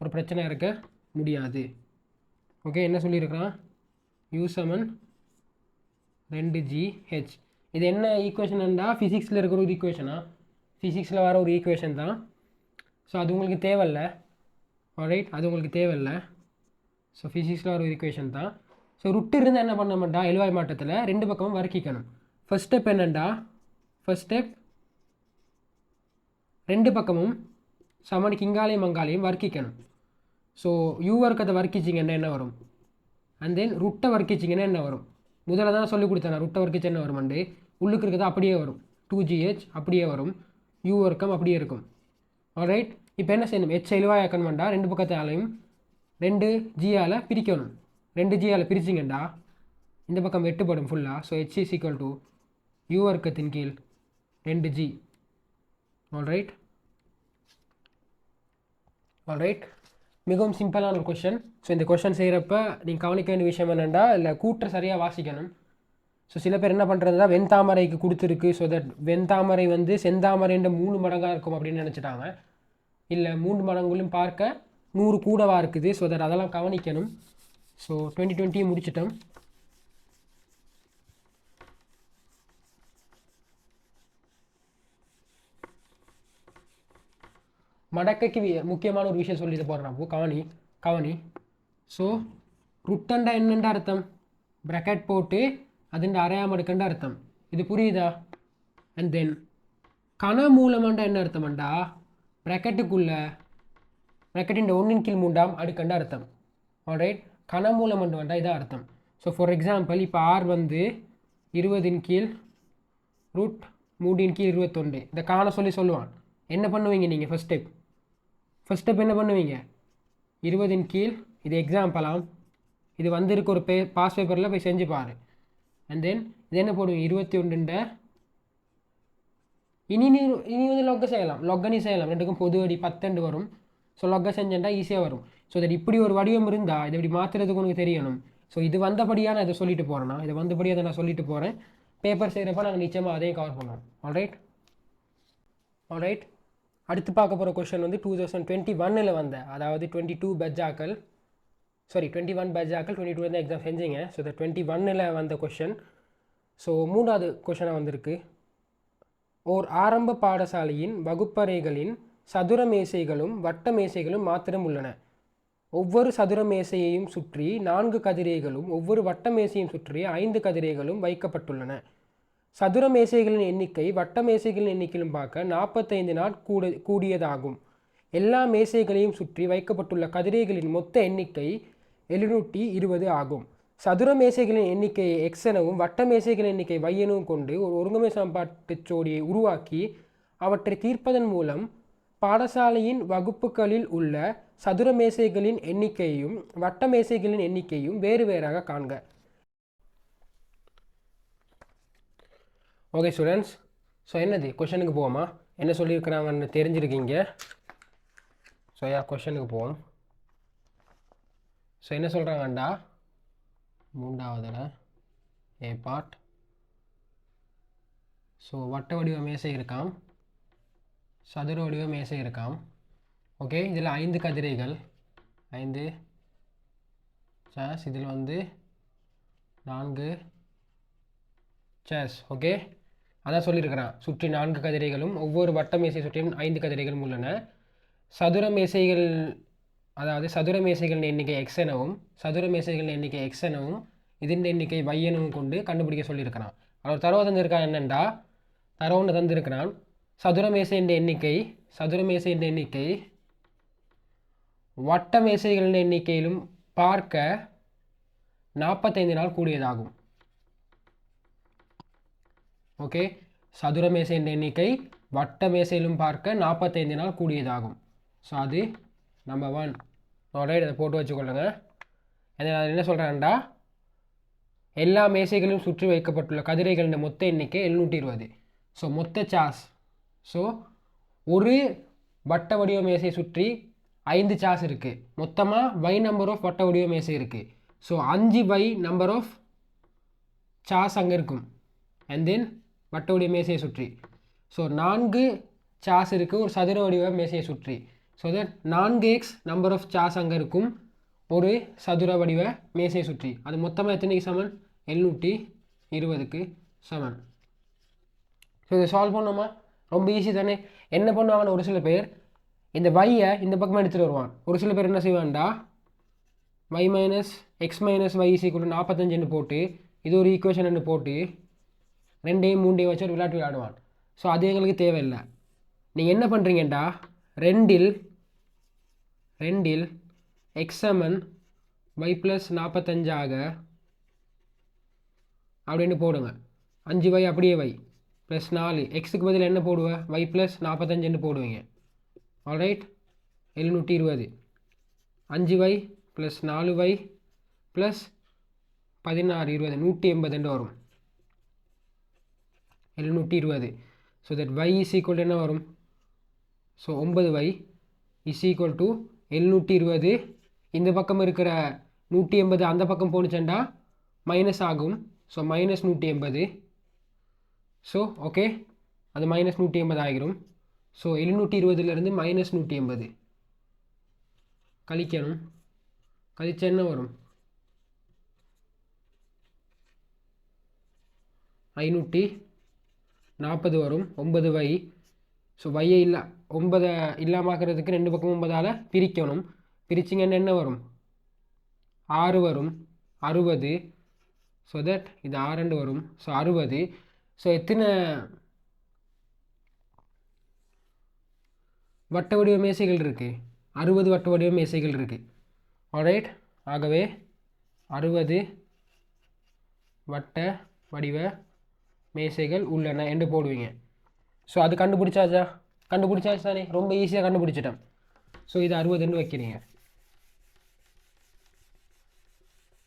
S1: ஒரு பிரச்சனை இருக்க முடியாது. ஓகே, என்ன சொல்லியிருக்கிறான்? U= 2GH. இது என்ன ஈக்குவேஷன்டா? ஃபிசிக்ஸில் இருக்கிற ஒரு ஈக்குவேஷனா? ஃபிசிக்ஸில் வர ஒரு ஈக்குவேஷன் தான். ஸோ அது உங்களுக்கு தேவையில்லை. ஆல்ரைட், அது உங்களுக்கு தேவையில்லை. ஸோ ஃபிசிக்ஸில் வர ஒரு ஈக்குவேஷன் தான். ஸோ ருட்டு இருந்தால் என்ன பண்ண மாட்டா? எழுவாய் மாற்றத்தில் ரெண்டு பக்கமும் வர்க்கிக்கணும். ஃபர்ஸ்ட் ஸ்டெப் என்னண்டா, ஃபர்ஸ்ட் ஸ்டெப் ரெண்டு பக்கமும் சமனுக்கு இங்காலையும் அங்காலையும் வர்க்கிக்கணும். ஸோ யூ வர்க்கத்தை வர்க்கிச்சிங்கன்னா என்ன வரும்? அண்ட் தென் ருட்டை வர்க்கிச்சிங்கன்னா என்ன வரும்? முதல்ல தான் சொல்லி கொடுத்தேன். ருட்டை வர்க்கிச்சு என்ன வருமாண்டு உள்ளுக்கு இருக்கிறது அப்படியே வரும். 2GH அப்படியே வரும். யூ வர்க்கம் அப்படியே இருக்கும். ஆல்ரைட், இப்போ என்ன செய்யணும்? H எழுவாயாக்கணும்டா ரெண்டு பக்கத்தாலையும் 2Gயால் பிரிக்கணும். 2Gயால் பிரிச்சிங்கண்டா இந்த பக்கம் வெட்டுப்படும் ஃபுல்லாக. ஸோ H = U வர்க்கத்தின் கீழ் 2G. ஆல்ரைட், ஆல்ரைட், மிகவும் சிம்பிளான ஒரு கொஷன். ஸோ இந்த கொஷன் செய்கிறப்ப நீங்கள் கவனிக்க வேண்டிய விஷயம் என்னென்னா, இல்லை கூற்றை சரியாக வாசிக்கணும். ஸோ சில பேர் என்ன பண்ணுறதுனா வெண்தாமரைக்கு கொடுத்துருக்கு. ஸோ தட் வெண்தாமரை வந்து செந்தாமரைன்ற 3 மடங்காக இருக்கும் அப்படின்னு நினச்சிட்டாங்க. இல்லை 3 மடங்குலையும் பார்க்க 100 கூடவாக இருக்குது. ஸோ தட் அதெல்லாம் கவனிக்கணும். ஸோ 2020 முடிச்சிட்டோம். மடக்கைக்கு முக்கியமான ஒரு விஷயம் சொல்லிட்டு போடுறப்போ கவனி. ஸோ ருட்டண்டா என்னண்டா அர்த்தம்? ப்ராக்கெட் போட்டு அதுண்ட அரையாம எடுக்கண்டா அர்த்தம். இது புரியுதா? அண்ட் தென் கன மூலமாண்டா என்ன அர்த்தம்டா? ப்ராக்கெட்டுக்குள்ள ப்ராக்கெட்டின் ஒன்றின் கீழ் மூன்றாம் அடுக்கண்ட அர்த்தம். ஆல்ரைட், கனமூலம் என்று வந்தால் இதான் அர்த்தம். ஸோ ஃபார் எக்ஸாம்பிள் இப்போ ஆர் வந்து 20 கீழ் ரூட் 3 கீழ் 21 இதை காண சொல்லுவான். என்ன பண்ணுவீங்க நீங்கள்? ஃபஸ்ட் ஸ்டெப் என்ன பண்ணுவீங்க? 20 கீழ் இது எக்ஸாம்பிளாம், இது வந்திருக்கு ஒரு பாஸ் பேப்பரில் போய் செஞ்சு பாரு. அண்ட் தென் இது என்ன போடுவீங்க? 21 இனி வந்து லொக்கை செய்யலாம், லொக்கனி செய்யலாம், ரெண்டுக்கும் பொது வடி 10 வரும். ஸோ லொக்கை செஞ்சேன்டா ஈஸியாக வரும். ஸோ தட் இப்படி ஒரு வடிவம் இருந்தால் இதை இப்படி மாற்றுறதுக்கு உனக்கு தெரியணும். ஸோ இது வந்தபடியாக நான் இதை சொல்லிட்டு போகிறேன்னா, இதை வந்தபடியாக அதை நான் சொல்லிட்டு போகிறேன். பேப்பர் செய்கிறப்ப நாங்கள் நிச்சயமாக அதையும் கவர் பண்ணுவோம். ஆல்ரைட், அடுத்து பார்க்க போகிற கொஷன் வந்து 2021 வந்த, அதாவது 21 பேட்சாக்கள் 22 வந்து எக்ஸாம் செஞ்சீங்க. ஸோ இந்த 21 வந்த கொஷன். ஸோ 3வது கொஷனாக வந்திருக்கு. ஓர் ஆரம்ப பாடசாலையின் வகுப்பறைகளின் சதுர மேசைகளும் வட்ட மேசைகளும் மாத்திரம் உள்ளன. ஒவ்வொரு சதுர மேசையையும் சுற்றி 4 கதிரைகளும் ஒவ்வொரு வட்ட மேசையும் சுற்றி 5 கதிரைகளும் வைக்கப்பட்டுள்ளன. சதுர மேசைகளின் எண்ணிக்கை வட்ட மேசைகளின் எண்ணிக்கையிலும் பார்க்க 45 கூடியதாகும். எல்லா மேசைகளையும் சுற்றி வைக்கப்பட்டுள்ள கதிரைகளின் மொத்த எண்ணிக்கை 720 ஆகும். சதுர மேசைகளின் எண்ணிக்கையை எக்ஸ் எனவும் வட்ட மேசைகளின் எண்ணிக்கை y எனவும் கொண்டு ஒரு ஒருங்கமை சமன்பாட்டு ஜோடியை உருவாக்கி அவற்றை தீர்ப்பதன் மூலம் பாடசாலையின் வகுப்புகளில் உள்ள சதுர மேசைகளின் எண்ணிக்கையும் வட்ட மேசைகளின் எண்ணிக்கையும் வேறு வேறாக காண்க. ஓகே ஸ்டூடெண்ட்ஸ், ஸோ என்னது கொஷனுக்கு போவோமா? என்ன சொல்லியிருக்கிறாங்கன்னு தெரிஞ்சிருக்கீங்க. ஸோ கொஷனுக்கு போவோம். ஸோ என்ன சொல்கிறாங்கண்டா, 3வதுல ஏ பார்ட். ஸோ வட்ட வடிவ மேசை இருக்காம், சதுர வடிவ மேசை இருக்காம். ஓகே, இதில் 5 கதிரைகள், 5 சேர்ஸ், இதில் வந்து 4 சேர்ஸ். ஓகே, அதான் சொல்லியிருக்கிறான். சுற்றி 4 கதிரைகளும் ஒவ்வொரு வட்ட மேசை சுற்றியும் 5 கதிரைகளும் உள்ளன. சதுர மேசைகள், அதாவது சதுர மேசைகளின் எண்ணிக்கை எக்ஸ் எனவும் சதுர மேசைகளின் எண்ணிக்கை எக்ஸ் எனவும் இதன் எண்ணிக்கை y எனவும் கொண்டு கண்டுபிடிக்க சொல்லியிருக்கிறான். அவர் தரவு தந்திருக்கான். என்னென்றா தரவுன்னு தந்திருக்கிறான். சதுர மேசையின் எண்ணிக்கை வட்ட மேசைகளின் எண்ணிக்கையிலும் பார்க்க 45 கூடியதாகும். ஓகே, சதுர மேசையின் எண்ணிக்கை வட்ட மேசையிலும் பார்க்க 45 கூடியதாகும். ஸோ அது நம்பர் 1. ஆல்ரைட், அதை போட்டு வச்சுக்கொள்ளுங்க. என்ன சொல்கிறேன்டா, எல்லா மேசைகளும் சுற்றி வைக்கப்பட்டுள்ள கதிரைகளின் மொத்த எண்ணிக்கை 720. ஸோ மொத்த சாஸ். ஸோ ஒரு வட்ட வடிவ மேசை சுற்றி 5 சாஸ் இருக்குது. மொத்தமாக y நம்பர் ஆஃப் வட்ட வடிவ மேசை இருக்குது. ஸோ 5y நம்பர் ஆஃப் சாஸ் அங்கே இருக்கும். அண்ட் தென் வட்ட வடிவ மேசையை சுற்றி ஸோ 4 சாஸ் இருக்குது ஒரு சதுர வடிவ மேசையை சுற்றி. So that 4x number of சாஸ் அங்கே இருக்கும் ஒரு சதுர வடிவ மேசையை சுற்றி. அது மொத்தமாக எத்தனைக்கு சமன்? 720க்கு சமன். ஸோ இதை சால்வ் பண்ணோமா? ரொம்ப ஈஸி தானே. என்ன பண்ணுவாங்கன்னு, ஒரு சில பேர் இந்த வையை இந்த பக்கமாக எடுத்துகிட்டு வருவான். ஒரு சில பேர் என்ன செய்வான்டா, y minus X minus y = 45 போட்டு இது ஒரு ஈக்குவேஷன் போட்டு 2யும் 3யும் வச்சு ஒரு விளையாடுவான். ஸோ அது எங்களுக்கு தேவையில்லை. நீங்கள் என்ன பண்ணுறீங்கண்டா, 2ல் எக்ஸ் சமன் y + 45 அப்படின்னு போடுங்க. 5y அப்படியே y ப்ளஸ் 4 எக்ஸுக்கு பதில் என்ன போடுவேன்? y + 45 போடுவீங்க. ஆல்ரைட், 720 5y + 4y + 16 20 180 வரும். 720. ஸோ தட் y = என்ன வரும்? So 9y = 720. இந்த பக்கம் இருக்கிற 180 அந்த பக்கம் போணுச்சேண்டா மைனஸ் ஆகும். ஸோ -180. ஸோ ஓகே, அது -180 ஆகிரும். ஸோ 720லேருந்து -180 கழிக்கணும். கழிச்சா என்ன வரும்? 540 வரும். 9y. ஸோ வையை 9 இல்லாமக்கிறதுக்கு 2 பக்கமும் 9ஆல் பிரிக்கணும். பிரிச்சிங்கன்னா என்ன வரும்? 6 வரும். 60. ஸோ தட் இது 6 வரும். ஸோ 60. ஸோ எத்தனை வட்ட வடிவ மேசைகள் இருக்குது? 60 வட்ட வடிவ மேசைகள் இருக்குது. ஆல்ரைட், ஆகவே 60 வட்ட வடிவ மேசைகள் உள்ளன என்று போடுவீங்க. ஸோ அது கண்டுபிடிச்சாச்சு தானே, ரொம்ப ஈஸியாக கண்டுபிடிச்சிட்டோம். ஸோ இது 60ன்னு வைக்கிறீங்க.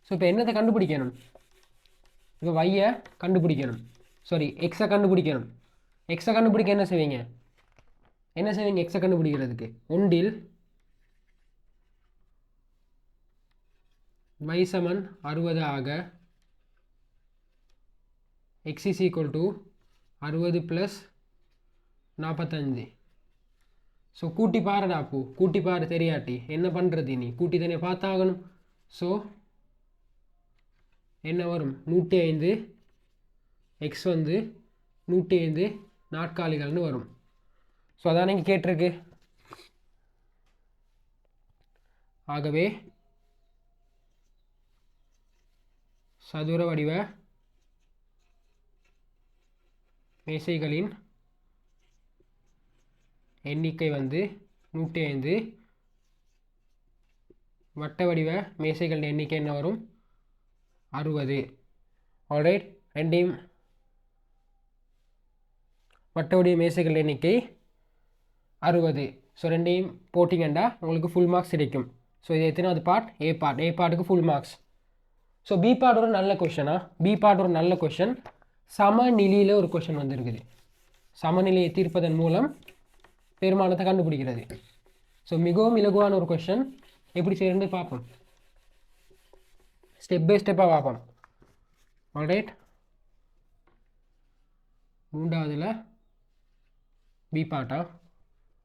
S1: ஸோ இப்போ என்னத்தை கண்டுபிடிக்கணும்? இப்போ வையை கண்டுபிடிக்கணும், சாரி எக்ஸை கண்டுபிடிக்கணும். எக்ஸை கண்டுபிடிக்க என்ன செய்வீங்க? எக்ஸை கண்டுபிடிக்கிறதுக்கு ஒன்றில் y சமன் 60 ஆக x is equal to 60 plus 45. So கூட்டி பாருடா அப்போ, கூட்டி பாரு. தெரியாட்டி என்ன பண்ணுறது? நீ கூட்டி தானே பார்த்தாகணும். ஸோ என்ன வரும்? 105. எக்ஸ் வந்து 105 நாட்காலிகள்னு வரும். ஸோ அதான் நீங்கள் கேட்டிருக்கு. ஆகவே சதுர வடிவ மேசைகளின் எண்ணிக்கை வந்து 105. வட்ட வடிவ மேசைகளின் எண்ணிக்கை என்ன வரும்? 60. ஆல்ரைட், ரெண்டையும் வட்ட வடிவ மேசைகள் எண்ணிக்கை 60. ஸோ ரெண்டையும் போட்டிங்கன்னா உங்களுக்கு ஃபுல் மார்க்ஸ் கிடைக்கும். ஸோ இது எத்தனாவது பார்ட்? ஏ பார்ட்டுக்கு full marks. So B part ஒரு நல்ல கொஷன். சமநிலையில் ஒரு கொஷன் வந்துருக்குது. சமநிலையை தீர்ப்பதன் மூலம் பெருமானத்தை கண்டுபிடிக்கிறது. ஸோ மிகவும் இலகுவான ஒரு கொஷன். எப்படி செய்யறது பார்ப்போம், ஸ்டெப் பை ஸ்டெப்பாக பார்ப்போம். ஆல்ரைட், மூன்றாவதுல பி பார்ட்டா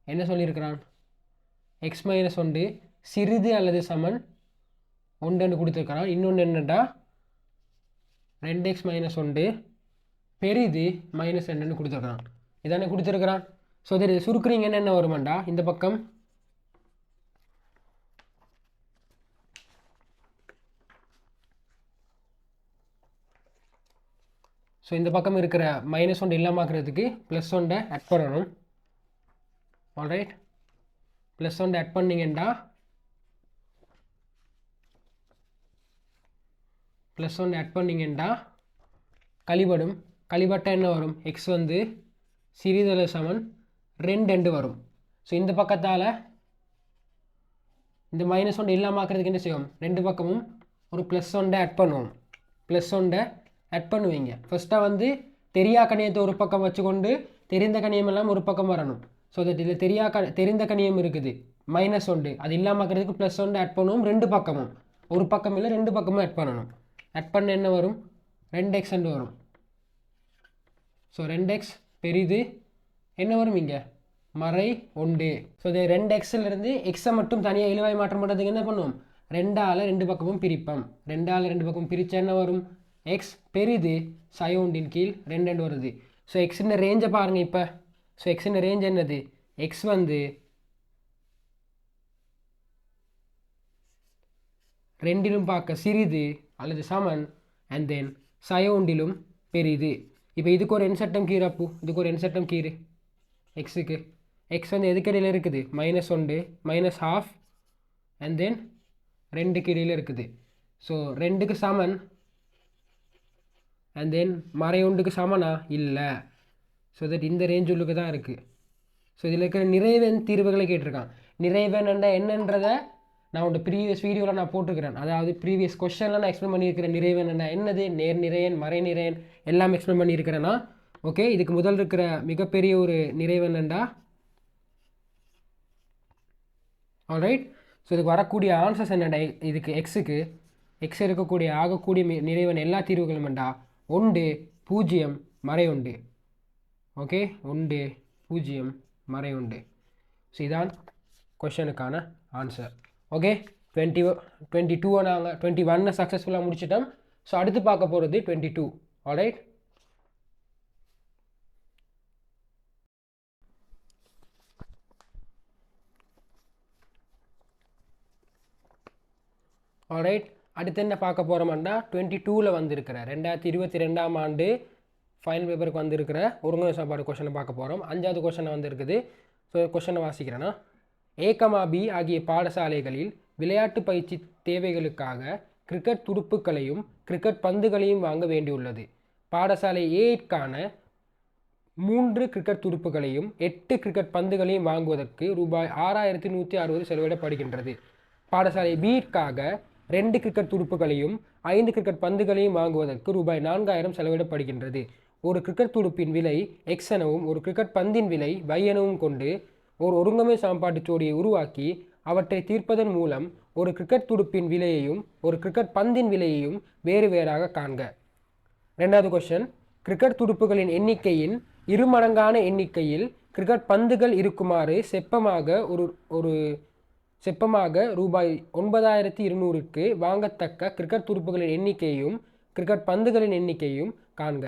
S1: என்ன சொல்லியிருக்கிறான்? எக்ஸ் மைனஸ் 1 சிறிது அல்லது சமன் 1 கொடுத்துருக்கிறான். இன்னொன்று என்னடா 2x மைனஸ் 1 பெரிது மைனஸ் 2 கொடுத்துருக்கிறான். இதானே கொடுத்துருக்கிறான். ஸோ இது சுருக்குறீங்கன்னு என்ன வருமாண்டா? இந்த பக்கம் ஸோ இந்த பக்கம் இருக்கிற -1 இல்லாமக்கிறதுக்கு +1 ஆட் பண்ணணும். ஆல்ரைட், +1 ஆட் பண்ணிங்கன்னா கழிபடும். கழிபட்ட என்ன வரும்? எக்ஸ் வந்து சிறிதளவு சமன் 2 வரும். ஸோ இந்த பக்கத்தால் இந்த -1 இல்லாமக்கிறதுக்கு என்ன செய்வோம்? ரெண்டு பக்கமும் ஒரு +1 ஆட் பண்ணுவோம். +1 ஆட் பண்ணுவீங்க. ஃபஸ்ட்டாக வந்து தெரியா கணியத்தை ஒரு பக்கம் வச்சுக்கொண்டு தெரிந்த கணியம் எல்லாம் ஒரு பக்கம் வரணும். ஸோ தட் இதில் தெரிந்த கணியம் இருக்குது -1, அது இல்லாமக்கிறதுக்கு +1 ஆட் பண்ணுவோம். ரெண்டு பக்கமும், ஒரு பக்கம் இல்லை ரெண்டு பக்கமும் ஆட் பண்ணணும். ஆட் பண்ண என்ன வரும்? 2x வரும். ஸோ 2x பெரிது என்ன வரும்? இங்கே -1. ஸோ இது 2xலேருந்து எக்ஸை மட்டும் தனியாக இழுவாய் மாற்றம் பண்ணுறதுக்கு என்ன பண்ணுவோம்? 2ஆல் ரெண்டு பக்கமும் பிரிப்போம். 2ஆல் ரெண்டு பக்கமும் பிரித்தா என்ன வரும்? எக்ஸ் பெரிது -1 கீழ் 2 வருது. ஸோ எக்ஸின் ரேஞ்சை பாருங்கள் இப்போ. ஸோ எக்ஸின் ரேஞ்ச் என்னது? எக்ஸ் வந்து 2 பார்க்க சிறிது அல்லது சமன் அண்ட் தென் -1 பெரிது. இப்போ இதுக்கு ஒரு என்சட்டம் கீர் அப்பு, இதுக்கு ஒரு என்சட்டம் கீர் எக்ஸுக்கு. எக்ஸ் வந்து எதுக்கடையில் இருக்குது? -1 -12 அண்ட் தென் 2க்கு இடையில் இருக்குது. ஸோ 2க்கு சமன் அண்ட் தென் -1க்கு சமனா இல்லை. ஸோ தட் இந்த ரேஞ்ச் உள்ளுக்கு தான் இருக்குது. ஸோ இதில் இருக்கிற நிறைவேன் தீர்வுகளை கேட்டிருக்கான். நிறைவேன் என்னன்றதை நான் உங்களோட ப்ரீவியஸ் வீடியோவில் நான் போட்டிருக்கிறேன். அதாவது ப்ரீவியஸ் கொஸ்டினில் நான் எக்ஸ்பிளைன் பண்ணியிருக்கிறேன். நிறைவேன் என்னது, நேர்நிறையன் மறைநிறையன் எல்லாம் எக்ஸ்பிளைன் பண்ணியிருக்கிறேன்னா. ஓகே, இதுக்கு முதல் இருக்கிற மிகப்பெரிய ஒரு நிறைவேன் என்னண்டா. ஆல்ரைட், ஸோ இதுக்கு வரக்கூடிய ஆன்சர்ஸ் என்னடா? இதுக்கு எக்ஸுக்கு எக்ஸ் இருக்கக்கூடிய ஆகக்கூடிய நிறைவேன் எல்லா தீர்வுகளும் வேண்டா 1 0 மறை 1. ஓகே, 1 0 மறை 1. ஸோ இதான் கொஷனுக்கான ஆன்சர். ஓகே, 22 நாங்கள் 21 சக்ஸஸ்ஃபுல்லாக முடிச்சிட்டோம். ஸோ அடுத்து பார்க்க போகிறது 22. ஆல்ரைட், அடுத்து என்ன பார்க்க போகிறோம்னா 22ல் வந்திருக்கிற 2022ஆம் ஆண்டு ஃபைனல் பேப்பருக்கு வந்திருக்கிற ஒருங்கிணை சாப்பாடு கொஷனை பார்க்க போகிறோம். 5வது கொஷனை வந்திருக்குது. ஸோ கொஷனை வாசிக்கிறேன்னா, A, B ஆகிய பாடசாலைகளில் விளையாட்டு பயிற்சி தேவைகளுக்காக கிரிக்கெட் துடுப்புகளையும் கிரிக்கெட் பந்துகளையும் வாங்க வேண்டியுள்ளது. பாடசாலை Aக்கான 3 கிரிக்கெட் துடுப்புகளையும் 8 கிரிக்கெட் பந்துகளையும் வாங்குவதற்கு ரூபாய் 6160 செலவிடப்படுகின்றது. பாடசாலை Bக்காக 2 கிரிக்கெட் துடுப்புகளையும் 5 கிரிக்கெட் பந்துகளையும் வாங்குவதற்கு ரூபாய் 4000 செலவிடப்படுகின்றது. ஒரு கிரிக்கெட் துடுப்பின் விலை X எனவும் ஒரு கிரிக்கெட் பந்தின் விலை Y எனவும் கொண்டு ஒரு ஒருங்கமை சமன்பாட்டு ஜோடியை உருவாக்கி அவற்றை தீர்ப்பதன் மூலம் ஒரு கிரிக்கெட் துடுப்பின் விலையையும் ஒரு கிரிக்கெட் பந்தின் விலையையும் வேறு வேறாக காண்க. 2வது கொஸ்டின், கிரிக்கெட் துடுப்புகளின் எண்ணிக்கையின் இருமடங்கான எண்ணிக்கையில் கிரிக்கெட் பந்துகள் இருக்குமாறு செப்பமாக ரூபாய் 9200க்கு வாங்கத்தக்க கிரிக்கெட் துடுப்புகளின் எண்ணிக்கையும் கிரிக்கெட் பந்துகளின் எண்ணிக்கையும் காண்க.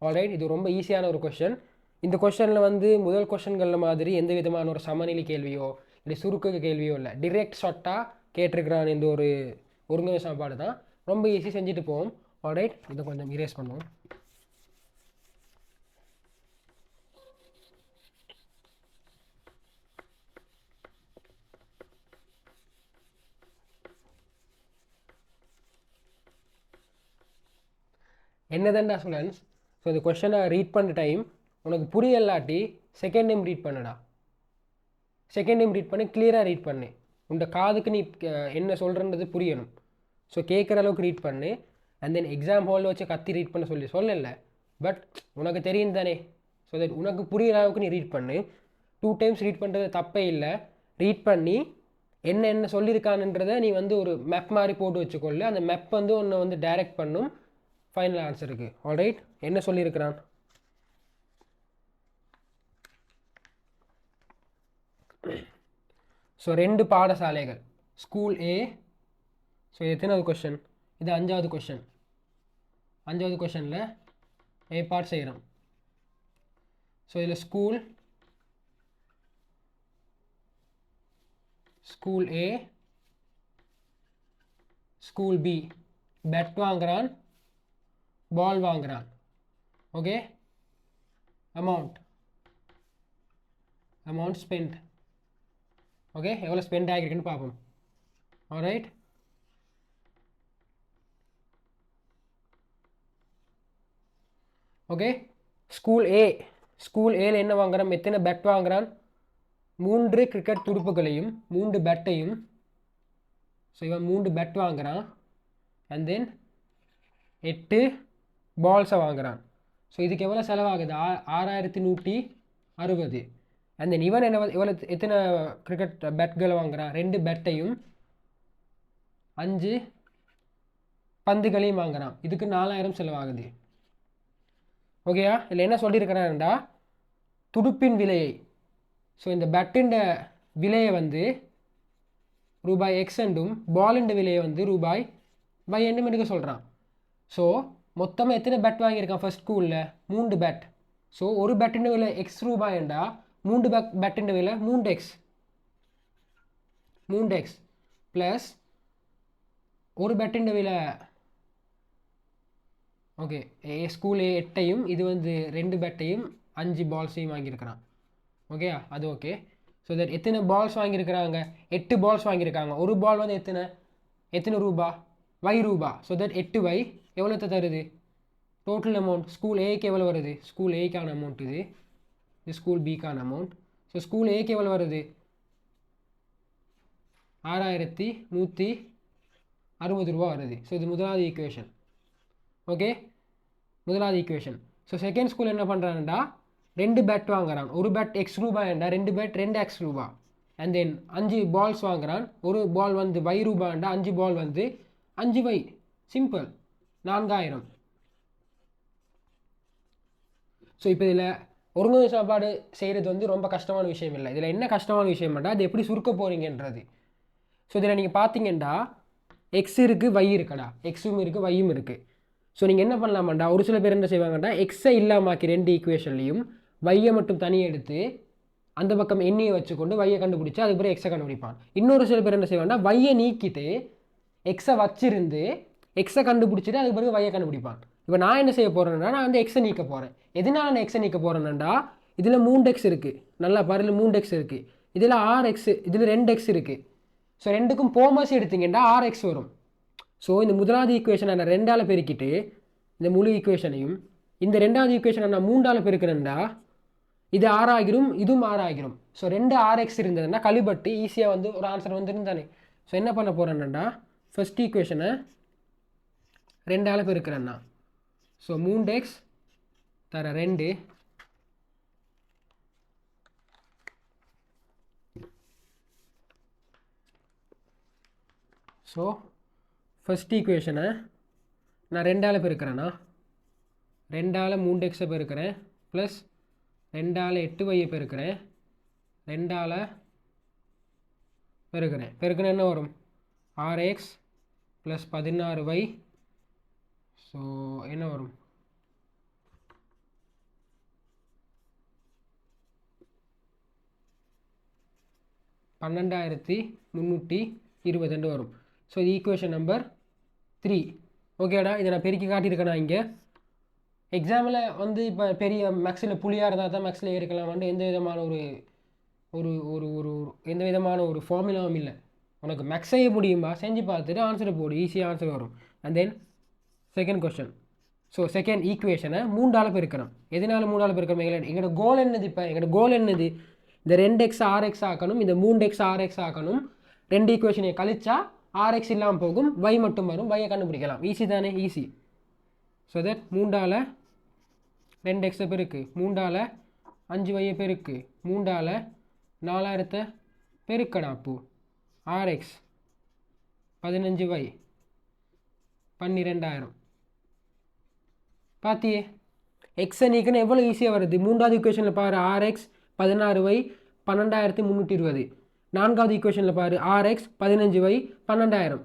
S1: ஆல்ரைட், இது ரொம்ப ஈஸியான ஒரு கொஸ்டின். இந்த கொஸ்டினில் வந்து முதல் கொஸ்டின்களில் மாதிரி எந்த விதமான ஒரு சமநிலை கேள்வியோ இல்லை சுருக்க கேள்வியோ இல்லை, டிரெக்ட் ஷார்ட்டாக கேட்டிருக்கிறான். இந்த ஒரு ஒருங்கமை சமன்பாடு தான் ரொம்ப ஈஸி, செஞ்சுட்டு போவோம். ஆல்ரைட், இதை கொஞ்சம் இரேஸ் பண்ணுவோம். என்னதான்டா ஸ்டூடெண்ட்ஸ், ஸோ இந்த கொஸ்டினை ரீட் பண்ணுற டைம் உனக்கு புரியலாட்டி செகண்ட் டைம் ரீட் பண்ணுடா. செகண்ட் டைம் ரீட் பண்ணி கிளியராக ரீட் பண்ணு. உன்னோட காதுக்கு நீ என்ன சொல்கிறன்றது புரியணும். ஸோ கேட்குற அளவுக்கு ரீட் பண்ணு. அண்ட் தென் எக்ஸாம் ஹாலில் வச்சு கத்தி ரீட் பண்ண சொல்லலை, பட் உனக்கு தெரியும் தானே. ஸோ தட் உனக்கு புரிகிற அளவுக்கு நீ ரீட் பண்ணு. 2 டைம்ஸ் ரீட் பண்ணுறது தப்பே இல்லை. ரீட் பண்ணி என்ன சொல்லியிருக்கானுன்றதை நீ வந்து ஒரு மேப் மாதிரி போட்டு வச்சுக்கொள்ளு. அந்த மேப் வந்து உன்னை வந்து டைரக்ட் பண்ணும் ஃபைனல் ஆன்சருக்கு. ஆல்ரைட், என்ன சொல்லியிருக்கிறான்? ஸோ 2 பாடசாலைகள் ஸ்கூல் A. ஸோ எத்தனாவது கொஸ்டின்? இது 5வது கொஸ்டின். 5வது கொஸ்டினில் A பார்ட் செய்கிறோம். ஸோ இதில் school A, school B bat வாங்குறான், பால் வாங்குறான். Okay, amount spend. ஓகே, எவ்வளோ ஸ்பெண்ட் ஆகிருக்குன்னு பார்ப்போம். Alright, okay. ஸ்கூல் ஏல என்ன வாங்குறான்? எத்தனை பேட் வாங்குறான்? 3 கிரிக்கெட் துடுப்புகளையும் 3 பேட்டையும். ஸோ இவன் 3 பேட் வாங்குறான். அண்ட் தென் 8 பால்ஸை வாங்குறான். ஸோ இதுக்கு எவ்வளோ செலவாகுது? 6160. அண்ட் தென் இவன் எத்தனை கிரிக்கெட் பேட்களை வாங்குறான்? 2 பேட்டையும் 5 பந்துகளையும் வாங்குறான். இதுக்கு 4000 செலவாகுது. ஓகேயா? இல்லை என்ன சொல்லியிருக்கிறான்டா, துடுப்பின் விலையை, ஸோ இந்த பேட்டின் விலையை வந்து ரூபாய் X என்றும் பாலின் விலையை வந்து ரூபாய் Y என்றும் எடுக்க சொல்கிறான். ஸோ மொத்தமாக எத்தனை பேட் வாங்கியிருக்கான் ஃபர்ஸ்ட் ஸ்கூலில்? 3 பேட். ஸோ ஒரு பேட்டின் விலை X ரூபாய்ண்டா 3 பேட்டின் விலை 3x ப்ளஸ் ஒரு பேட்டின் விலை. ஓகே, ஸ்கூல் 8ஐயும் இது வந்து 2 பேட்டையும் 5 பால்ஸையும் வாங்கியிருக்கிறான். ஓகே, அது ஓகே. ஸோ தட் எத்தனை பால்ஸ் வாங்கியிருக்கிறாங்க? 8 பால்ஸ் வாங்கியிருக்காங்க. ஒரு பால் வந்து எத்தனை ரூபா? Y ரூபா. ஸோ தட் 8Y எவ்வளோ தருது? டோட்டல் அமௌண்ட் ஸ்கூல் Aக்கு எவ்வளோ வருது? ஸ்கூல் Aக்கான அமௌண்ட் இது ஸ்கூல் Bக்கான அமௌண்ட். ஸோ ஸ்கூல் Aக்கு எவ்வளோ வருது? 6160 ரூபா வருது. ஸோ இது முதலாவது ஈக்குவேஷன். ஓகே, முதலாவது ஈக்குவேஷன். ஸோ செகண்ட் ஸ்கூல் என்ன பண்ணுறான்டா, 2 பேட் வாங்குறான். ஒரு பேட் X ரூபாய்ண்டா 2 பேட் 2x ரூபா. அண்ட் தென் 5 பால்ஸ் வாங்குறான். ஒரு பால் வந்து Y ரூபாய்ண்டா 5 பால் வந்து 5Y. சிம்பிள், 4000. ஸோ இப்போ இதில் ஒருங்கமை சாப்பாடு செய்கிறது வந்து ரொம்ப கஷ்டமான விஷயம் இல்லை. இதில் என்ன கஷ்டமான விஷயம்டா, அது எப்படி சுருக்க போகிறீங்கன்றது. ஸோ இதில் நீங்கள் பார்த்தீங்கன்னா X இருக்குது, Y இருக்கடா. Xம் இருக்குது, Yயும் இருக்குது. ஸோ நீங்கள் என்ன பண்ணலாமாண்டா, ஒரு சில பேர் என்ன செய்வாங்கடா, Xஐ இல்லாமாக்கி 2 ஈக்குவேஷன்லையும் Yயை மட்டும் தனியாக எடுத்து அந்த பக்கம் எண்ணியை வச்சுக்கொண்டு Yயை கண்டுபிடிச்சி அதுக்கப்புறம் Xஐ கண்டுபிடிப்பான். இன்னொரு சில பேர் என்ன செய்வாங்கன்னா, Yயை நீக்கிட்டு Xஐ வச்சிருந்து Xஐ கண்டுபிடிச்சிட்டு அதுக்கு பிறகு Yயை கண்டுபிடிப்பான். இப்போ நான் என்ன செய்ய போகிறேன்னா, நான் வந்து Xஐ நீக்க போகிறேன். எதனால நான் Xஐ நீக்க போகிறேன்னாண்டா, இதில் 3x இருக்குது. நல்லா பாரு, 3x இருக்குது. இதில் ஆர்எக்ஸ், இதில் 2x இருக்குது. ஸோ ரெண்டுக்கும் போமஸ் எடுத்தீங்கன்னா RX வரும். ஸோ இந்த முதலாவது ஈக்குவேஷனை நான் 2ஆல் பெருக்கிட்டு இந்த முழு ஈக்குவேஷனையும் இந்த ரெண்டாவது ஈக்குவேஷனை நான் 3ஆல் பெருக்கிறேன்டா இது 6 ஆகிரும், இதுவும் 6 ஆகிரும். ஸோ 2 RX இருந்ததுன்னா கழிபட்டு ஈஸியாக வந்து ஒரு ஆன்சர் வந்துருந்தானே. ஸோ என்ன பண்ண போகிறேன்னா ஃபர்ஸ்ட் ஈக்குவேஷனை 2ஆல் பெருக்கிறேன்னா ஸோ 3x தர 2 ஸோ ஃபர்ஸ்ட் ஈக்குவேஷனை நான் 2ஆல் பெருக்கிறேன்னா 2ஆல் 3x பெருக்கிறேன் ப்ளஸ் 2ஆல் 8y பெருக்கிறேன் 2ஆல் பெருக்கிறேன் என்ன வரும் RX ப்ளஸ் 16y. ஸோ என்ன வரும் 12320 வரும். ஸோ இது ஈக்குவேஷன் நம்பர் 3. ஓகேடா, இதை நான் பெருக்கி காட்டியிருக்கேனா இங்கே எக்ஸாமில் வந்து இப்போ பெரிய மேக்ஸில் புளியாக இருந்தால் தான் மேக்ஸில் இருக்கலாமான்னு எந்த விதமான ஒரு ஒரு ஒரு ஒரு எந்த விதமான ஒரு ஃபார்முலாவும் இல்லை. உனக்கு மேக்ஸ் செய்ய முடியுமா செஞ்சு பார்த்துட்டு ஆன்சரை போடு, ஈஸியாக ஆன்சர் வரும். And then second question. So second ஈக்குவேஷனை 3ஆல் பெருக்கணும். எதனால 3ஆல் பெருக்கணும்? எங்களோட கோல் என்னது? இப்போ எங்களோட கோல் என்னது? இந்த 2x RX ஆக்கணும், இந்த 3x RX ஆக்கணும். 2 ஈக்குவேஷனை கழிச்சா RX இல்லாமல் போகும், y மட்டும் வரும், y கண்டுபிடிக்கலாம். ஈஸி தானே? ஈஸி. ஸோ தட் 3ஆல் 2x பெருக்கு, 3ஆல் 5y பெருக்கு, 3ஆல் 4000 பெருக்கடா. அப்போ RX 15y 12000 பார்த்தியே. எக்ஸை நீக்கணும் எவ்வளோ ஈஸியாக வருது. 3ஆவது ஈக்குவேஷனில் பாரு RX 16y 12320. 4ஆவது ஈக்குவேஷனில் பாரு RX 15y 12000.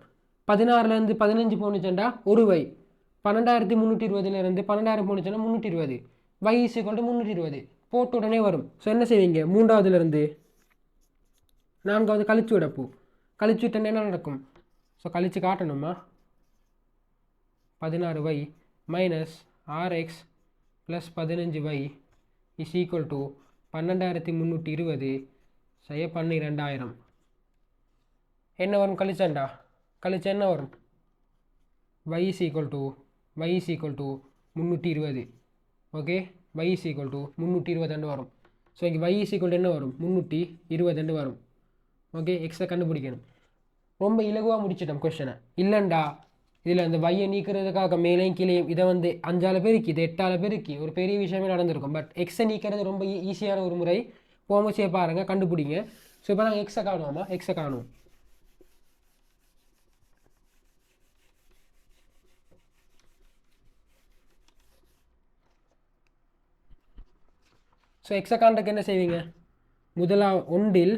S1: 16லேருந்து 15 போணுச்சுண்டா 1y. 12320லேருந்து 12000 போணுச்சுன்னா 320. y = 320 போட்டு உடனே வரும். ஸோ என்ன செய்வீங்க? 3ஆவதுலேருந்து 4ஆவது கழிச்சு விடப்போ கழிச்சு விட்டேன்னா என்ன நடக்கும்? ஸோ கழிச்சு காட்டணுமா? 16y minus RX plus 15y is equal to 12320 செய்ய 12000. என்ன வரும் கழிச்சாண்டா? கழிச்சா என்ன வரும்? y is equal to 320. Okay, y is equal to 320 வரும். ஸோ இங்கே y is equal to என்ன வரும்? 320 வரும். ஓகே, எக்ஸை கண்டுபிடிக்கணும். ரொம்ப இலகுவாக முடிச்சிட்டோம் கொஸ்டினை. இல்லைண்டா இதில் அந்த வையை நீக்கிறதுக்காக மேலேயும் கீழேயும் இதை வந்து 5ஆல் பெருக்கி இது 8ஆல் பெருக்கி ஒரு பெரிய விஷயமே நடந்திருக்கும். பட் எக்ஸை நீக்கிறது ரொம்ப ஈஸியான ஒரு முறை. போமஸே பாருங்கள், கண்டுபிடிங்க. ஸோ இப்போ நாங்கள் எக்ஸை காணுவோமா? எக்ஸை காணுவோம். ஸோ எக்ஸை காண்றதுக்கு என்ன செய்வீங்க? ஒன்றில்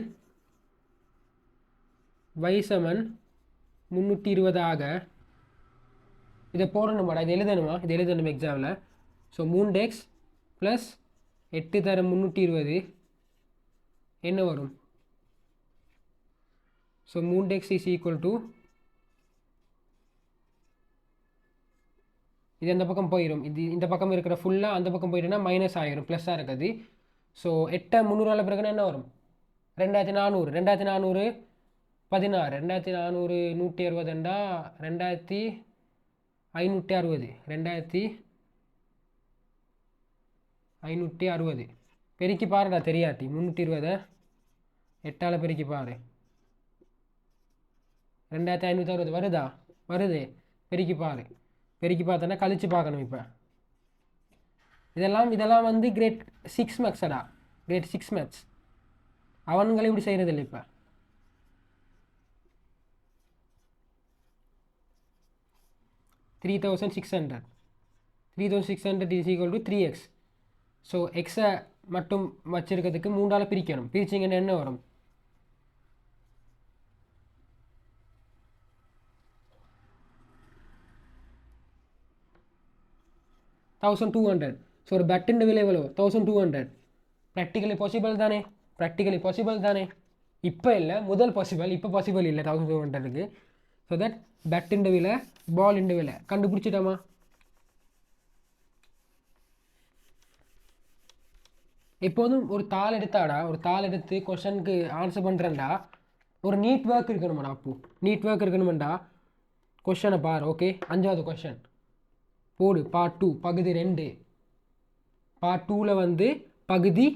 S1: y = 320 இதை போடணுமாடா? இது எழுதணுமா? இது எழுதணும் எக்ஸாமில். ஸோ 3x ப்ளஸ் 8 தர 320 என்ன வரும்? So 3x is equal to இது அந்த பக்கம் போயிடும். இது இந்த பக்கம் இருக்கிற ஃபுல்லாக அந்த பக்கம் போயிட்டுன்னா மைனஸ் ஆகிரும், ப்ளஸ்ஸாக இருக்குது. ஸோ 8 300ஆல் பிறகுனா என்ன வரும்? 2400. 2400 16. 2400 160 2560. 2560 பெருக்கி பாருடா தெரியாட்டி. 320 8ஆல் பெருக்கி பாரு. 2560 வருதா? வருது. பெருக்கி பாரு. பெருக்கி பார்த்தோன்னா கழிச்சு பார்க்கணும். இப்போ இதெல்லாம் வந்து கிரேட் 6 மேக்ஸடா. கிரேட் 6 மேக்ஸ் அவனுங்களே இப்படி செய்கிறதில்லை. இப்போ 3600 is equal to 3x. So எக்ஸை மட்டும் வச்சிருக்கிறதுக்கு 3ஆல் பிரிக்கணும். பிரிச்சிங்கன்னா என்ன வரும்? 1200. ஸோ ஒரு பெட்டின் விலை எவ்வளோ? 1200. ப்ராக்டிக்கலி பாசிபிள் தானே? ப்ராக்டிக்கலி பாசிபிள் தானே? இப்போ இல்லை, முதல் பாசிபிள். இப்போ பாசிபிள் இல்லை 1200க்கு. ஸோ தட் பெட்டின் விலை பாலின் விலை கண்டுபிடிச்சிட்டோமா? எப்போதும் ஒரு தாள் எடுத்தாடா, ஒரு தாள் எடுத்து கொஷனுக்கு ஆன்சர் பண்ணுறேன்டா, ஒரு நீட் ஒர்க் இருக்கணுமாடா. அப்போ நீட் ஒர்க் இருக்கணுமெண்டா கொஷனை பார். ஓகே, 5வது கொஷன் போடு. பார்ட் 2 பகுதி 2. பார்ட் 2ல் வந்து பகுதி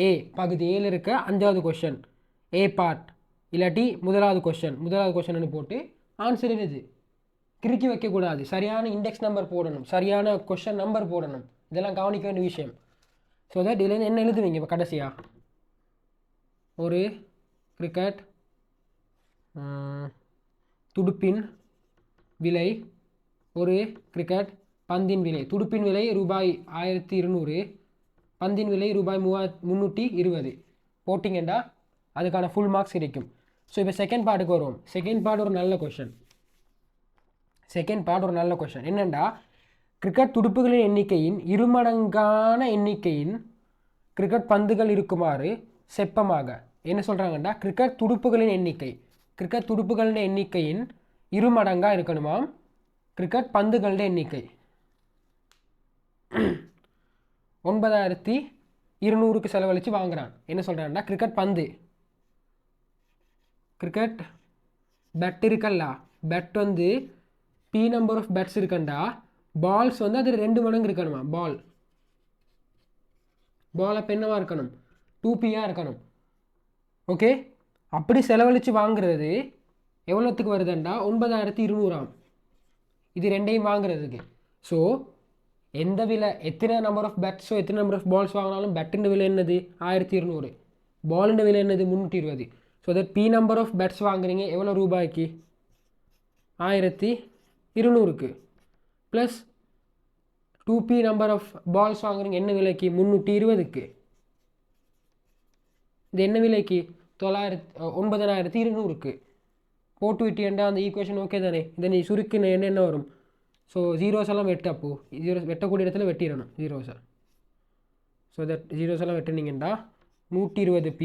S1: ஏ, பகுதி ஏல இருக்க 5வது கொஷன் ஏ பார்ட், இல்லாட்டி 1வது கொஷன் போட்டு ஆன்சர் எழுது. கிறுக்கி வைக்கக்கூடாது, சரியான இண்டெக்ஸ் நம்பர் போடணும், சரியான கொஷன் நம்பர் போடணும். இதெல்லாம் கவனிக்க வேண்டிய விஷயம். ஸோ தட் இதில் என்ன எழுதுவீங்க இப்போ கடைசியாக? ஒரு கிரிக்கெட் துடுப்பின் விலை, ஒரு கிரிக்கெட் பந்தின் விலை. துடுப்பின் விலை ரூபாய் 1200, பந்தின் விலை ரூபாய் 320 போட்டிங்கண்டா அதுக்கான ஃபுல் மார்க்ஸ் கிடைக்கும். ஸோ இப்போ செகண்ட் பார்ட்டுக்கு வருவோம். செகண்ட் பார்ட் ஒரு நல்ல கொஷன். என்னென்னா, கிரிக்கெட் துடுப்புகளின் எண்ணிக்கையின் இருமடங்கான எண்ணிக்கையின் கிரிக்கெட் பந்துகள் இருக்குமாறு செப்பமாக. என்ன சொல்கிறாங்கண்டா, கிரிக்கெட் துடுப்புகளின் எண்ணிக்கையின் இருமடங்காக இருக்கணுமாம் கிரிக்கெட் பந்துகளோட எண்ணிக்கை. 9200க்கு செலவழித்து வாங்குறான். என்ன சொல்கிறான்டா, கிரிக்கெட் பந்து, கிரிக்கெட் பெட் இருக்கல்ல, பெட் வந்து பி நம்பர் ஆஃப் பெட்ஸ் இருக்கண்டா, பால்ஸ் வந்து அது 2 மடங்கு இருக்கணுமா. பால் அப்போ என்னவா இருக்கணும், 2P-யாக இருக்கணும். ஓகே, அப்படி செலவழித்து வாங்குறது எவ்வளோத்துக்கு வருதுண்டா, 9200 இது ரெண்டையும் வாங்குறதுக்கு. ஸோ எந்த விலை, எத்தனை நம்பர் ஆஃப் பேட்ஸோ எத்தனை நம்பர் ஆஃப் பால்ஸ் வாங்கினாலும் பேட்டின் விலை என்னது 1200, பாலின் விலை என்னது 320. So that P number of bats வாங்குறீங்க எவ்வளோ ரூபாய்க்கு, 1200க்கு, plus 2P number of balls வாங்குறீங்க என்ன விலைக்கு, 320க்கு. இது என்ன விலைக்கு, 9200க்கு போட்டு விட்டியண்டா அந்த ஈக்குவேஷன். ஓகே தானே? இதை நீ சுருக்கின என்ன வரும், ஸோ ஜீரோஸ் எல்லாம் வெட்டு. அப்போது ஜீரோஸ் வெட்டக்கூடிய இடத்துல வெட்டிடணும் ஜீரோஸை. ஸோ தட் ஜீரோஸ் எல்லாம் வெட்டினீங்கண்டா 120P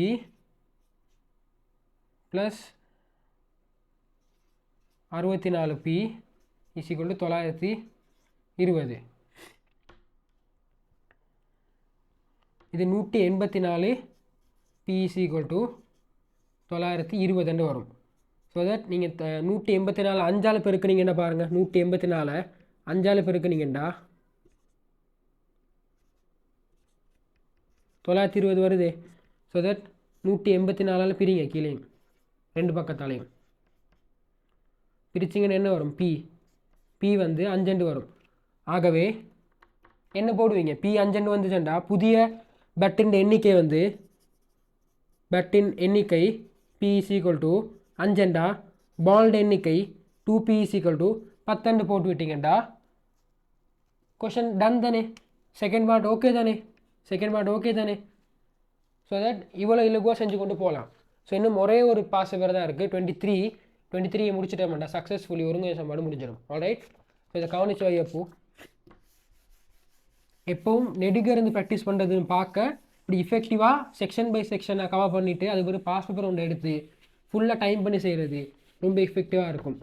S1: ப்ளஸ் 64P = 920. இது 184P = 920 வரும். ஸோ தட் நீங்கள் 184 5ஆல் பெருக்குனீங்கன்னா பாருங்கள், 184 5ஆல் பெருக்குனீங்கண்டா 920 வருது. ஸோ தட் 184ஆல் பிரிங்க கீழேயும் 2 பக்கத்தாலையும் பிரிச்சிங்கன்னு என்ன வரும், பி வந்து 5 வரும். ஆகவே என்ன போடுவீங்க, P 5 வந்துச்சுண்டா புதிய பெட்டின் எண்ணிக்கை வந்து பேட்டின் எண்ணிக்கை P = 5, பால்டு எண்ணிக்கை 2P = 10 போட்டு விட்டீங்கண்டா கொஷன் டன் தானே. செகண்ட் பார்ட் ஓகே தானே. ஸோ தட் இவ்வளோ இலகுவாக செஞ்சு கொண்டு போகலாம். ஸோ இன்னும் ஒரே ஒரு பாஸ் வேறு தான் இருக்குது. 23 முடிச்சுட்டோம்டா சக்ஸஸ்ஃபுல்லி ஒருங்க சம்பாடு முடிஞ்சிடும். ஆல்ரைட், ஸோ இதை கவனிச்சு வையப்போ எப்பவும் நெடுகருந்து ப்ராக்டிஸ் பண்ணுறதுன்னு பார்க்க இப்படி இஃபெக்டிவாக செக்ஷன் பை செக்ஷனை கவர் பண்ணிவிட்டு அதுக்கு ஒரு பாஸ் பேப்பர் ஒன்று எடுத்து ஃபுல்லாக டைம் பண்ணி செய்கிறது ரொம்ப எஃபெக்டிவாக இருக்கும்.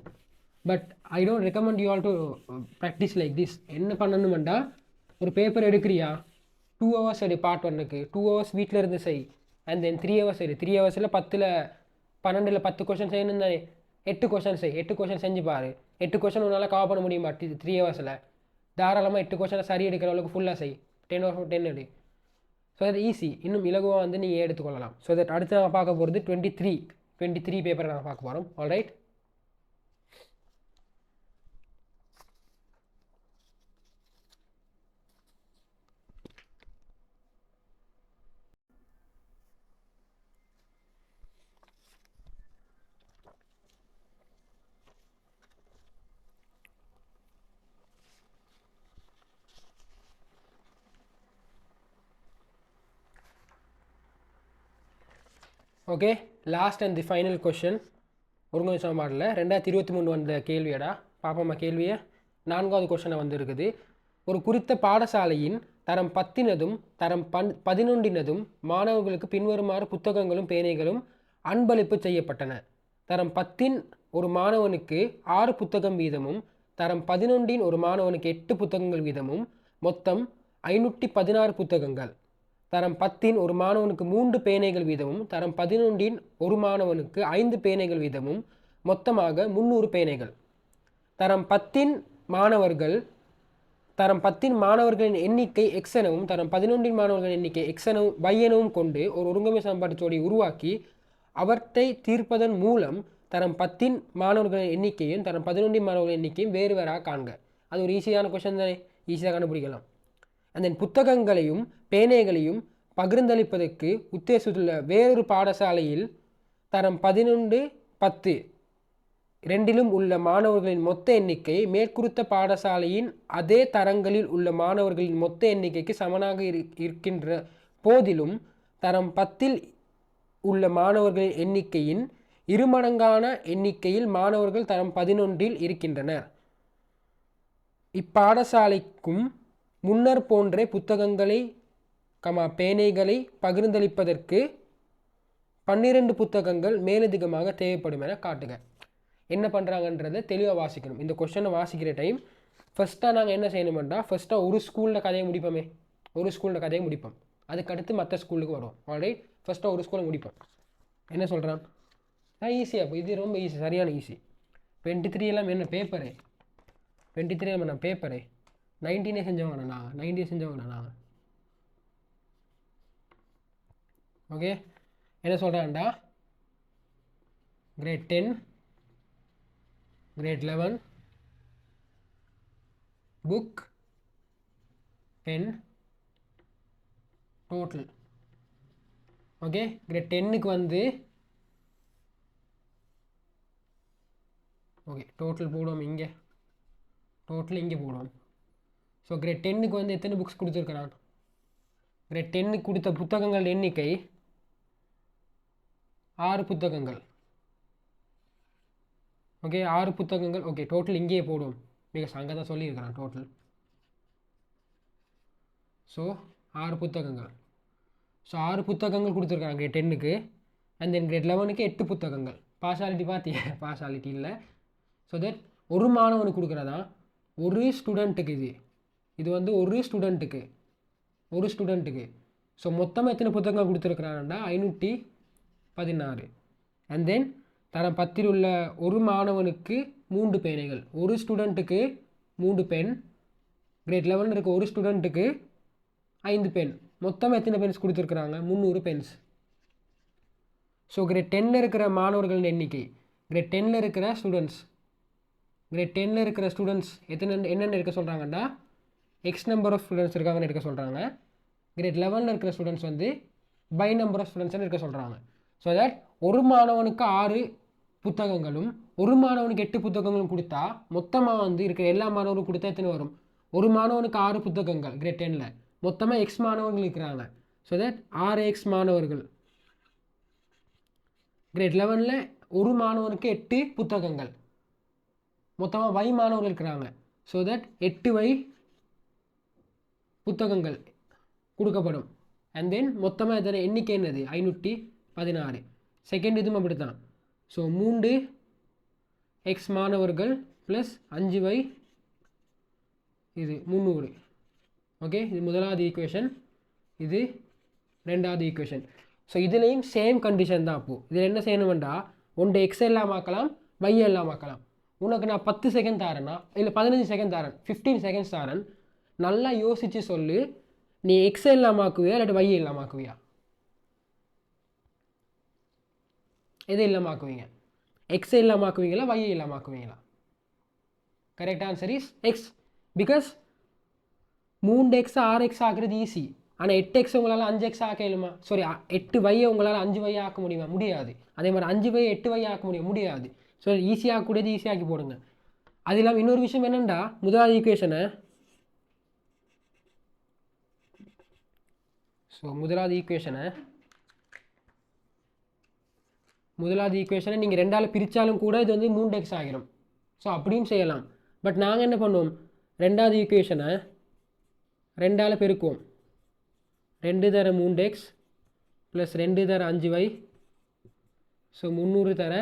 S1: But I don't recommend you all to practice like this. என்ன பண்ணணுமெண்டா, ஒரு பேப்பர் எடுக்கிறியா 2 hours எடு பார்ட் 1க்கு, 2 hours வீட்டில் இருந்து செய். அண்ட் தென் 3 hours எடு. 3 hours-ல் 12 10 கொஷன் செய்யணும் தானே, 8 கொஷன் செய். 8 கொஷன் செஞ்சு பாரு. 8 கொஷன் உன்னால் கவர் பண்ண முடியுமா 3 hours-ல்? தாராளமாக 8 கொஷனை சரி எடுக்கிற அளவுக்கு ஃபுல்லாக செய். 10 hours 10 எடு. ஸோ அது ஈஸி, இன்னும் இலகுவாக வந்து நீங்கள் எடுத்துக்கொள்ளலாம். ஸோ தட் அடுத்து நாங்கள் பார்க்க போகிறது 23 பேப்பரை நாங்கள் பார்க்க போகிறோம். Alright, okay, last and the final question ஒருங்கிணை சமன்பாடில் 2023 வந்த கேள்வியடா. பாப்போம்மா கேள்வியை. 4வது கொஷனை வந்து இருக்குது. ஒரு குறித்த பாடசாலையின் தரம் 10 தரம் 11 மாணவர்களுக்கு பின்வருமாறு புத்தகங்களும் பேனைகளும் அன்பளிப்பு செய்யப்பட்டன. தரம் 10 ஒரு மாணவனுக்கு 6 புத்தகம் வீதமும், தரம் 11 ஒரு மாணவனுக்கு 8 புத்தகங்கள் வீதமும், மொத்தம் 516 புத்தகங்கள். தரம் 10 ஒரு மாணவனுக்கு 3 பேனைகள் வீதமும் தரம் 11 ஒரு மாணவனுக்கு 5 பேனைகள் வீதமும் மொத்தமாக 300 பேனைகள். தரம் 10 மாணவர்கள் தரம் 10 மாணவர்களின் எண்ணிக்கை x எனவும் தரம் 11 மாணவர்களின் எண்ணிக்கை x எனவும் y எனவும் கொண்டு ஒரு ஒருங்கமை சமன்பாட்டு ஜோடி உருவாக்கி அவற்றை தீர்ப்பதன் மூலம் தரம் 10 மாணவர்களின் எண்ணிக்கையும் தரம் 11 மாணவர்களின் எண்ணிக்கையும் வேறு வேறாக காண்க. அது ஒரு ஈஸியான கொஸ்டின் தானே, ஈஸியாக கண்டுபிடிக்கலாம். அந்த புத்தகங்களையும் பேனைகளையும் பகிர்ந்தளிப்பதற்கு உத்தேசித்துள்ள வேறொரு பாடசாலையில் தரம் 11, 10 ரெண்டிலும் உள்ள மாணவர்களின் மொத்த எண்ணிக்கை மேற்குறித்த பாடசாலையின் அதே தரங்களில் உள்ள மாணவர்களின் மொத்த எண்ணிக்கைக்கு சமனாக இருக்கின்ற போதிலும் தரம் 10 உள்ள மாணவர்களின் எண்ணிக்கையின் இருமடங்கான எண்ணிக்கையில் மாணவர்கள் தரம் 11 இருக்கின்றனர். இப்பாடசாலைக்கும் முன்னர் போன்ற புத்தகங்களை பேனைகளை பகிர்ந்தளிப்பதற்கு 12 புத்தகங்கள் மேலதிகமாக தேவைப்படும் என காட்டுக. என்ன பண்ணுறாங்கன்றதை தெளிவாக வாசிக்கணும். இந்த கொஸ்டினை வாசிக்கிற டைம் ஃபஸ்ட்டாக நாங்கள் என்ன செய்யணுமெண்டா, ஃபஸ்ட்டாக ஒரு ஸ்கூலில் கதையை முடிப்போமே, ஒரு ஸ்கூலில் கதையை முடிப்போம். அதுக்கடுத்து மற்ற ஸ்கூலுக்கு வருவோம். ஆல்ரைட், ஃபஸ்ட்டாக ஒரு ஸ்கூலை முடிப்போம். என்ன சொல்கிறான், ஈஸியாக, இது ரொம்ப ஈஸி, சரியான ஈஸி. 23 எல்லாம் என்ன பேப்பரு, 23 எல்லாம் என்ன பேப்பரு, 19 செஞ்சவங்கண்ணா, 90 செஞ்சவங்கண்ணா. ஓகே, என்ன சொல்கிறான்டா, grade 10, grade 11 book, pen, total. Okay, grade 10க்கு வந்து ஓகே டோட்டல் போடுவோம், இங்கே டோட்டல் இங்கே போடுவோம். ஸோ கிரேட் 10க்கு வந்து எத்தனை புக்ஸ் கொடுத்துருக்கிறான், கிரேட் 10க்கு கொடுத்த புத்தகங்கள் எண்ணிக்கை 6 புத்தகங்கள். ஓகே, 6 புத்தகங்கள். ஓகே, டோட்டல் இங்கேயே போடுவோம், மிக அங்கே தான் சொல்லியிருக்கிறான் டோட்டல். ஸோ 6 புத்தகங்கள். ஸோ 6 புத்தகங்கள் கொடுத்துருக்காங்க கிரேட் 10க்கு. அண்ட் தென் கிரேட் 11க்கு 8 புத்தகங்கள். பார்ஷாலிட்டி பார்த்தியா, பார்ஷாலிட்டி இல்லை. ஸோ தட் ஒரு மாணவனுக்கு கொடுக்குறதா, ஒரு ஸ்டூடெண்ட்டுக்கு இது வந்து ஒரு ஸ்டூடெண்ட்டுக்கு. ஸோ மொத்தமாக எத்தனை புத்தகங்கள் கொடுத்துருக்குறாங்கன்னா 516. அண்ட் தென் தரம் 10 உள்ள ஒரு மாணவனுக்கு 3 பேனைகள், ஒரு ஸ்டூடெண்ட்டுக்கு 3 பென். கிரேட் 11 இருக்க ஒரு ஸ்டூடெண்ட்டுக்கு 5 பென். மொத்தமாக எத்தனை பென்ஸ் கொடுத்துருக்குறாங்க, 300 பென்ஸ். ஸோ கிரேட் 10 இருக்கிற மாணவர்களின் எண்ணிக்கை, கிரேட் 10 இருக்கிற ஸ்டூடெண்ட்ஸ், கிரேட் 10 இருக்கிற ஸ்டூடெண்ட்ஸ் என்னென்ன இருக்க சொல்கிறாங்கன்னா, எக்ஸ் நம்பர் ஆஃப் ஸ்டூடெண்ட்ஸ் இருக்காங்கன்னு இருக்க சொல்கிறாங்க. கிரேட் 11 இருக்கிற ஸ்டூடெண்ட்ஸ் வந்து பை நம்பர் ஆஃப் ஸ்டூடெண்ட்ஸ்னு இருக்க சொல்கிறாங்க. ஸோ தட் ஒரு மாணவனுக்கு 6 புத்தகங்களும் ஒரு மாணவனுக்கு 8 புத்தகங்களும் கொடுத்தா மொத்தமாக வந்து இருக்கிற எல்லா மாணவர்களும் கொடுத்தா எத்தனை வரும், ஒரு மாணவனுக்கு 6 புத்தகங்கள் கிரேட் 10ல், மொத்தமாக எக்ஸ் மாணவர்கள் இருக்கிறாங்க. ஸோ தட் 6x மாணவர்கள். கிரேட் 11ல் ஒரு மாணவனுக்கு 8 புத்தகங்கள், மொத்தமாக y மாணவர்கள் இருக்கிறாங்க. ஸோ தட் 8y புத்தகங்கள் கொடுக்கப்படும். அண்ட் தென் மொத்தமாக எத்தனை எண்ணிக்கை என்னது, 516. செகண்ட் இதுவும் அப்படி தான். ஸோ 3x மாணவர்கள் ப்ளஸ் 5y இது 300. ஓகே, இது முதலாவது ஈக்குவேஷன், இது ரெண்டாவது ஈக்குவேஷன். ஸோ இதுலேயும் சேம் கண்டிஷன் தான். அப்போது இதில் என்ன செய்யணுமெண்டா, ஒன்று எக்ஸ் எல்லாம் ஆக்கலாம், y எல்லாம் ஆக்கலாம். உனக்கு நான் 10 செகண்ட் தரேன்னா, இல்லை 15 செகண்ட் தரேன், 15 செகண்ட்ஸ் தரேன், நல்லா யோசித்து சொல்லு, நீ எக்ஸ் எல்லாம் ஆக்குவியா இல்லாட்டி y எல்லாம் ஆக்குவியா, எது இல்லாமல் ஆக்குவீங்க, எக்ஸ் இல்லாமல் ஆக்குவீங்களா y இல்லாமல் ஆக்குவீங்களா? Correct answer is x. Because 3x 6x ஆக்குறது ஈஸி. ஆனால் 8x உங்களால் 5x ஆக்க இயலுமா, சாரி 8y உங்களால் 5y ஆக்க முடியுமா, முடியாது. அதே மாதிரி 5y 8y ஆக்க முடியாது. ஸோ ஈஸியாக கூடியது ஈஸியாக்கி போடுங்க. அது இல்லாமல் இன்னொரு விஷயம் என்னென்னா, முதலாவது ஈக்குவேஷனை முதலாவது ஈக்குவேஷனை நீங்கள் 2ஆல் பிரித்தாலும் கூட இது வந்து 3x ஆகிரும். ஸோ அப்படியும் செய்யலாம். பட் நாங்கள் என்ன பண்ணுவோம், ரெண்டாவது ஈக்குவேஷனை 2ஆல் பெருக்குவோம். 2 தர 3x ப்ளஸ் 2 தர 5y. ஸோ 300 தர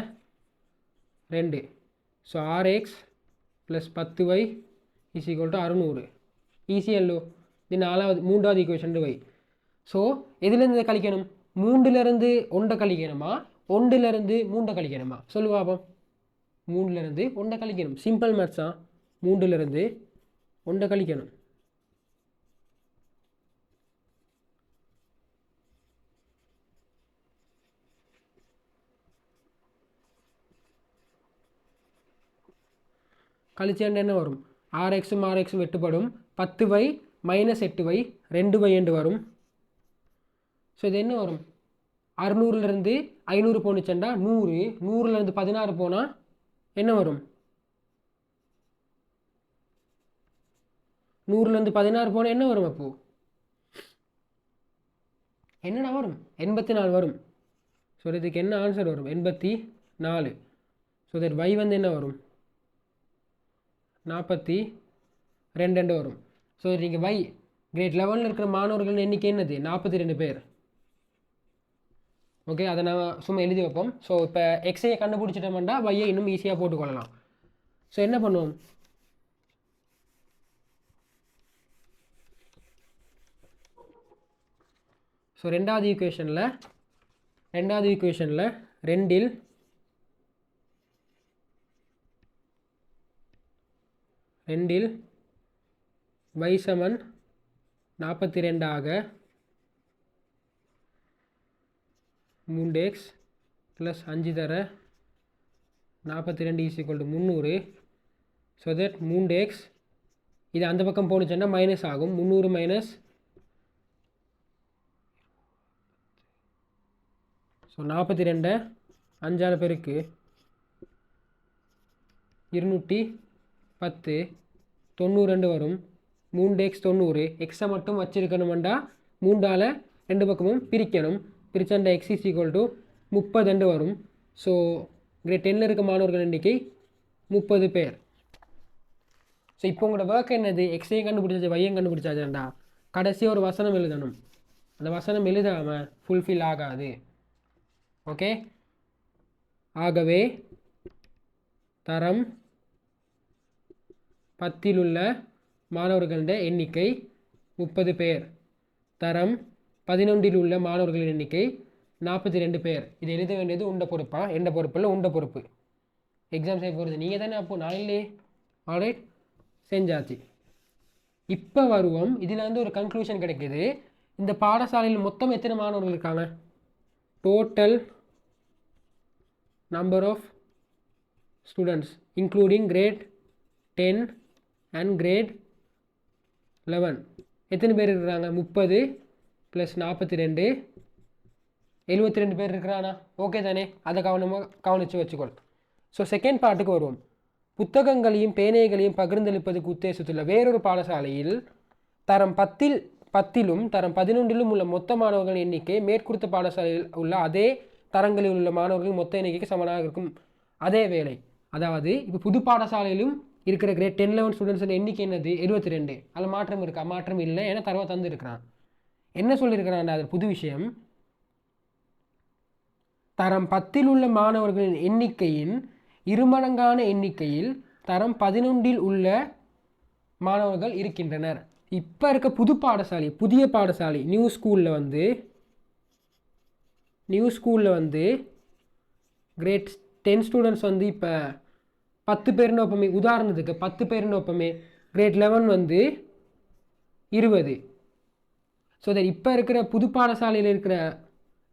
S1: 2. So 6x plus 10y is equal to 600. ஈஸியல்லோ. இது மூன்றாவது ஈக்குவேஷன் y. ஸோ எதுலேருந்து இதை கழிக்கணும்? 3லேருந்து 1 கழிக்கணுமா, 1லேருந்து 3 கழிக்கணுமா? சொல்லுவாப்போம். 3லேருந்து 1 கழிக்கணும். சிம்பிள் மேத்ஸ் தான். 3லேருந்து 1 கழிக்கணும். கழிச்சேன் என்ன வரும்? 6xம் 6xம் வெட்டுப்படும். 10y - 8y 2y என்று வரும். ஸோ இது என்ன வரும்? 600லேருந்து 500 போணுச்சேன்டா 100. 100லேருந்து 16 போனால் என்ன வரும்? 100லேருந்து 16 போனால் என்ன வரும்? அப்போது என்னடா வரும்? 84 வரும். ஸோ இதுக்கு என்ன ஆன்சர் வரும்? 84. ஸோ தட் y வந்து என்ன வரும்? 42 வரும். ஸோ நீங்கள் y கிரேட் 11 இருக்கிற மாணவர்கள் எண்ணிக்கை என்னது? 42 பேர். ஓகே, அதை நான் சும்மா எழுதி வைப்போம். ஸோ இப்போ எக்ஸையை கண்டுபிடிச்சிட்டோம்னா வையை இன்னும் ஈஸியாக போட்டுக்கொள்ளலாம். ஸோ என்ன பண்ணுவோம்? ஸோ ரெண்டாவது ஈக்குவேஷனில் 2 2 y சமன் 42 ஆக 3x + 5 தர 42 = 300. ஸோ தட் 3x இது அந்த பக்கம் போணுச்சுன்னா மைனஸ் ஆகும். 300 - ஸோ 42 5 பேருக்கு 210 92 வரும். 3x 90. எக்ஸை மட்டும் வச்சிருக்கணுமெண்டா 3ஆல் 2 பக்கமும் பிரிக்கணும். பிரிச்சண்டா x = 30 வரும். ஸோ கிரேட் 10ல் இருக்க மாணவர்கள் எண்ணிக்கை 30 பேர். ஸோ இப்போ உங்களோட ஒர்க் என்னது? எக்ஸையும் கண்டுபிடிச்சாச்சு, வையும் கண்டுபிடிச்சாச்சுண்டா கடைசி ஒரு வசனம் எழுதணும். அந்த வசனம் எழுதாமல் ஃபுல்ஃபில் ஆகாது. ஓகே, ஆகவே தரம் 10ல் உள்ள மாணவர்களுடைய எண்ணிக்கை 30 பேர். தரம் 11ல் உள்ள மாணவர்களின் எண்ணிக்கை 42 பேர். இது எழுத வேண்டியது உண்ட பொறுப்பா? எந்த பொறுப்பு இல்லை, உண்ட பொறுப்பு. எக்ஸாம் செய்ய போகிறது நீங்கள் தானே. அப்போது நான் இல்லையே. ஆல்ரைட், செஞ்சாச்சு. இப்போ வருவோம். இதில் வந்து ஒரு கன்க்ளூஷன் கிடைக்கிது. இந்த பாடசாலையில் மொத்தம் எத்தனை மாணவர்கள் இருக்காங்க? Total number of students including grade 10 and grade 11 எத்தனை பேர் இருக்கிறாங்க? 30 + 42 72 பேர் இருக்கிறானா? ஓகே தானே? அதை கவனித்து வச்சுக்கொள். ஸோ செகண்ட் பார்ட்டுக்கு வருவோம். புத்தகங்களையும் பேனைகளையும் பகிர்ந்தளிப்பதுக்கு உத்தேசத்துள்ள வேறொரு பாடசாலையில் தரம் 10லும் தரம் 11லும் உள்ள மொத்த மாணவர்கள் எண்ணிக்கை மேற்குறித்த பாடசாலையில் உள்ள அதே தரங்களில் உள்ள மாணவர்கள் மொத்த எண்ணிக்கைக்கு சமனாக இருக்கும். அதே வேளை, அதாவது இப்போ புது பாடசாலையிலும் இருக்கிற கிரேட் 10 11 ஸ்டூடெண்ட்ஸோட எண்ணிக்கை என்னது? 72. அதில் மாற்றம் இருக்கா? மாற்றம் இல்லை. ஏன்னா தரவை தந்துருக்கிறான். என்ன சொல்லியிருக்கிறான்? அது புது விஷயம். தரம் 10ல் உள்ள மாணவர்களின் எண்ணிக்கையின் இருமடங்கான எண்ணிக்கையில் தரம் 11ல் உள்ள மாணவர்கள் இருக்கின்றனர். இப்போ இருக்க புதிய பாடசாலை நியூ ஸ்கூலில் வந்து கிரேட் 10 ஸ்டூடெண்ட்ஸ் வந்து இப்போ 10 பேர்னு வைப்போமே. உதாரணத்துக்கு 10 பேர்னு வைப்போமே. கிரேட் 11 வந்து 20. ஸோ தட் இப்போ இருக்கிற புது பாடசாலையில் இருக்கிற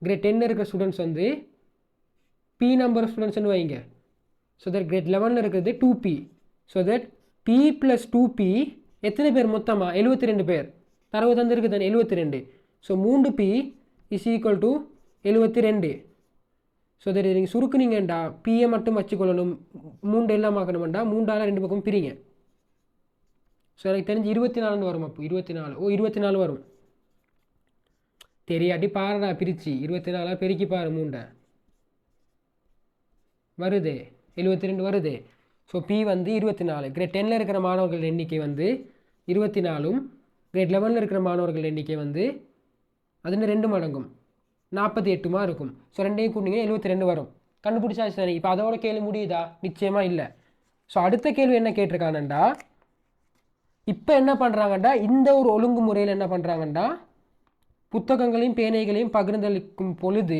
S1: கிரேட் 10 இருக்கிற ஸ்டூடெண்ட்ஸ் வந்து P நம்பர் ஆஃப் ஸ்டூடெண்ட்ஸ்னு வைங்க. ஸோ தட் கிரேட் 11 இருக்கிறது 2P. So that P + 2P எத்தனை பேர் மொத்தமாக? 72 பேர். தரவு தந்திருக்கு தானே 72. So 3P = 72. ஸோ தட் நீங்கள் சுருக்குனீங்கண்டா பிஏ மட்டும் வச்சுக்கொள்ளணும். 3 எல்லாம் ஆக்கணுமெண்டா 3ஆல் 2 பக்கம் பிரிங்க. ஸோ எனக்கு தெரிஞ்சு 24 வரும். அப்போ 24 வரும். தெரியாட்டி பாருடா பிரித்து 24 பெருக்கி பாரு. 3 வருது, 72 வருது. ஸோ P வந்து 24. கிரேட் 10ல் இருக்கிற மாணவர்கள் எண்ணிக்கை வந்து 24. கிரேட் 11ல் இருக்கிற மாணவர்கள் எண்ணிக்கை வந்து அதில் 2 மடங்கும் 48 இருக்கும். ஸோ ரெண்டையும் கூட்டிங்கன்னா 72 வரும். கண்டுபிடிச்சாச்சு தானே? இப்போ அதோட கேள்வி முடியுதா? நிச்சயமாக இல்லை. ஸோ அடுத்த கேள்வி என்ன கேட்டிருக்காங்கண்டா, இப்போ என்ன பண்ணுறாங்கண்டா, இந்த ஒரு ஒழுங்குமுறையில் என்ன பண்ணுறாங்கண்டா, புத்தகங்களையும் பேனைகளையும் பகிர்ந்தளிக்கும் பொழுது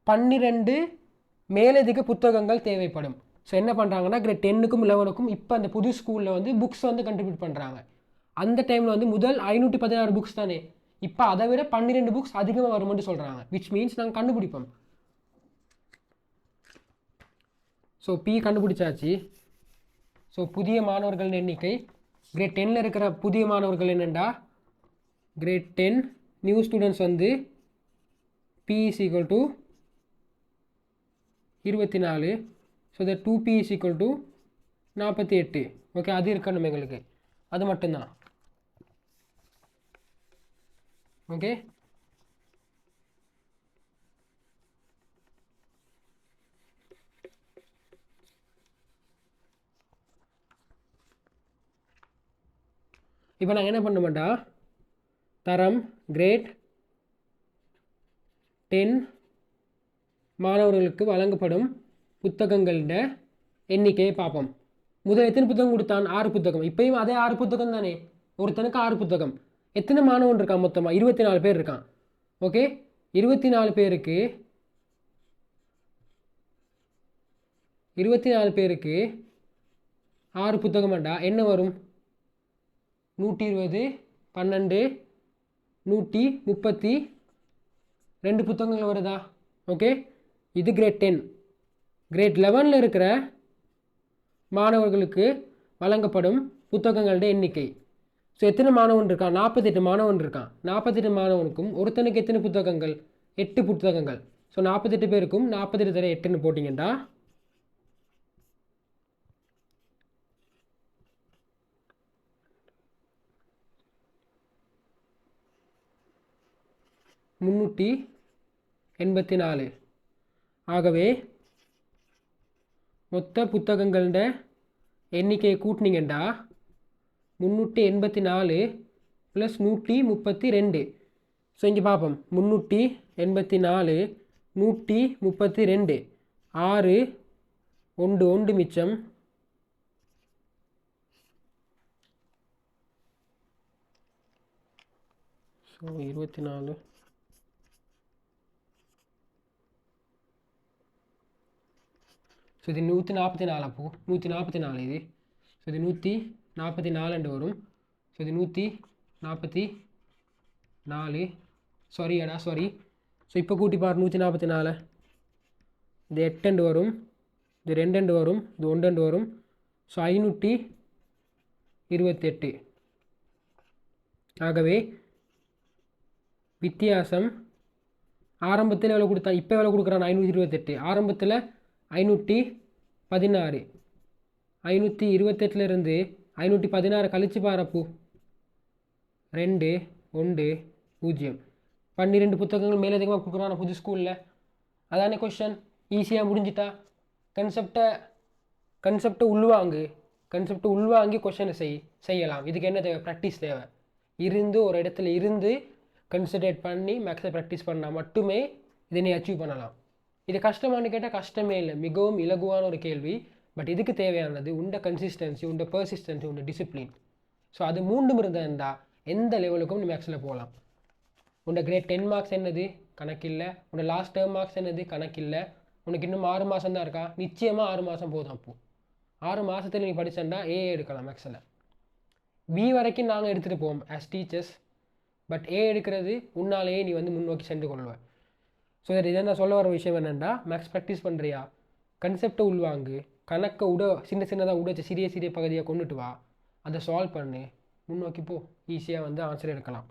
S1: 12 மேலதிக புத்தகங்கள் தேவைப்படும். ஸோ என்ன பண்ணுறாங்கன்னா கிரேட் 10க்கும் 11க்கும் இப்போ அந்த புது ஸ்கூலில் வந்து புக்ஸ் வந்து கண்ட்ரிபியூட் பண்ணுறாங்க. அந்த டைமில் வந்து முதல் 516 புக்ஸ் தானே, இப்போ அதை விட 12 புக்ஸ் அதிகமாக வரும்னு சொல்கிறாங்க. விச் மீன்ஸ் நாங்கள் கண்டுபிடிப்போம். ஸோ பி கண்டுபிடிச்சாச்சு. ஸோ புதிய மாணவர்கள் எண்ணிக்கை கிரேட் 10ல் இருக்கிற புதிய மாணவர்கள் என்னென்னா கிரேட் 10 நியூ ஸ்டூடெண்ட்ஸ் வந்து P is equal to 24. So the 2P is equal to 48. Okay, அது இருக்கணும் எங்களுக்கு, அது மட்டும்தான். ஓகே, இப்போ நாங்கள் என்ன பண்ண மாட்டோம், தரம் கிரேட் 10 மாணவர்களுக்கு வழங்கப்படும் புத்தகங்களோட எண்ணிக்கையை பார்ப்போம். முதல் எத்தனை புத்தகம் கொடுத்தான்? 6 புத்தகம். இப்போயும் அதே 6 புத்தகம் தானே, ஒருத்தனுக்கு 6 புத்தகம். எத்தனை மாணவன் இருக்கான்? மொத்தமாக 24 பேர் இருக்கான். ஓகே, 24 பேருக்கு 6 புத்தகமாண்டா என்ன வரும்? 120 12 132 புத்தகங்கள் வருதா? ஓகே, இது கிரேட் 10. கிரேட் 11ல் இருக்கிற மாணவர்களுக்கு வழங்கப்படும் புத்தகங்களோட எண்ணிக்கை. ஸோ எத்தனை மாணவன் இருக்கான்? 48 மாணவன் இருக்கான். 48 மாணவனுக்கும் ஒருத்தனுக்கு எத்தனை புத்தகங்கள்? 8 புத்தகங்கள். ஸோ 48 பேருக்கும் 48 தர 8ன்னு போட்டிங்கன்னா 384. ஆகவே மொத்த புத்தகங்களோட எண்ணிக்கையை கூட்டினீங்கன்னா 384 + 132. ஸோ இங்கே பார்ப்போம், 384 132 6 1 மிச்சம். ஸோ 24 ஸோ இது 144. அப்போ 144 இது. ஸோ இது 144 வரும். ஸோ இது 144. சாரி. ஸோ இப்போ கூட்டி பாரு, 144 இது 8 வரும், இது 2 வரும், இது 1 வரும். ஸோ 528. ஆகவே வித்தியாசம் ஆரம்பத்தில் எவ்வளோ கொடுத்தான், இப்போ எவ்வளோ கொடுக்குறான்? 528. ஆரம்பத்தில் 516. 528லேருந்து 516 கழிச்சு பாரப்போ 2 1 0. 12 புத்தகங்கள் மேலதிகமாக கொடுக்குறான் புது ஸ்கூலில். அதானே கொஸ்டின், ஈஸியாக முடிஞ்சிட்டா. கன்செப்டை உள்வாங்கி கொஸ்டினை செய்யலாம். இதுக்கு என்ன தேவை? ப்ராக்டிஸ் தேவை. ஒரு இடத்துல இருந்து கன்சன்ட்ரேட் பண்ணி மேக்ஸை ப்ராக்டிஸ் பண்ணால் மட்டுமே இதனை அச்சீவ் பண்ணலாம். இது கஷ்டமானு கேட்டால் கஷ்டமே இல்லை, மிகவும் இலகுவான ஒரு கேள்வி. பட் இதுக்கு தேவையானது உண்ட கன்சிஸ்டன்சி, உண்ட பர்சிஸ்டன்சி, உண்ட டிசிப்ளின். ஸோ அது மூண்டும் இருந்தால் எந்த லெவலுக்கும் நீ மேக்ஸில் போகலாம். உண்ட கிரேட் 10 மார்க்ஸ் என்னது? கணக்கில்லை. உன்னோட லாஸ்ட் டேர்ம் மார்க்ஸ் என்னது? கணக்கில்லை. உனக்கு இன்னும் 6 மாதம் தான் இருக்கா? நிச்சயமாக 6 மாதம் போதும். அப்போது 6 மாதத்தில் நீ படிச்சேன்டா ஏ எடுக்கலாம் மேக்ஸில். பி வரைக்கும் நாங்கள் எடுத்துகிட்டு போவோம் ஆஸ் டீச்சர்ஸ். பட் ஏ எடுக்கிறது உன்னாலேயே நீ வந்து முன்னோக்கி சென்று கொள்வேன். ஸோ இதை நான் சொல்ல வர விஷயம் என்னென்னா, மேக்ஸ் ப்ராக்டிஸ் பண்ணுறியா, கன்செப்டை உள்வாங்கு, கணக்கை சின்னதாக உடைச்சி சிறிய பகுதியாக கொண்டுட்டு வா, அதை சால்வ் பண்ணு, முன்னோக்கி போ, ஈஸியாக வந்து ஆன்சர் எடுக்கலாம்.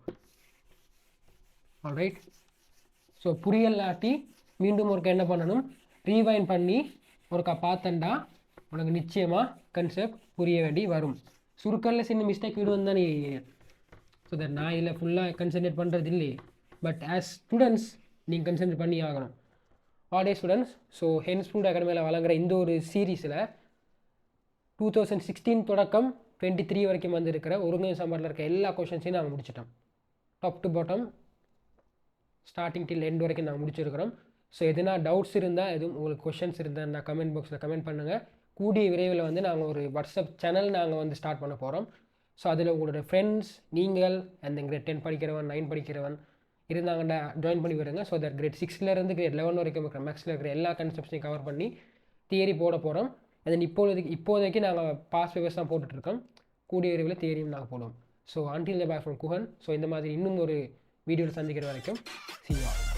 S1: ஆல்ரைட். ஸோ புரியலாட்டி மீண்டும் ஒருக்கா என்ன பண்ணணும், ரீவைண்ட் பண்ணி ஒருக்கா பார்த்தண்டா உனக்கு நிச்சயமாக கன்செப்ட் புரிய வேண்டி வரும். சுருக்கல்ல சின்ன மிஸ்டேக் விடுவோம் தான் நீ. ஸோ தட் நான் இல்லை ஃபுல்லாக கன்சன்ட்ரேட் பண்ணுறது இல்லை. பட் ஆஸ் ஸ்டூடெண்ட்ஸ் நீங்கள் கன்சன்ட்ரேட் பண்ணி ஆகணும். All day students. So hence food அகாடமியில் வழங்குற இந்த ஒரு சீரீஸில் 2016 தொடக்கம் 23 வரைக்கும் வந்திருக்கிற ஒருங்கிணைந்த சம்பளத்தில் இருக்க எல்லா கொஷின்ஸையும் நாங்கள் முடிச்சிட்டோம். Top to bottom, starting till end வரைக்கும் நாங்கள் முடிச்சிருக்கிறோம். ஸோ எதுனா டவுட்ஸ் இருந்தால், எதுவும் உங்களுக்கு கொஷின்ஸ் இருந்தால் நான் கமெண்ட் பாக்ஸில் கமெண்ட் பண்ணுங்கள். கூடிய விரைவில் வந்து நாங்கள் ஒரு வாட்ஸ்அப் சேனல் நாங்கள் வந்து ஸ்டார்ட் பண்ண போகிறோம். ஸோ அதில் உங்களோட ஃப்ரெண்ட்ஸ் நீங்கள் அந்த கிரேட் 10 படிக்கிறவன் 9 படிக்கிறவன் இருந்தாங்கன்னா ஜாயின் பண்ணி வருங்க. ஸோ தட் கிரேட் 6லேருந்து கிரேட் 11 வரைக்கும் இருக்கிற மேக்ஸில் இருக்கிற எல்லா கான்செப்ட்ஸையும் கவர் பண்ணி தியரி போட போகிறோம். அதன் இப்போதைக்கு நாங்கள் பாஸ் பேப்பர்ஸ் தான் போட்டுட்ருக்கோம். கூடிய விரைவில் தியரியும் நாங்கள் போடுவோம். So until the by from Guhan. So இந்த மாதிரி இன்னும் ஒரு வீடியோவில் சந்திக்கிற வரைக்கும் see you all.